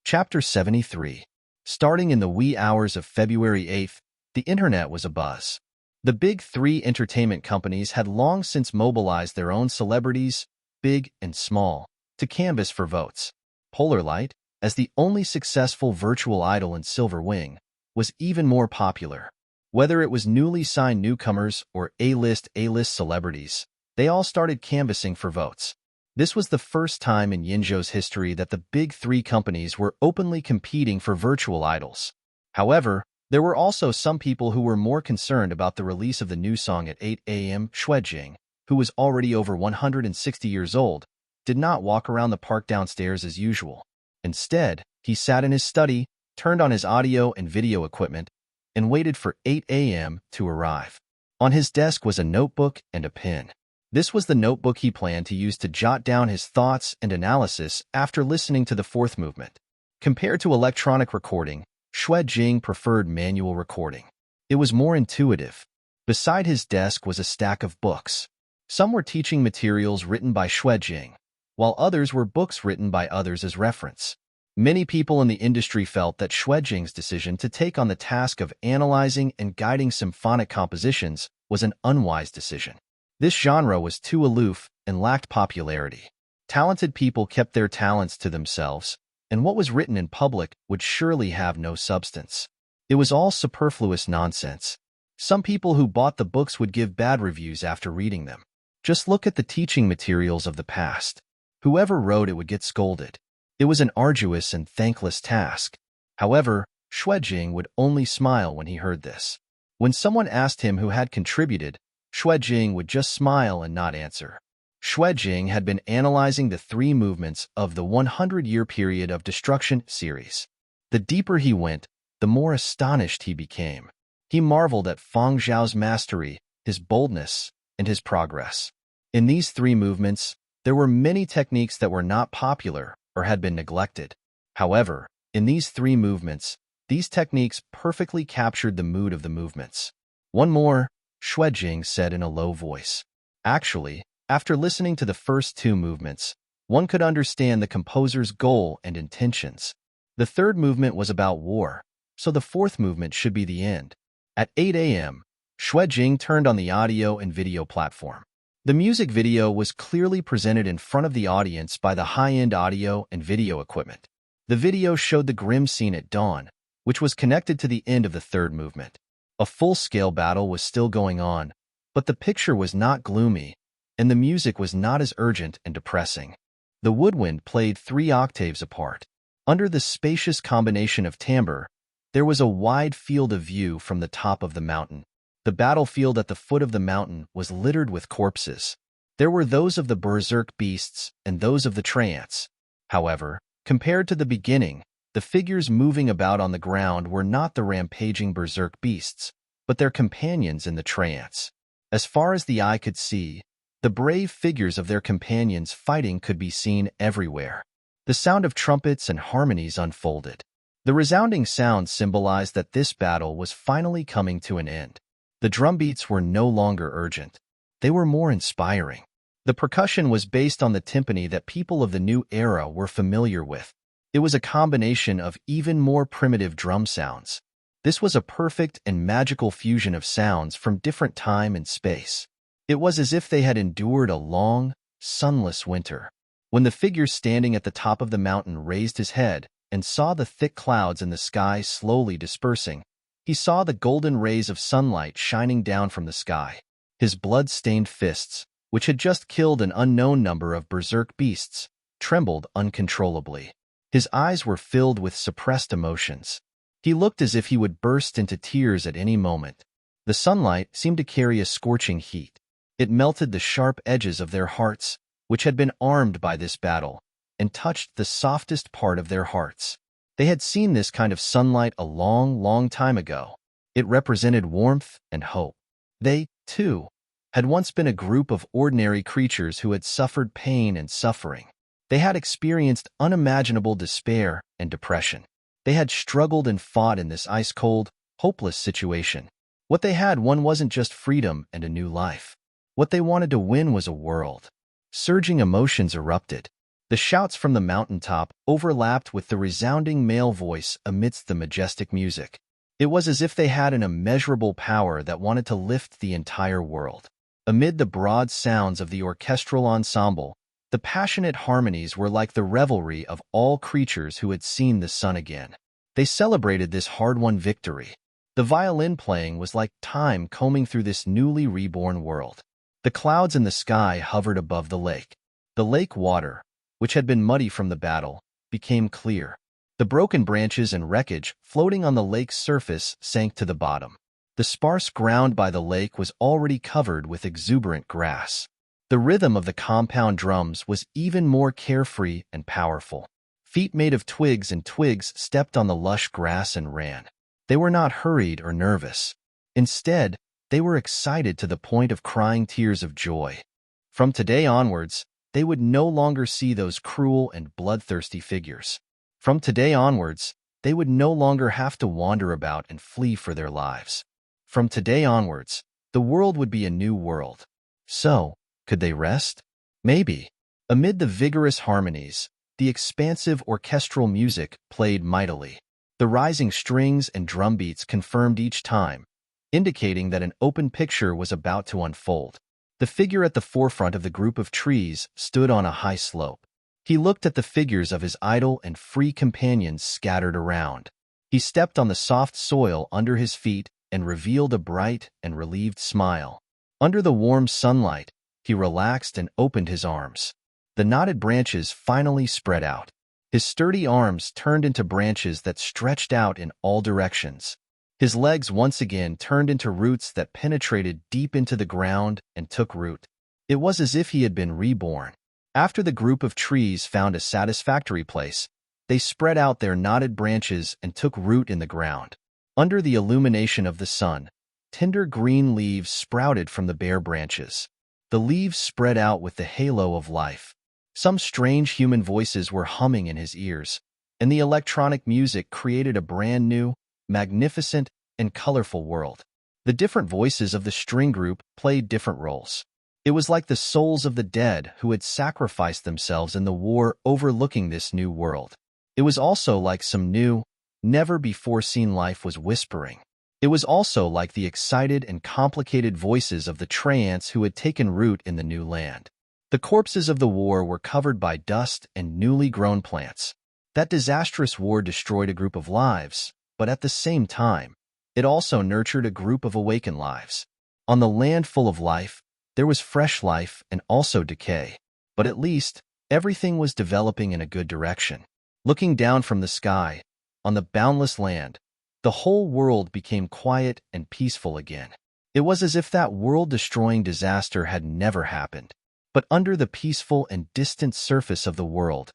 Chapter 73. Starting in the wee hours of February 8th, the internet was abuzz. The big 3 entertainment companies had long since mobilized their own celebrities, big and small, to canvass for votes. Polarlight, as the only successful virtual idol in Silver Wing, was even more popular. Whether it was newly signed newcomers or A-list celebrities, they all started canvassing for votes. This was the first time in Yenzhou's history that the big 3 companies were openly competing for virtual idols. However, there were also some people who were more concerned about the release of the new song at 8 a.m. Shuijing, who was already over 160 years old, did not walk around the park downstairs as usual. Instead, he sat in his study, turned on his audio and video equipment, and waited for 8 a.m. to arrive. On his desk was a notebook and a pen. This was the notebook he planned to use to jot down his thoughts and analysis after listening to the 4th movement. Compared to electronic recording, Shuijing preferred manual recording. It was more intuitive. Beside his desk was a stack of books. Some were teaching materials written by Xuejing, while others were books written by others as reference. Many people in the industry felt that Xuejing's decision to take on the task of analyzing and guiding symphonic compositions was an unwise decision. This genre was too aloof and lacked popularity. Talented people kept their talents to themselves, and what was written in public would surely have no substance. It was all superfluous nonsense. Some people who bought the books would give bad reviews after reading them. Just look at the teaching materials of the past. Whoever wrote it would get scolded. It was an arduous and thankless task. However, Xuejing would only smile when he heard this. When someone asked him who had contributed, Xuejing would just smile and not answer. Xuejing had been analyzing the 3 movements of the 100-year period of destruction series. The deeper he went, the more astonished he became. He marveled at Feng Zhao's mastery, his boldness, and his progress. In these 3 movements, there were many techniques that were not popular or had been neglected. However, in these 3 movements, these techniques perfectly captured the mood of the movements. One more, Xuejing said in a low voice. Actually, after listening to the first 2 movements, one could understand the composer's goal and intentions. The 3rd movement was about war, so the 4th movement should be the end. At 8 a.m., Xuejing turned on the audio and video platform. The music video was clearly presented in front of the audience by the high-end audio and video equipment. The video showed the grim scene at dawn, which was connected to the end of the 3rd movement. A full-scale battle was still going on, but the picture was not gloomy, and the music was not as urgent and depressing. The woodwind played 3 octaves apart. Under the spacious combination of timbre, there was a wide field of view from the top of the mountain. The battlefield at the foot of the mountain was littered with corpses. There were those of the berserk beasts and those of the treants. However, compared to the beginning, the figures moving about on the ground were not the rampaging berserk beasts, but their companions in the treants. As far as the eye could see, the brave figures of their companions fighting could be seen everywhere. The sound of trumpets and harmonies unfolded. The resounding sound symbolized that this battle was finally coming to an end. The drumbeats were no longer urgent. They were more inspiring. The percussion was based on the timpani that people of the new era were familiar with. It was a combination of even more primitive drum sounds. This was a perfect and magical fusion of sounds from different time and space. It was as if they had endured a long, sunless winter. When the figure standing at the top of the mountain raised his head and saw the thick clouds in the sky slowly dispersing, he saw the golden rays of sunlight shining down from the sky. His blood-stained fists, which had just killed an unknown number of berserk beasts, trembled uncontrollably. His eyes were filled with suppressed emotions. He looked as if he would burst into tears at any moment. The sunlight seemed to carry a scorching heat. It melted the sharp edges of their hearts, which had been armed by this battle, and touched the softest part of their hearts. They had seen this kind of sunlight a long, long time ago. It represented warmth and hope. They, too, had once been a group of ordinary creatures who had suffered pain and suffering. They had experienced unimaginable despair and depression. They had struggled and fought in this ice-cold, hopeless situation. What they had won wasn't just freedom and a new life. What they wanted to win was a world. Surging emotions erupted. The shouts from the mountaintop overlapped with the resounding male voice amidst the majestic music. It was as if they had an immeasurable power that wanted to lift the entire world. Amid the broad sounds of the orchestral ensemble, the passionate harmonies were like the revelry of all creatures who had seen the sun again. They celebrated this hard-won victory. The violin playing was like time combing through this newly reborn world. The clouds in the sky hovered above the lake. The lake water, which had been muddy from the battle, became clear. The broken branches and wreckage floating on the lake's surface sank to the bottom. The sparse ground by the lake was already covered with exuberant grass. The rhythm of the compound drums was even more carefree and powerful. Feet made of twigs and twigs stepped on the lush grass and ran. They were not hurried or nervous. Instead, they were excited to the point of crying tears of joy. From today onwards, they would no longer see those cruel and bloodthirsty figures. From today onwards, they would no longer have to wander about and flee for their lives. From today onwards, The world would be a new world. So, could they rest? Maybe. Amid the vigorous harmonies, the expansive orchestral music played mightily. The rising strings and drum beats confirmed each time, indicating that an open picture was about to unfold. The figure at the forefront of the group of trees stood on a high slope. He looked at the figures of his idle and free companions scattered around. He stepped on the soft soil under his feet and revealed a bright and relieved smile. Under the warm sunlight, he relaxed and opened his arms. The knotted branches finally spread out. His sturdy arms turned into branches that stretched out in all directions. His legs once again turned into roots that penetrated deep into the ground and took root. It was as if he had been reborn. After the group of trees found a satisfactory place, they spread out their knotted branches and took root in the ground. Under the illumination of the sun, tender green leaves sprouted from the bare branches. The leaves spread out with the halo of life. Some strange human voices were humming in his ears, and the electronic music created a brand new, magnificent, and colorful world. The different voices of the string group played different roles. It was like the souls of the dead who had sacrificed themselves in the war overlooking this new world. It was also like some new, never-before-seen life was whispering. It was also like the excited and complicated voices of the treants who had taken root in the new land. The corpses of the war were covered by dust and newly grown plants. That disastrous war destroyed a group of lives, but at the same time, it also nurtured a group of awakened lives. On the land full of life, there was fresh life and also decay. But at least, everything was developing in a good direction. Looking down from the sky, on the boundless land, the whole world became quiet and peaceful again. It was as if that world-destroying disaster had never happened. But under the peaceful and distant surface of the world,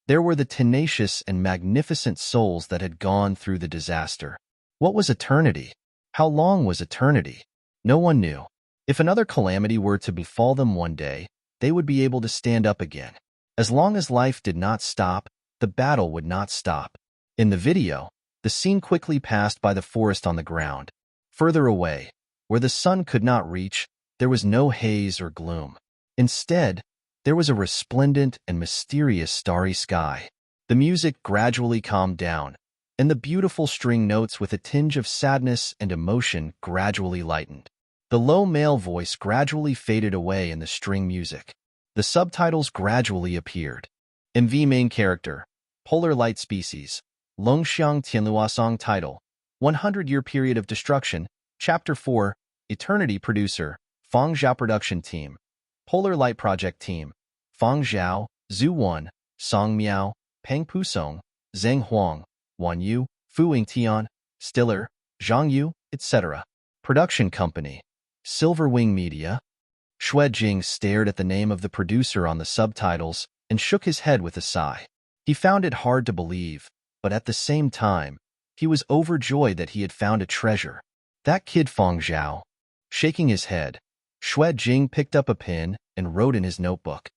there were the tenacious and magnificent souls that had gone through the disaster. What was eternity? How long was eternity? No one knew. If another calamity were to befall them one day, they would be able to stand up again. As long as life did not stop, the battle would not stop. In the video, the scene quickly passed by the forest on the ground. Further away, where the sun could not reach, there was no haze or gloom. Instead, there was a resplendent and mysterious starry sky. The music gradually calmed down, and the beautiful string notes with a tinge of sadness and emotion gradually lightened. The low male voice gradually faded away in the string music. The subtitles gradually appeared. MV main character, Polar Light Species, Longxiang Tianluosong title, 100-Year Period of Destruction, Chapter 4, Eternity Producer, Fang Zhao Production Team, Polar Light Project Team, Fang Zhao, Zhu Wan, Song Miao, Peng Pusong, Zheng Huang, Wan Yu, Fu Yingtian, Stiller, Zhang Yu, etc. Production Company, Silverwing Media. Xue Jing stared at the name of the producer on the subtitles and shook his head with a sigh. He found it hard to believe, but at the same time, he was overjoyed that he had found a treasure. That kid Fang Zhao. Shaking his head, Xue Jing picked up a pen and wrote in his notebook.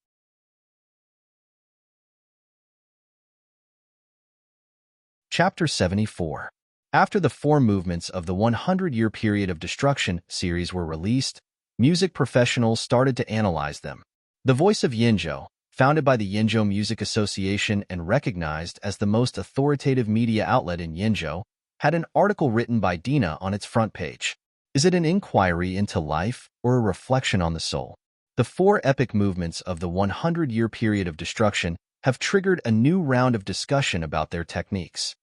Chapter 74. After the 4 movements of the 100-Year Period of Destruction series were released, music professionals started to analyze them. The Voice of Yinzhou, founded by the Yinzhou Music Association and recognized as the most authoritative media outlet in Yinzhou, had an article written by Dina on its front page. Is it an inquiry into life or a reflection on the soul? The 4 epic movements of the 100-Year Period of Destruction have triggered a new round of discussion about their techniques.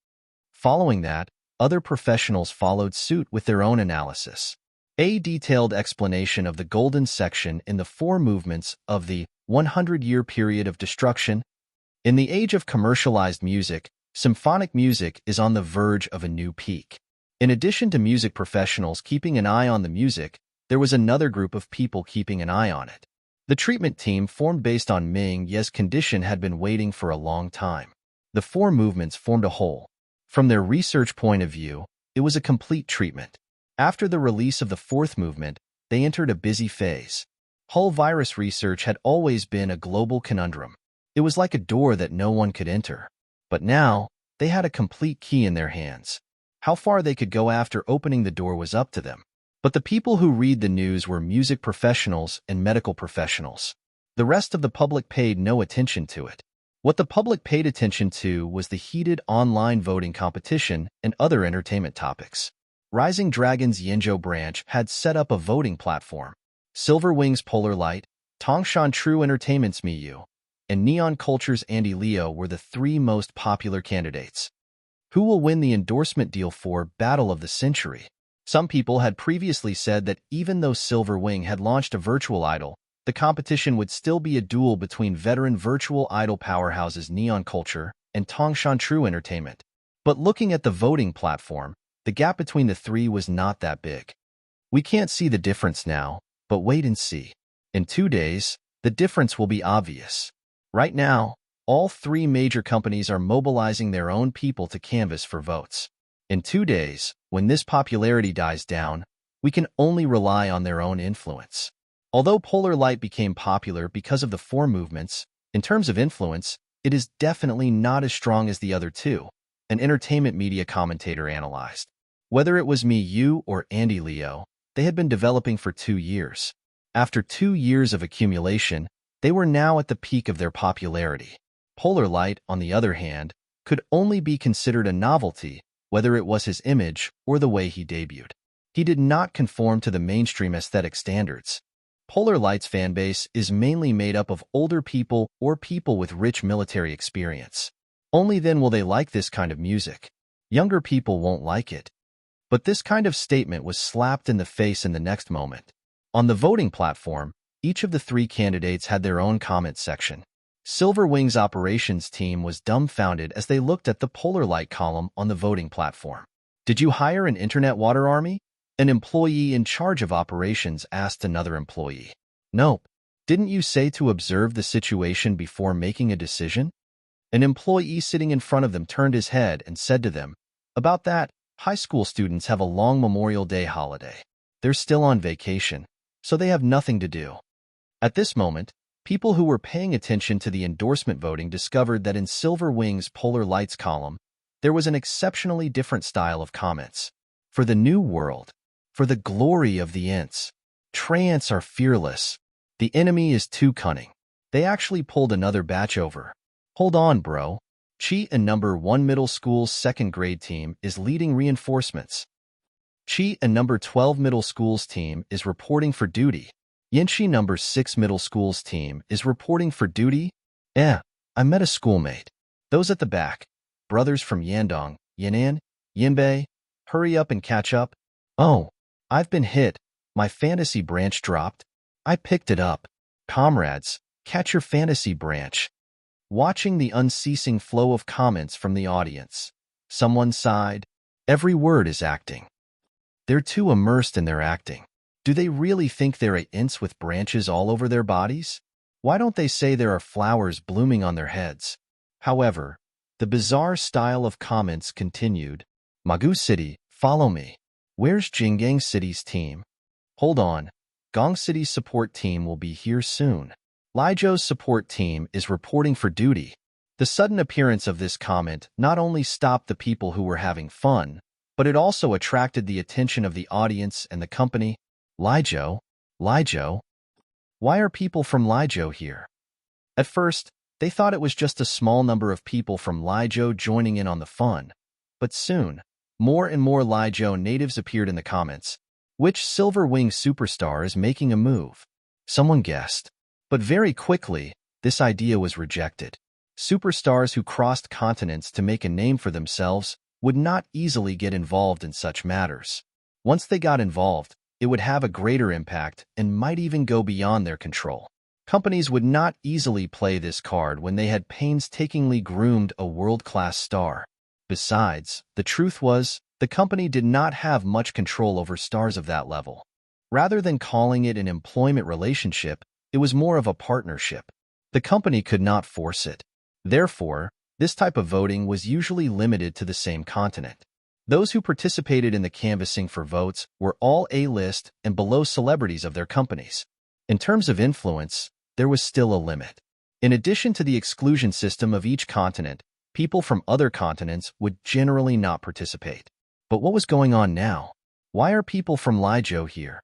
Following that, other professionals followed suit with their own analysis. A detailed explanation of the golden section in the 4 movements of the 100-Year Period of Destruction. In the age of commercialized music, symphonic music is on the verge of a new peak. In addition to music professionals keeping an eye on the music, there was another group of people keeping an eye on it. The treatment team formed based on Ming Ye's condition had been waiting for a long time. The 4 movements formed a whole. From their research point of view, it was a complete treatment. After the release of the 4th movement, they entered a busy phase. Hull virus research had always been a global conundrum. It was like a door that no one could enter. But now, they had a complete key in their hands. How far they could go after opening the door was up to them. But the people who read the news were music professionals and medical professionals. The rest of the public paid no attention to it. What the public paid attention to was the heated online voting competition and other entertainment topics. Rising Dragon's Yinzhou branch had set up a voting platform. Silver Wing's Polar Light, Tongshan True Entertainment's Miyu, and Neon Culture's Andy Leo were the three most popular candidates. Who will win the endorsement deal for Battle of the Century? Some people had previously said that even though Silver Wing had launched a virtual idol, the competition would still be a duel between veteran virtual idol powerhouses Neon Culture and Tongshan True Entertainment. But looking at the voting platform, the gap between the three was not that big. We can't see the difference now, but wait and see. In 2 days, the difference will be obvious. Right now, all three major companies are mobilizing their own people to canvass for votes. In 2 days, when this popularity dies down, we can only rely on their own influence. Although Polar Light became popular because of the four movements, in terms of influence, it is definitely not as strong as the other two, an entertainment media commentator analyzed. Whether it was Miyu or Andy Leo, they had been developing for 2 years. After 2 years of accumulation, they were now at the peak of their popularity. Polar Light, on the other hand, could only be considered a novelty, whether it was his image or the way he debuted. He did not conform to the mainstream aesthetic standards. Polar Light's fanbase is mainly made up of older people or people with rich military experience. Only then will they like this kind of music. Younger people won't like it. But this kind of statement was slapped in the face in the next moment. On the voting platform, each of the three candidates had their own comment section. Silver Wing's operations team was dumbfounded as they looked at the Polar Light column on the voting platform. "Did you hire an internet water army?" An employee in charge of operations asked another employee. "Nope. Didn't you say to observe the situation before making a decision?" An employee sitting in front of them turned his head and said to them, "About that, high school students have a long Memorial Day holiday. They're still on vacation, so they have nothing to do." At this moment, people who were paying attention to the endorsement voting discovered that in Silver Wing's Polar Lights column, there was an exceptionally different style of comments. "For the new world. For the glory of the Ints. Treants are fearless. The enemy is too cunning." They actually pulled another batch over. "Hold on, bro. Chi and number 1 middle school's second grade team is leading reinforcements. Chi and number 12 middle school's team is reporting for duty. Yinshi number 6 middle school's team is reporting for duty." I met a schoolmate. Those at the back, brothers from Yandong, Yan'an, Yinbei, hurry up and catch up. "Oh, I've been hit. My fantasy branch dropped. I picked it up. Comrades, catch your fantasy branch." Watching the unceasing flow of comments from the audience, someone sighed. Every word is acting. They're too immersed in their acting. Do they really think there are ints with branches all over their bodies? Why don't they say there are flowers blooming on their heads? However, the bizarre style of comments continued. "Magu City, follow me. Where's Jinggang City's team? Hold on. Gong City's support team will be here soon. Liizhou's support team is reporting for duty." The sudden appearance of this comment not only stopped the people who were having fun, but it also attracted the attention of the audience and the company. "Liizhou? Liizhou? Why are people from Liizhou here?" At first, they thought it was just a small number of people from Liizhou joining in on the fun. But soon, more and more Liizhou natives appeared in the comments. "Which Silver Wing superstar is making a move?" someone guessed. But very quickly, this idea was rejected. Superstars who crossed continents to make a name for themselves would not easily get involved in such matters. Once they got involved, it would have a greater impact and might even go beyond their control. Companies would not easily play this card when they had painstakingly groomed a world-class star. Besides, the truth was, the company did not have much control over stars of that level. Rather than calling it an employment relationship, it was more of a partnership. The company could not force it. Therefore, this type of voting was usually limited to the same continent. Those who participated in the canvassing for votes were all A-list and below celebrities of their companies. In terms of influence, there was still a limit. In addition to the exclusion system of each continent, people from other continents would generally not participate. But what was going on now? Why are people from Lijo here?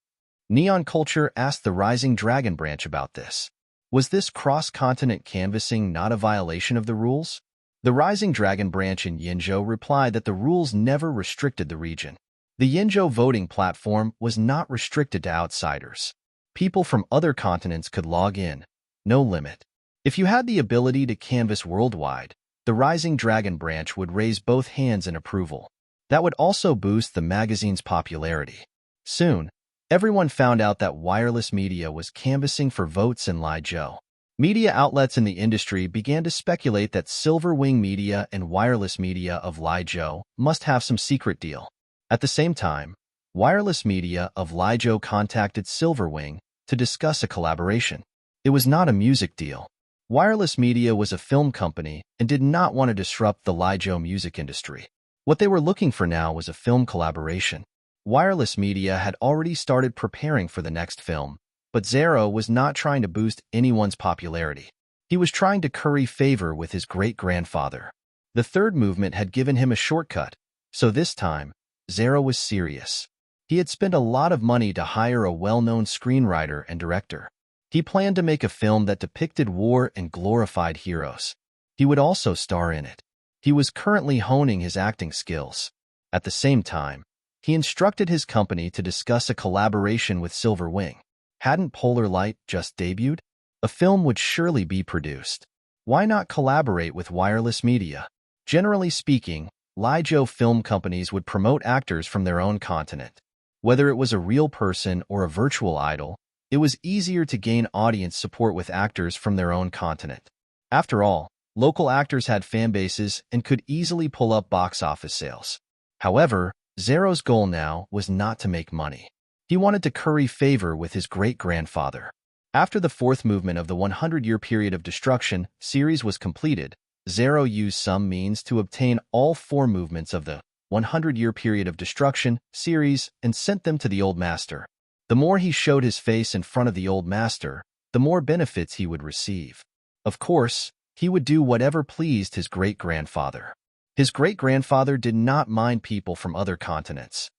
Neon Culture asked the Rising Dragon branch about this. Was this cross-continent canvassing not a violation of the rules? The Rising Dragon branch in Yinzhou replied that the rules never restricted the region. The Yinzhou voting platform was not restricted to outsiders. People from other continents could log in. No limit. If you had the ability to canvass worldwide, the Rising Dragon branch would raise both hands in approval. That would also boost the magazine's popularity. Soon, everyone found out that wireless media was canvassing for votes in Lijo. Media outlets in the industry began to speculate that Silverwing Media and Wireless Media of Lijo must have some secret deal. At the same time, Wireless Media of Lijo contacted Silverwing to discuss a collaboration. It was not a music deal. Wireless Media was a film company and did not want to disrupt the Lijo music industry. What they were looking for now was a film collaboration. Wireless Media had already started preparing for the next film, but Zero was not trying to boost anyone's popularity. He was trying to curry favor with his great-grandfather. The third movement had given him a shortcut, so this time, Zero was serious. He had spent a lot of money to hire a well-known screenwriter and director. He planned to make a film that depicted war and glorified heroes. He would also star in it. He was currently honing his acting skills. At the same time, he instructed his company to discuss a collaboration with Silverwing. Hadn't Polar Light just debuted? A film would surely be produced. Why not collaborate with Wireless Media? Generally speaking, Lijo film companies would promote actors from their own continent. Whether it was a real person or a virtual idol, it was easier to gain audience support with actors from their own continent. After all, local actors had fan bases and could easily pull up box office sales. However, Zero's goal now was not to make money. He wanted to curry favor with his great-grandfather. After the fourth movement of the 100-year period of destruction series was completed, Zero used some means to obtain all four movements of the 100-year period of destruction series and sent them to the Old Master. The more he showed his face in front of the Old Master, the more benefits he would receive. Of course, he would do whatever pleased his great-grandfather. His great-grandfather did not mind people from other continents.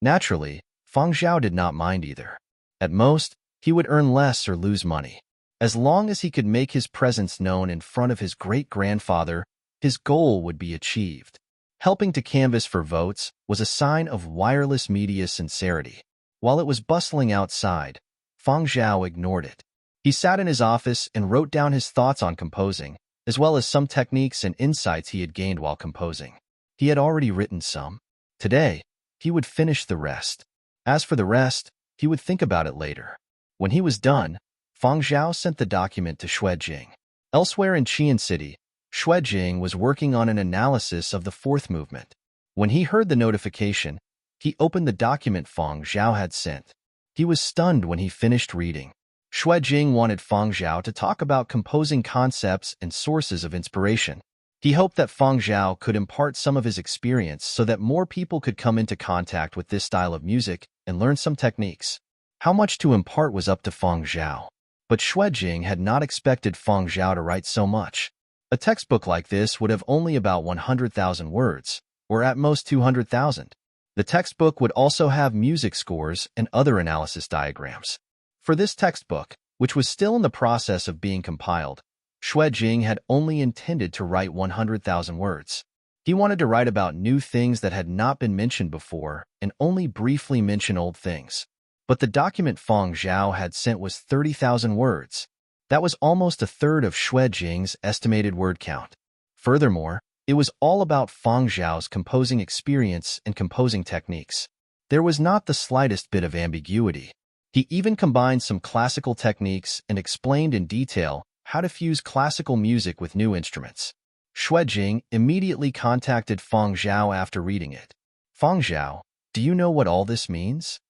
Naturally, Feng Zhao did not mind either. At most, he would earn less or lose money. As long as he could make his presence known in front of his great-grandfather, his goal would be achieved. Helping to canvass for votes was a sign of Wireless Media's sincerity. While it was bustling outside, Feng Zhao ignored it. He sat in his office and wrote down his thoughts on composing, as well as some techniques and insights he had gained while composing. He had already written some. Today, he would finish the rest. As for the rest, he would think about it later. When he was done, Feng Zhao sent the document to Xuejing. Elsewhere in Qian City, Xuejing was working on an analysis of the fourth movement. When he heard the notification, he opened the document Feng Zhao had sent. He was stunned when he finished reading. Xuejing wanted Feng Zhao to talk about composing concepts and sources of inspiration. He hoped that Feng Zhao could impart some of his experience so that more people could come into contact with this style of music and learn some techniques. How much to impart was up to Feng Zhao. But Xuejing had not expected Feng Zhao to write so much. A textbook like this would have only about 100,000 words, or at most 200,000. The textbook would also have music scores and other analysis diagrams. For this textbook, which was still in the process of being compiled, Xuejing had only intended to write 100,000 words. He wanted to write about new things that had not been mentioned before and only briefly mention old things. But the document Feng Zhao had sent was 30,000 words. That was almost a third of Xuejing's estimated word count. Furthermore, it was all about Feng Zhao's composing experience and composing techniques. There was not the slightest bit of ambiguity. He even combined some classical techniques and explained in detail how to fuse classical music with new instruments. Xuejing immediately contacted Feng Zhao after reading it. Feng Zhao, do you know what all this means?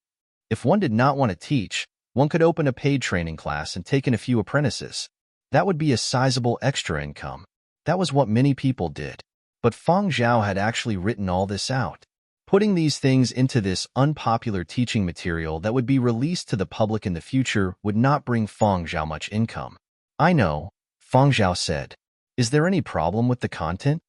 If one did not want to teach, one could open a paid training class and take in a few apprentices. That would be a sizable extra income. That was what many people did. But Feng Zhao had actually written all this out. Putting these things into this unpopular teaching material that would be released to the public in the future would not bring Feng Zhao much income. I know, Feng Zhao said. Is there any problem with the content?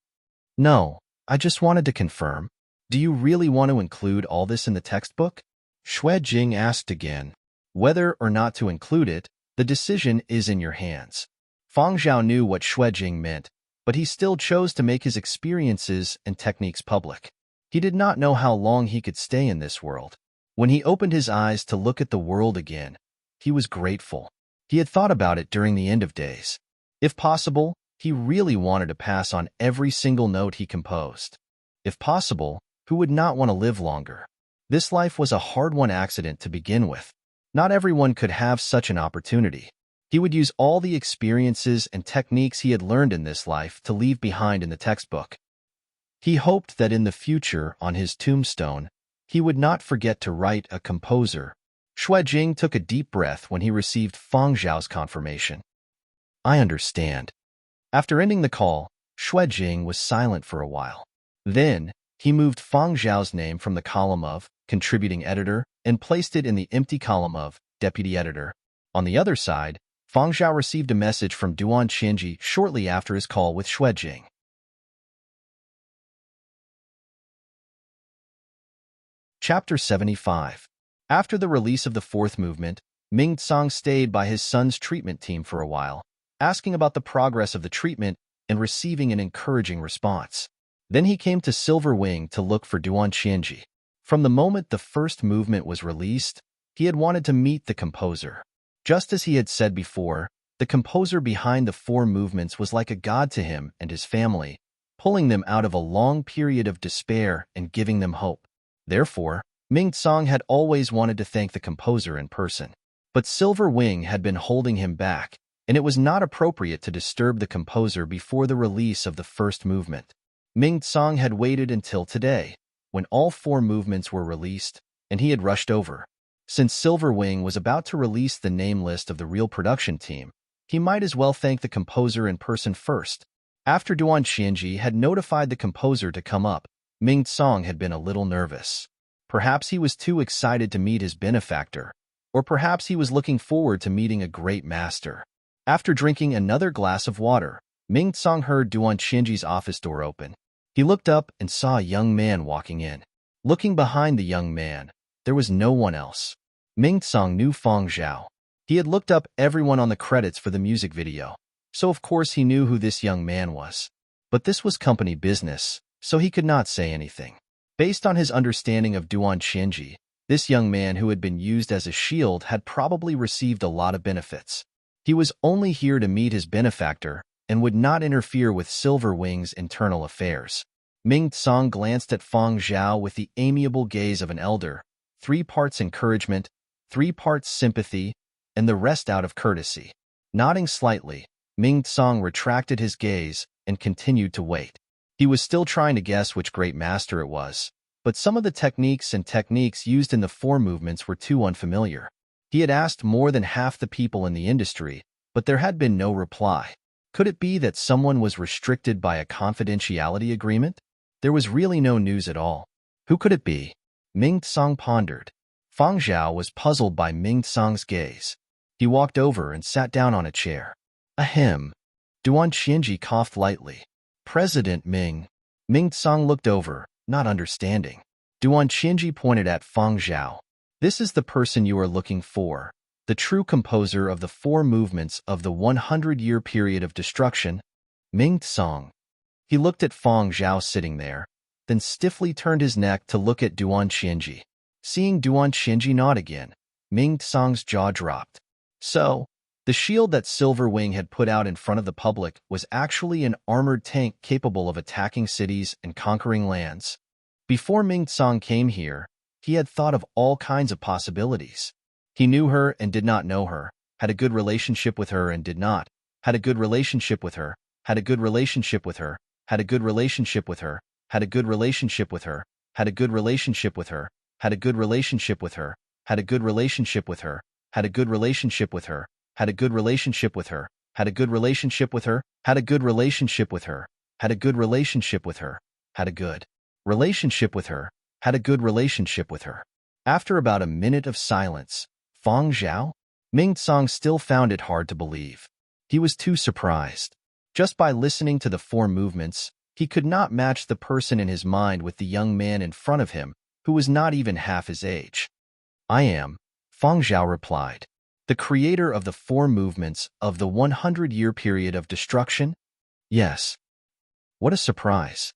No, I just wanted to confirm. Do you really want to include all this in the textbook? Xue Jing asked again. Whether or not to include it, the decision is in your hands. Fang Zhao knew what Xue Jing meant, but he still chose to make his experiences and techniques public. He did not know how long he could stay in this world. When he opened his eyes to look at the world again, he was grateful. He had thought about it during the end of days. If possible, he really wanted to pass on every single note he composed. If possible, who would not want to live longer? This life was a hard-won accident to begin with. Not everyone could have such an opportunity. He would use all the experiences and techniques he had learned in this life to leave behind in the textbook. He hoped that in the future, on his tombstone, he would not forget to write a composer. Xue Jing took a deep breath when he received Fang Zhao's confirmation. I understand. After ending the call, Xue Jing was silent for a while. Then, he moved Fang Zhao's name from the column of contributing editor and placed it in the empty column of deputy editor. On the other side, Fang Zhao received a message from Duan Qianji shortly after his call with Xue Jing. Chapter 75. After the release of the fourth movement, Ming Tsang stayed by his son's treatment team for a while, asking about the progress of the treatment and receiving an encouraging response. Then he came to Silver Wing to look for Duan Qianji. From the moment the first movement was released, he had wanted to meet the composer. Just as he had said before, the composer behind the four movements was like a god to him and his family, pulling them out of a long period of despair and giving them hope. Therefore, Ming Tsang had always wanted to thank the composer in person. But Silver Wing had been holding him back, and it was not appropriate to disturb the composer before the release of the first movement. Ming Tsang had waited until today, when all four movements were released, and he had rushed over. Since Silver Wing was about to release the name list of the real production team, he might as well thank the composer in person first. After Duan Qianji had notified the composer to come up, Ming Tsang had been a little nervous. Perhaps he was too excited to meet his benefactor, or perhaps he was looking forward to meeting a great master. After drinking another glass of water, Ming Tsang heard Duan Qianji's office door open. He looked up and saw a young man walking in. Looking behind the young man, there was no one else. Ming Tsang knew Fang Zhao. He had looked up everyone on the credits for the music video, so of course he knew who this young man was. But this was company business, so he could not say anything. Based on his understanding of Duan Qianji, this young man who had been used as a shield had probably received a lot of benefits. He was only here to meet his benefactor and would not interfere with Silver Wing's internal affairs. Ming Tsang glanced at Fang Zhao with the amiable gaze of an elder, 3 parts encouragement, 3 parts sympathy, and the rest out of courtesy. Nodding slightly, Ming Tsang retracted his gaze and continued to wait. He was still trying to guess which great master it was, but some of the techniques used in the 4 movements were too unfamiliar. He had asked more than half the people in the industry, but there had been no reply. Could it be that someone was restricted by a confidentiality agreement? There was really no news at all. Who could it be? Ming Tsang pondered. Fang Zhao was puzzled by Ming Tsang's gaze. He walked over and sat down on a chair. Ahem. Duan Qianji coughed lightly. President Ming. Ming Tsang looked over, not understanding. Duan Qianji pointed at Fang Zhao. This is the person you are looking for, the true composer of the 4 movements of the 100-year period of destruction, Ming Tsang. He looked at Fang Zhao sitting there, then stiffly turned his neck to look at Duan Qianji. Seeing Duan Qianji nod again, Ming Tsang's jaw dropped. So, the shield that Silver Wing had put out in front of the public was actually an armored tank capable of attacking cities and conquering lands. Before Ming Tsang came here, he had thought of all kinds of possibilities. He knew her and did not know her, had a good relationship with her and did not, had a good relationship with her, had a good relationship with her, had a good relationship with her, had a good relationship with her, had a good relationship with her, had a good relationship with her, had a good relationship with her, had a good relationship with her, had a good relationship with her, had a good relationship with her, had a good relationship with her, had a good relationship with her, had a good relationship with her, had a good relationship with her. After about a minute of silence, Fang Zhao? Ming Tsang still found it hard to believe. He was too surprised. Just by listening to the 4 movements, He could not match the person in his mind with the young man in front of him, who was not even half his age. I am, Feng Zhao replied, the creator of the 4 movements of the 100-year period of destruction? Yes. What a surprise.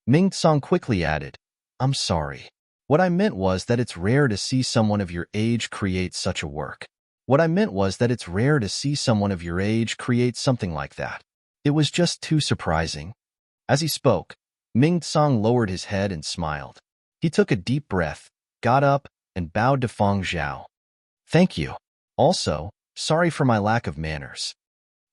Ming Tsang quickly added, I'm sorry. What I meant was that it's rare to see someone of your age create such a work. What I meant was that it's rare to see someone of your age create something like that. It was just too surprising. As he spoke, Ming Tsang lowered his head and smiled. He took a deep breath, got up, and bowed to Feng Zhao. Thank you. Also, sorry for my lack of manners.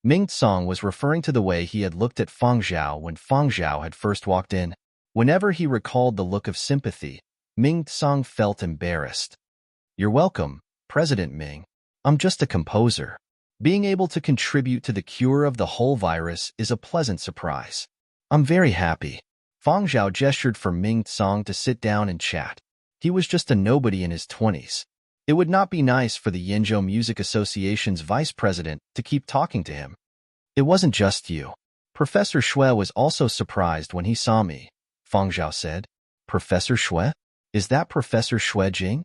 Ming Tsang was referring to the way he had looked at Feng Zhao when Feng Zhao had first walked in. Whenever he recalled the look of sympathy, Ming Tsang felt embarrassed. You're welcome, President Ming. I'm just a composer. Being able to contribute to the cure of the whole virus is a pleasant surprise. I'm very happy. Feng Zhao gestured for Ming Tsang to sit down and chat. He was just a nobody in his 20s. It would not be nice for the Yenzhou Music Association's vice president to keep talking to him. It wasn't just you. Professor Xue was also surprised when he saw me, Feng Zhao said. Professor Xue? Is that Professor Xue Jing?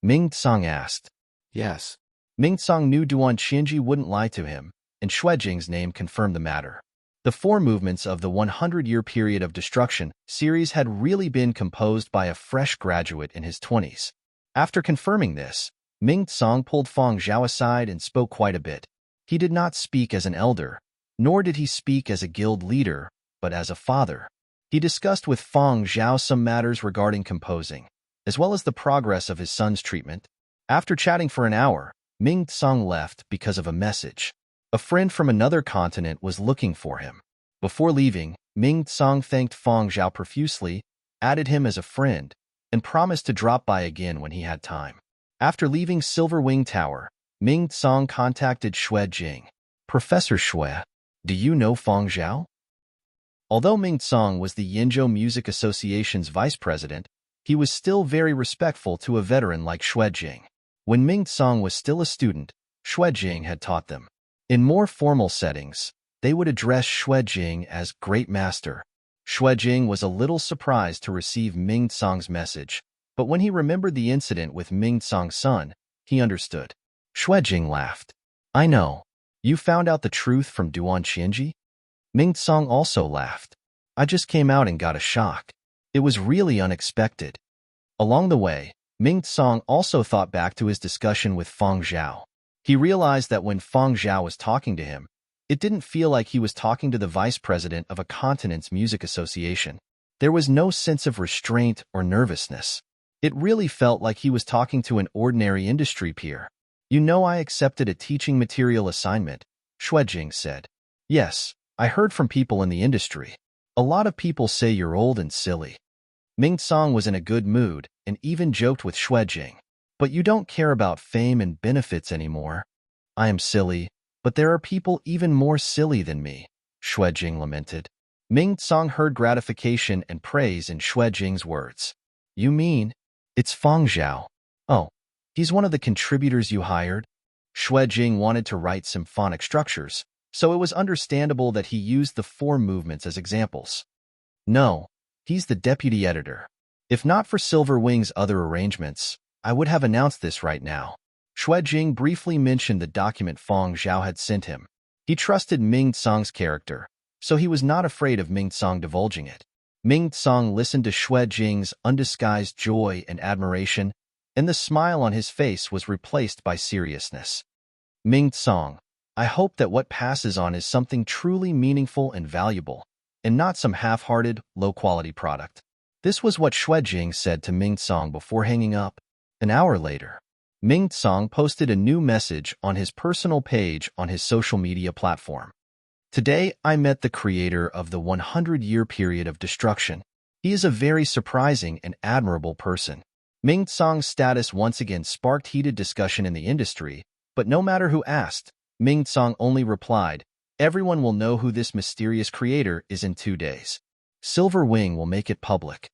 Ming Tsang asked. Yes. Ming Tsang knew Duan Qianji wouldn't lie to him, and Xue Jing's name confirmed the matter. The 4 movements of the 100-year period of destruction series had really been composed by a fresh graduate in his 20s. After confirming this, Ming Tsang pulled Feng Zhao aside and spoke quite a bit. He did not speak as an elder, nor did he speak as a guild leader, but as a father. He discussed with Feng Zhao some matters regarding composing, as well as the progress of his son's treatment. After chatting for an hour, Ming Tsang left because of a message. A friend from another continent was looking for him. Before leaving, Ming Tsang thanked Feng Zhao profusely, added him as a friend, and promised to drop by again when he had time. After leaving Silver Wing Tower, Ming Tsang contacted Xue Jing. Professor Xue, do you know Feng Zhao? Although Ming Tsang was the Yenzhou Music Association's vice president, he was still very respectful to a veteran like Xue Jing. When Ming Tsang was still a student, Xue Jing had taught them. In more formal settings, they would address Xue Jing as Great Master. Xue Jing was a little surprised to receive Ming Tsang's message, but when he remembered the incident with Ming Tsang's son, he understood. Xue Jing laughed. I know. You found out the truth from Duan Qianji? Ming Tsang also laughed. I just came out and got a shock. It was really unexpected. Along the way, Ming Tsang also thought back to his discussion with Feng Zhao. He realized that when Feng Zhao was talking to him, it didn't feel like he was talking to the vice president of a continent's music association. There was no sense of restraint or nervousness. It really felt like he was talking to an ordinary industry peer. You know, I accepted a teaching material assignment, Xue Jing said. Yes, I heard from people in the industry. A lot of people say you're old and silly. Ming Tsang was in a good mood and even joked with Xue Jing. But you don't care about fame and benefits anymore. I am silly, but there are people even more silly than me, Xue Jing lamented. Ming Tsang heard gratification and praise in Xue Jing's words. You mean, it's Feng Zhao? Oh, he's one of the contributors you hired? Xue Jing wanted to write symphonic structures, so it was understandable that he used the 4 movements as examples. No, he's the deputy editor. If not for Silver Wing's other arrangements, I would have announced this right now. Xue Jing briefly mentioned the document Feng Zhao had sent him. He trusted Ming Tsang's character, so he was not afraid of Ming Tsang divulging it. Ming Tsang listened to Xue Jing's undisguised joy and admiration, and the smile on his face was replaced by seriousness. Ming Tsang, I hope that what passes on is something truly meaningful and valuable, and not some half-hearted, low-quality product. This was what Xue Jing said to Ming Tsang before hanging up. An hour later, Ming Tsang posted a new message on his personal page on his social media platform. Today, I met the creator of the 100-year period of destruction. He is a very surprising and admirable person. Ming Tsang's status once again sparked heated discussion in the industry, but no matter who asked, Ming Tsang only replied, everyone will know who this mysterious creator is in 2 days. Silver Wing will make it public.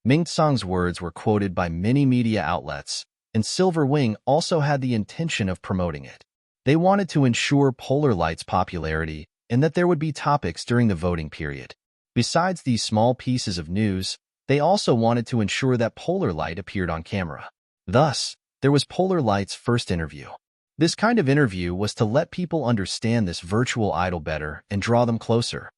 Ming Tsang's words were quoted by many media outlets, and Silver Wing also had the intention of promoting it. They wanted to ensure Polar Light's popularity and that there would be topics during the voting period. Besides these small pieces of news, they also wanted to ensure that Polar Light appeared on camera. Thus, there was Polar Light's first interview. This kind of interview was to let people understand this virtual idol better and draw them closer.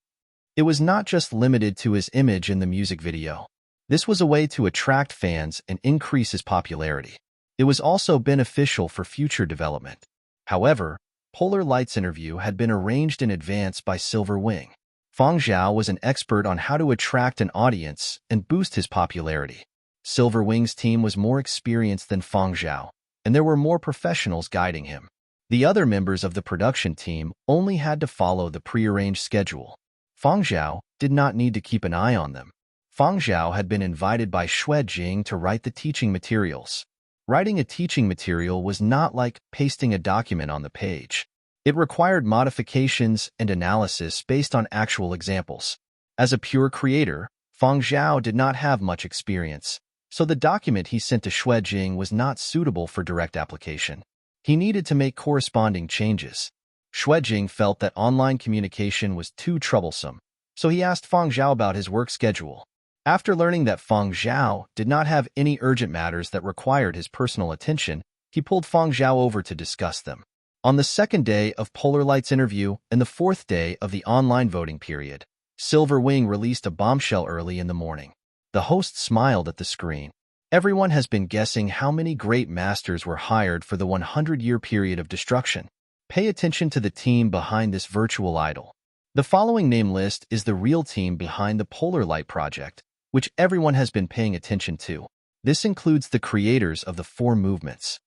It was not just limited to his image in the music video. This was a way to attract fans and increase his popularity. It was also beneficial for future development. However, Polar Light's interview had been arranged in advance by Silver Wing. Fang Zhao was an expert on how to attract an audience and boost his popularity. Silver Wing's team was more experienced than Fang Zhao, and there were more professionals guiding him. The other members of the production team only had to follow the prearranged schedule. Fang Zhao did not need to keep an eye on them. Fang Zhao had been invited by Xue Jing to write the teaching materials. Writing a teaching material was not like pasting a document on the page. It required modifications and analysis based on actual examples. As a pure creator, Fang Zhao did not have much experience, so the document he sent to Xue Jing was not suitable for direct application. He needed to make corresponding changes. Xue Jing felt that online communication was too troublesome, so he asked Fang Zhao about his work schedule. After learning that Fang Zhao did not have any urgent matters that required his personal attention, he pulled Fang Zhao over to discuss them. On the second day of Polar Light's interview and the fourth day of the online voting period, Silver Wing released a bombshell early in the morning. The host smiled at the screen. Everyone has been guessing how many great masters were hired for the 100-year period of destruction. Pay attention to the team behind this virtual idol. The following name list is the real team behind the Polar Light project, which everyone has been paying attention to. This includes the creators of the 4 movements.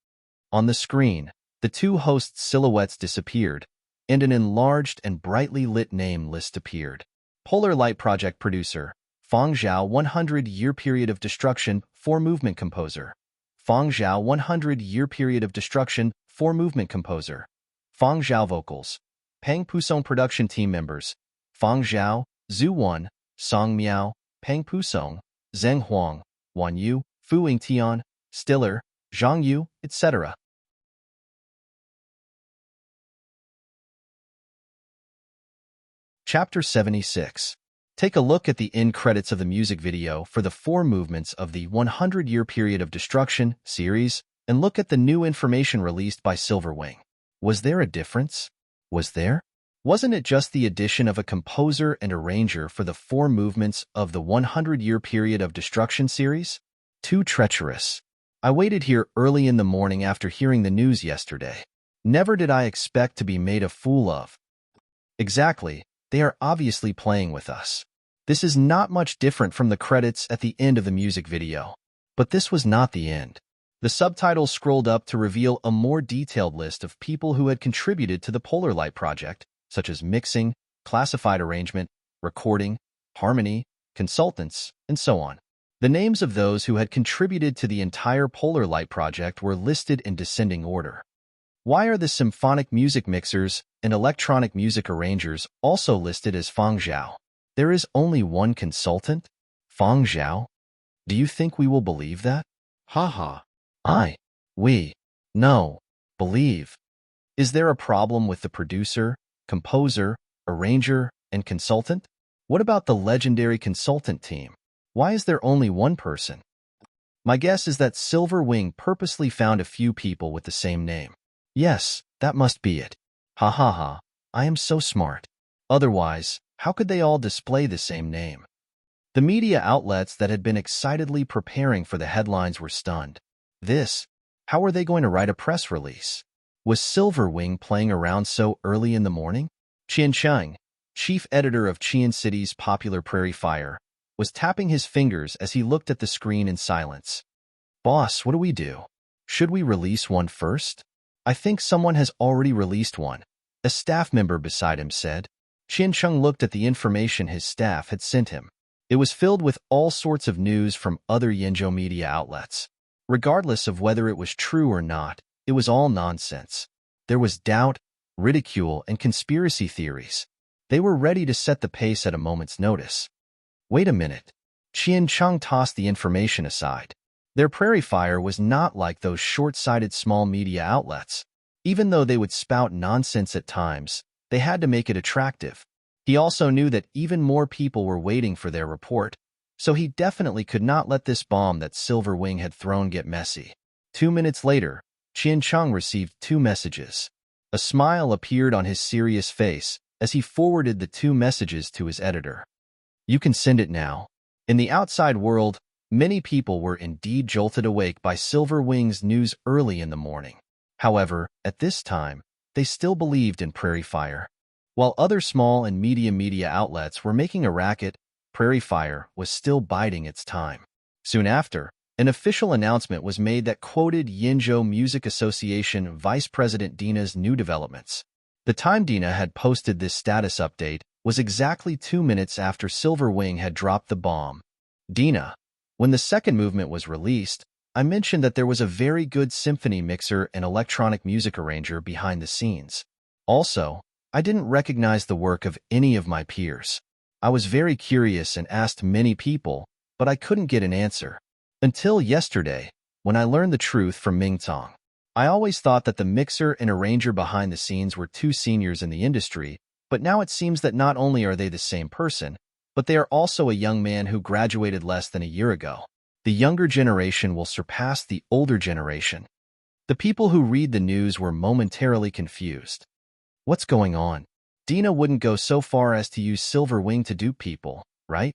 On the screen, the 2 hosts' silhouettes disappeared, and an enlarged and brightly lit name list appeared. Polar Light project producer, Fang Zhao 100-year period of destruction, 4-movement composer. Fang Zhao 100-year period of destruction, 4-movement composer. Fang Zhao vocals. Pang Pusong production team members. Fang Zhao, Zhu Wan, Song Miao, Pang Pusong, Zheng Huang, Wan Yu, Fu Yingtian, Stiller, Zhang Yu, etc. Chapter 76. Take a look at the end credits of the music video for the 4 movements of the 100-year period of destruction series, and look at the new information released by Silver Wing. Was there a difference? Was there? Wasn't it just the addition of a composer and arranger for the 4 movements of the 100-year period of destruction series? Too treacherous. I waited here early in the morning after hearing the news yesterday. Never did I expect to be made a fool of. Exactly. They are obviously playing with us. This is not much different from the credits at the end of the music video. But this was not the end. The subtitles scrolled up to reveal a more detailed list of people who had contributed to the Polar Light project, such as mixing, classified arrangement, recording, harmony, consultants, and so on. The names of those who had contributed to the entire Polar Light project were listed in descending order. Why are the symphonic music mixers and electronic music arrangers also listed as Fang Zhao? There is only one consultant? Fang Zhao? Do you think we will believe that? Ha. No. Believe. Is there a problem with the producer, composer, arranger, and consultant? What about the legendary consultant team? Why is there only one person? My guess is that Silver Wing purposely found a few people with the same name. Yes, that must be it. Ha. I am so smart. Otherwise, how could they all display the same name? The media outlets that had been excitedly preparing for the headlines were stunned. How were they going to write a press release? Was Silver Wing playing around so early in the morning? Qian Cheng, chief editor of Qian City's popular Prairie Fire, was tapping his fingers as he looked at the screen in silence. Boss, what do we do? Should we release one first? I think someone has already released one, a staff member beside him said. Qian Cheng looked at the information his staff had sent him. It was filled with all sorts of news from other Yenzhou media outlets. Regardless of whether it was true or not, it was all nonsense. There was doubt, ridicule, and conspiracy theories. They were ready to set the pace at a moment's notice. Wait a minute. Qian Cheng tossed the information aside. Their Prairie Fire was not like those short-sighted small media outlets. Even though they would spout nonsense at times, they had to make it attractive. He also knew that even more people were waiting for their report, so he definitely could not let this bomb that Silverwing had thrown get messy. 2 minutes later, Qian Cheng received 2 messages. A smile appeared on his serious face as he forwarded the 2 messages to his editor. You can send it now. In the outside world, many people were indeed jolted awake by Silverwing's news early in the morning. However, at this time, they still believed in Prairie Fire. While other small and medium media outlets were making a racket, Prairie Fire was still biding its time. Soon after, an official announcement was made that quoted Yinzhou Music Association Vice President Dina's new developments. The time Dina had posted this status update was exactly 2 minutes after Silverwing had dropped the bomb. Dina, when the second movement was released, I mentioned that there was a very good symphony mixer and electronic music arranger behind the scenes. Also, I didn't recognize the work of any of my peers. I was very curious and asked many people, but I couldn't get an answer. Until yesterday, when I learned the truth from Ming Tong. I always thought that the mixer and arranger behind the scenes were two seniors in the industry, but now it seems that not only are they the same person, but they are also a young man who graduated less than a year ago. The younger generation will surpass the older generation. The people who read the news were momentarily confused. What's going on? Dina wouldn't go so far as to use Silverwing to dupe people, right?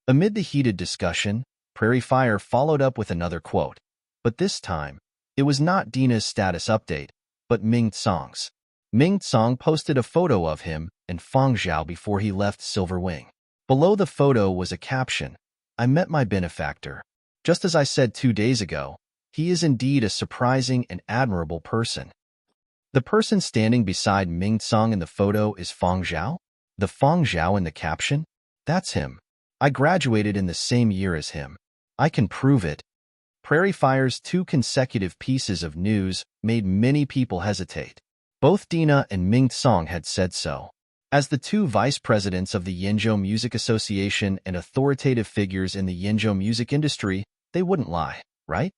Amid the heated discussion, Prairie Fire followed up with another quote. But this time, it was not Dina's status update, but Ming Tsong's. Ming Tsong posted a photo of him and Fang Zhao before he left Silverwing. Below the photo was a caption, I met my benefactor. Just as I said 2 days ago, he is indeed a surprising and admirable person. The person standing beside Ming Tsong in the photo is Fang Zhao? The Fang Zhao in the caption? That's him. I graduated in the same year as him. I can prove it. Prairie Fire's 2 consecutive pieces of news made many people hesitate. Both Dina and Ming Tsong had said so. As the 2 vice presidents of the Yinzhou Music Association and authoritative figures in the Yinzhou music industry, they wouldn't lie, right?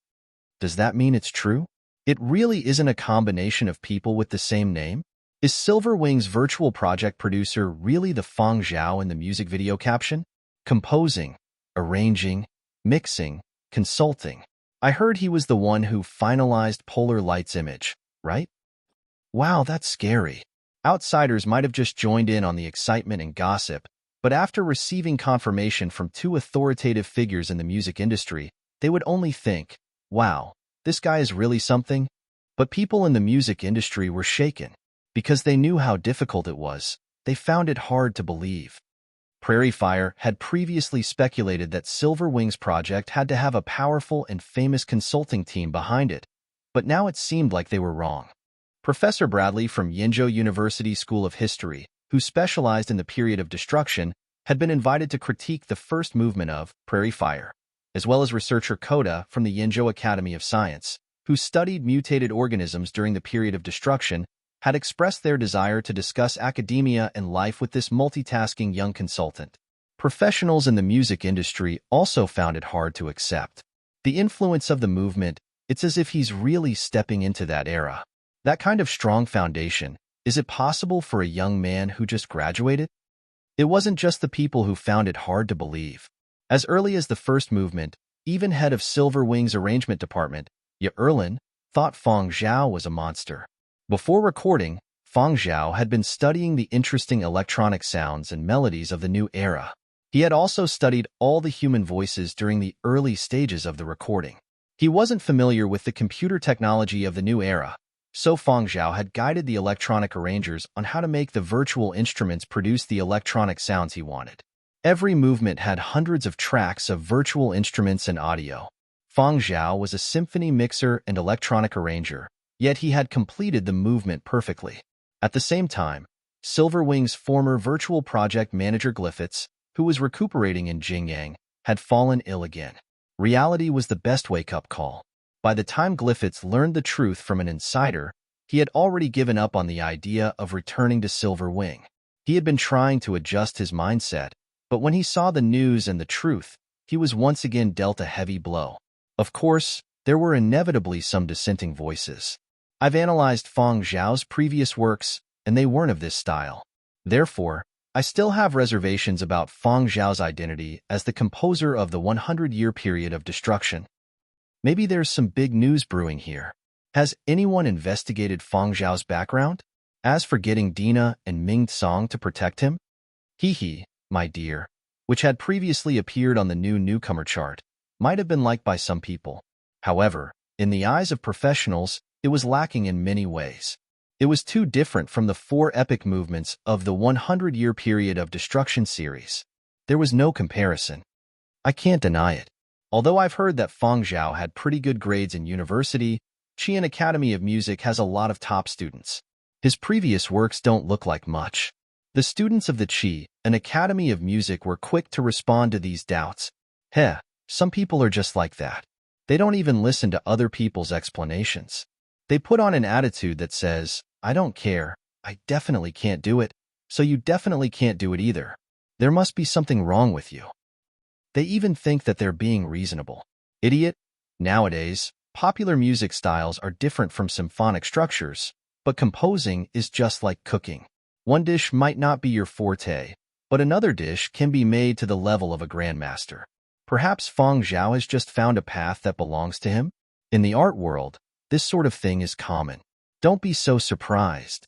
Does that mean it's true? It really isn't a combination of people with the same name? Is Silverwing's virtual project producer really the Fang Zhao in the music video caption? Composing, arranging, mixing, consulting. I heard he was the one who finalized Polar Light's image, right? Wow, that's scary. Outsiders might have just joined in on the excitement and gossip, but after receiving confirmation from 2 authoritative figures in the music industry, they would only think, wow, this guy is really something. But people in the music industry were shaken. Because they knew how difficult it was, they found it hard to believe. Prairie Fire had previously speculated that Silverwing's project had to have a powerful and famous consulting team behind it, but now it seemed like they were wrong. Professor Bradley from Yinzhou University School of History, who specialized in the period of destruction, had been invited to critique the first movement of Prairie Fire, as well as researcher Koda from the Yinzhou Academy of Science, who studied mutated organisms during the period of destruction, had expressed their desire to discuss academia and life with this multitasking young consultant. Professionals in the music industry also found it hard to accept. The influence of the movement, it's as if he's really stepping into that era. That kind of strong foundation, is it possible for a young man who just graduated? It wasn't just the people who found it hard to believe. As early as the first movement, even head of Silverwing's arrangement department, Ye Erlin, thought Fang Zhao was a monster. Before recording, Fang Zhao had been studying the interesting electronic sounds and melodies of the new era. He had also studied all the human voices during the early stages of the recording. He wasn't familiar with the computer technology of the new era, so Fang Zhao had guided the electronic arrangers on how to make the virtual instruments produce the electronic sounds he wanted. Every movement had hundreds of tracks of virtual instruments and audio. Fang Zhao was a symphony mixer and electronic arranger, yet he had completed the movement perfectly. At the same time, Silverwing's former virtual project manager Glyphitz, who was recuperating in Jingyang, had fallen ill again. Reality was the best wake-up call. By the time Glyphitz learned the truth from an insider, he had already given up on the idea of returning to Silverwing. He had been trying to adjust his mindset, but when he saw the news and the truth, he was once again dealt a heavy blow. Of course, there were inevitably some dissenting voices. I've analyzed Fang Zhao's previous works, and they weren't of this style. Therefore, I still have reservations about Feng Zhao's identity as the composer of the 100-year period of destruction. Maybe there's some big news brewing here. Has anyone investigated Feng Zhao's background? As for getting Dina and Ming Song to protect him? Hee, my dear, which had previously appeared on the new newcomer chart, might have been liked by some people. However, in the eyes of professionals, it was lacking in many ways. It was too different from the 4 epic movements of the 100-year period of destruction series. There was no comparison. I can't deny it. Although I've heard that Feng Zhao had pretty good grades in university, Qian Academy of Music has a lot of top students. His previous works don't look like much. The students of the Qi, an Academy of Music, were quick to respond to these doubts. Some people are just like that. They don't even listen to other people's explanations. They put on an attitude that says, I don't care, I definitely can't do it, so you definitely can't do it either. There must be something wrong with you. They even think that they're being reasonable. Idiot. Nowadays, popular music styles are different from symphonic structures, but composing is just like cooking. One dish might not be your forte, but another dish can be made to the level of a grandmaster. Perhaps Feng Zhao has just found a path that belongs to him? In the art world, this sort of thing is common. Don't be so surprised.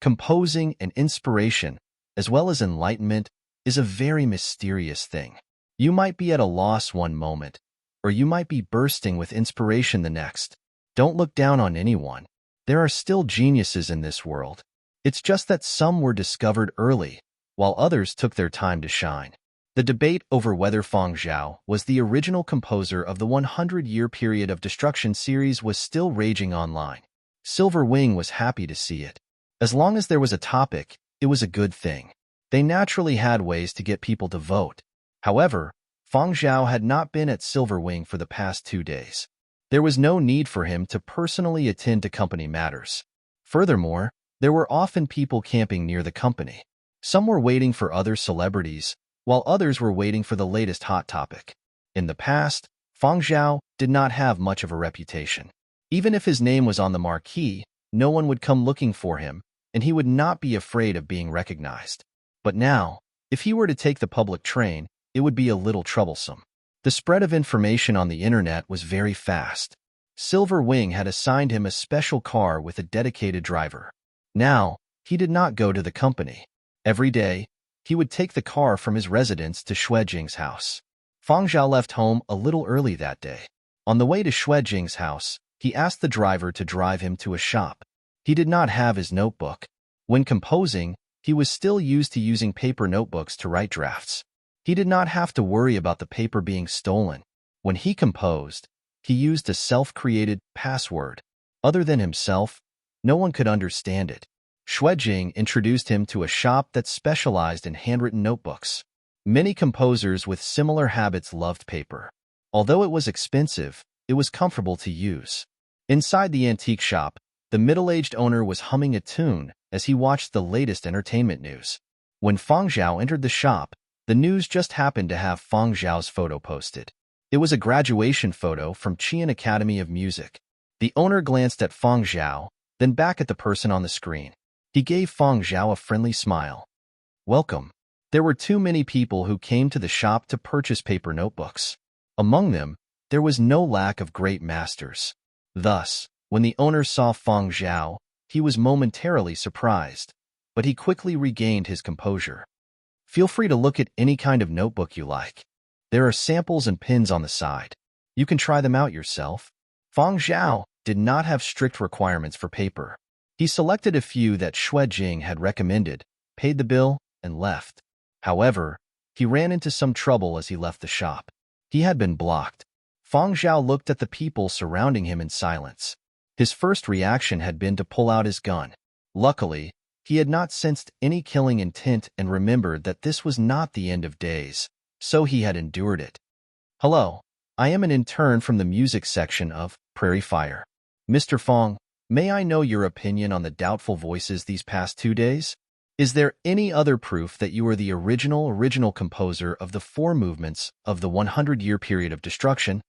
Composing and inspiration, as well as enlightenment, is a very mysterious thing. You might be at a loss one moment, or you might be bursting with inspiration the next. Don't look down on anyone. There are still geniuses in this world. It's just that some were discovered early, while others took their time to shine. The debate over whether Feng Zhao was the original composer of the 100-year period of destruction series was still raging online. Silver Wing was happy to see it. As long as there was a topic, it was a good thing. They naturally had ways to get people to vote. However, Feng Zhao had not been at Silver Wing for the past 2 days. There was no need for him to personally attend to company matters. Furthermore, there were often people camping near the company. Some were waiting for other celebrities, while others were waiting for the latest hot topic. In the past, Feng Zhao did not have much of a reputation. Even if his name was on the marquee, no one would come looking for him, and he would not be afraid of being recognized. But now, if he were to take the public train, it would be a little troublesome. The spread of information on the internet was very fast. Silver Wing had assigned him a special car with a dedicated driver. Now, he did not go to the company. Every day, he would take the car from his residence to Xuejing's house. Feng Zhao left home a little early that day. On the way to Xuejing's house, he asked the driver to drive him to a shop. He did not have his notebook. When composing, he was still used to using paper notebooks to write drafts. He did not have to worry about the paper being stolen. When he composed, he used a self-created password. Other than himself, no one could understand it. Xuejing introduced him to a shop that specialized in handwritten notebooks. Many composers with similar habits loved paper. Although it was expensive, it was comfortable to use. Inside the antique shop, the middle-aged owner was humming a tune as he watched the latest entertainment news. When Feng Zhao entered the shop, the news just happened to have Feng Zhao's photo posted. It was a graduation photo from Qian Academy of Music. The owner glanced at Feng Zhao, then back at the person on the screen. He gave Feng Zhao a friendly smile. Welcome. There were too many people who came to the shop to purchase paper notebooks. Among them, there was no lack of great masters. Thus, when the owner saw Feng Zhao, he was momentarily surprised, but he quickly regained his composure. Feel free to look at any kind of notebook you like. There are samples and pins on the side. You can try them out yourself. Feng Zhao did not have strict requirements for paper. He selected a few that Xuejing had recommended, paid the bill, and left. However, he ran into some trouble as he left the shop. He had been blocked. Feng Zhao looked at the people surrounding him in silence. His first reaction had been to pull out his gun. Luckily, he had not sensed any killing intent and remembered that this was not the end of days, so he had endured it. Hello, I am an intern from the music section of Prairie Fire. Mr. Feng, may I know your opinion on the doubtful voices these past 2 days? Is there any other proof that you are the original composer of the 4 movements of the 100-year period of destruction?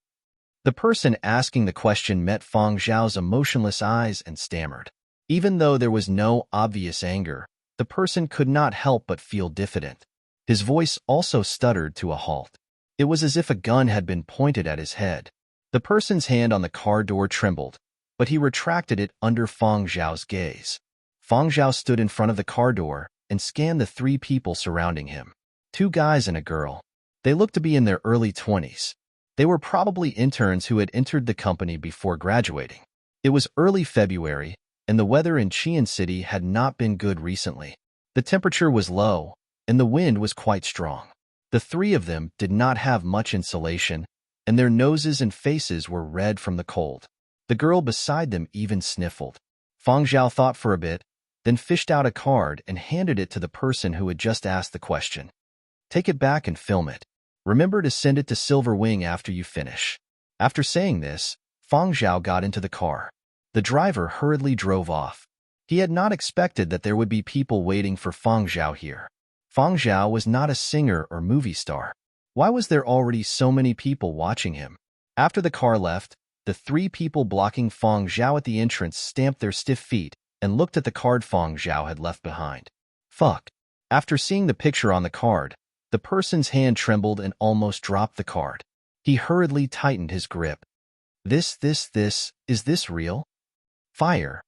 The person asking the question met Feng Zhao's emotionless eyes and stammered. Even though there was no obvious anger, The person could not help but feel diffident. His voice also stuttered to a halt. It was as if a gun had been pointed at his head. The person's hand on the car door trembled, but he retracted it under Feng Zhao's gaze. Feng Zhao stood in front of the car door and scanned the three people surrounding him. Two guys and a girl. They looked to be in their early 20s. They were probably interns who had entered the company before graduating. It was early February, and the weather in Qian City had not been good recently. The temperature was low, and the wind was quite strong. The three of them did not have much insulation, and their noses and faces were red from the cold. The girl beside them even sniffled. Feng Zhao thought for a bit, then fished out a card and handed it to the person who had just asked the question. Take it back and film it. Remember to send it to Silver Wing after you finish. After saying this, Feng Zhao got into the car. The driver hurriedly drove off. He had not expected that there would be people waiting for Feng Zhao here. Feng Zhao was not a singer or movie star. Why was there already so many people watching him? After the car left, the three people blocking Feng Zhao at the entrance stamped their stiff feet and looked at the card Feng Zhao had left behind. Fuck. After seeing the picture on the card, the person's hand trembled and almost dropped the card. He hurriedly tightened his grip. Is this real? Fire.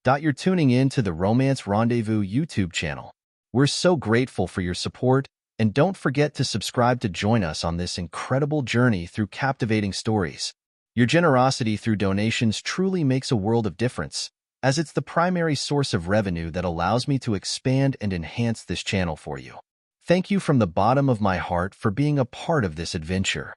You're tuning in to the Romance Rendezvous YouTube channel. We're so grateful for your support, and don't forget to subscribe to join us on this incredible journey through captivating stories. Your generosity through donations truly makes a world of difference, as it's the primary source of revenue that allows me to expand and enhance this channel for you. Thank you from the bottom of my heart for being a part of this adventure.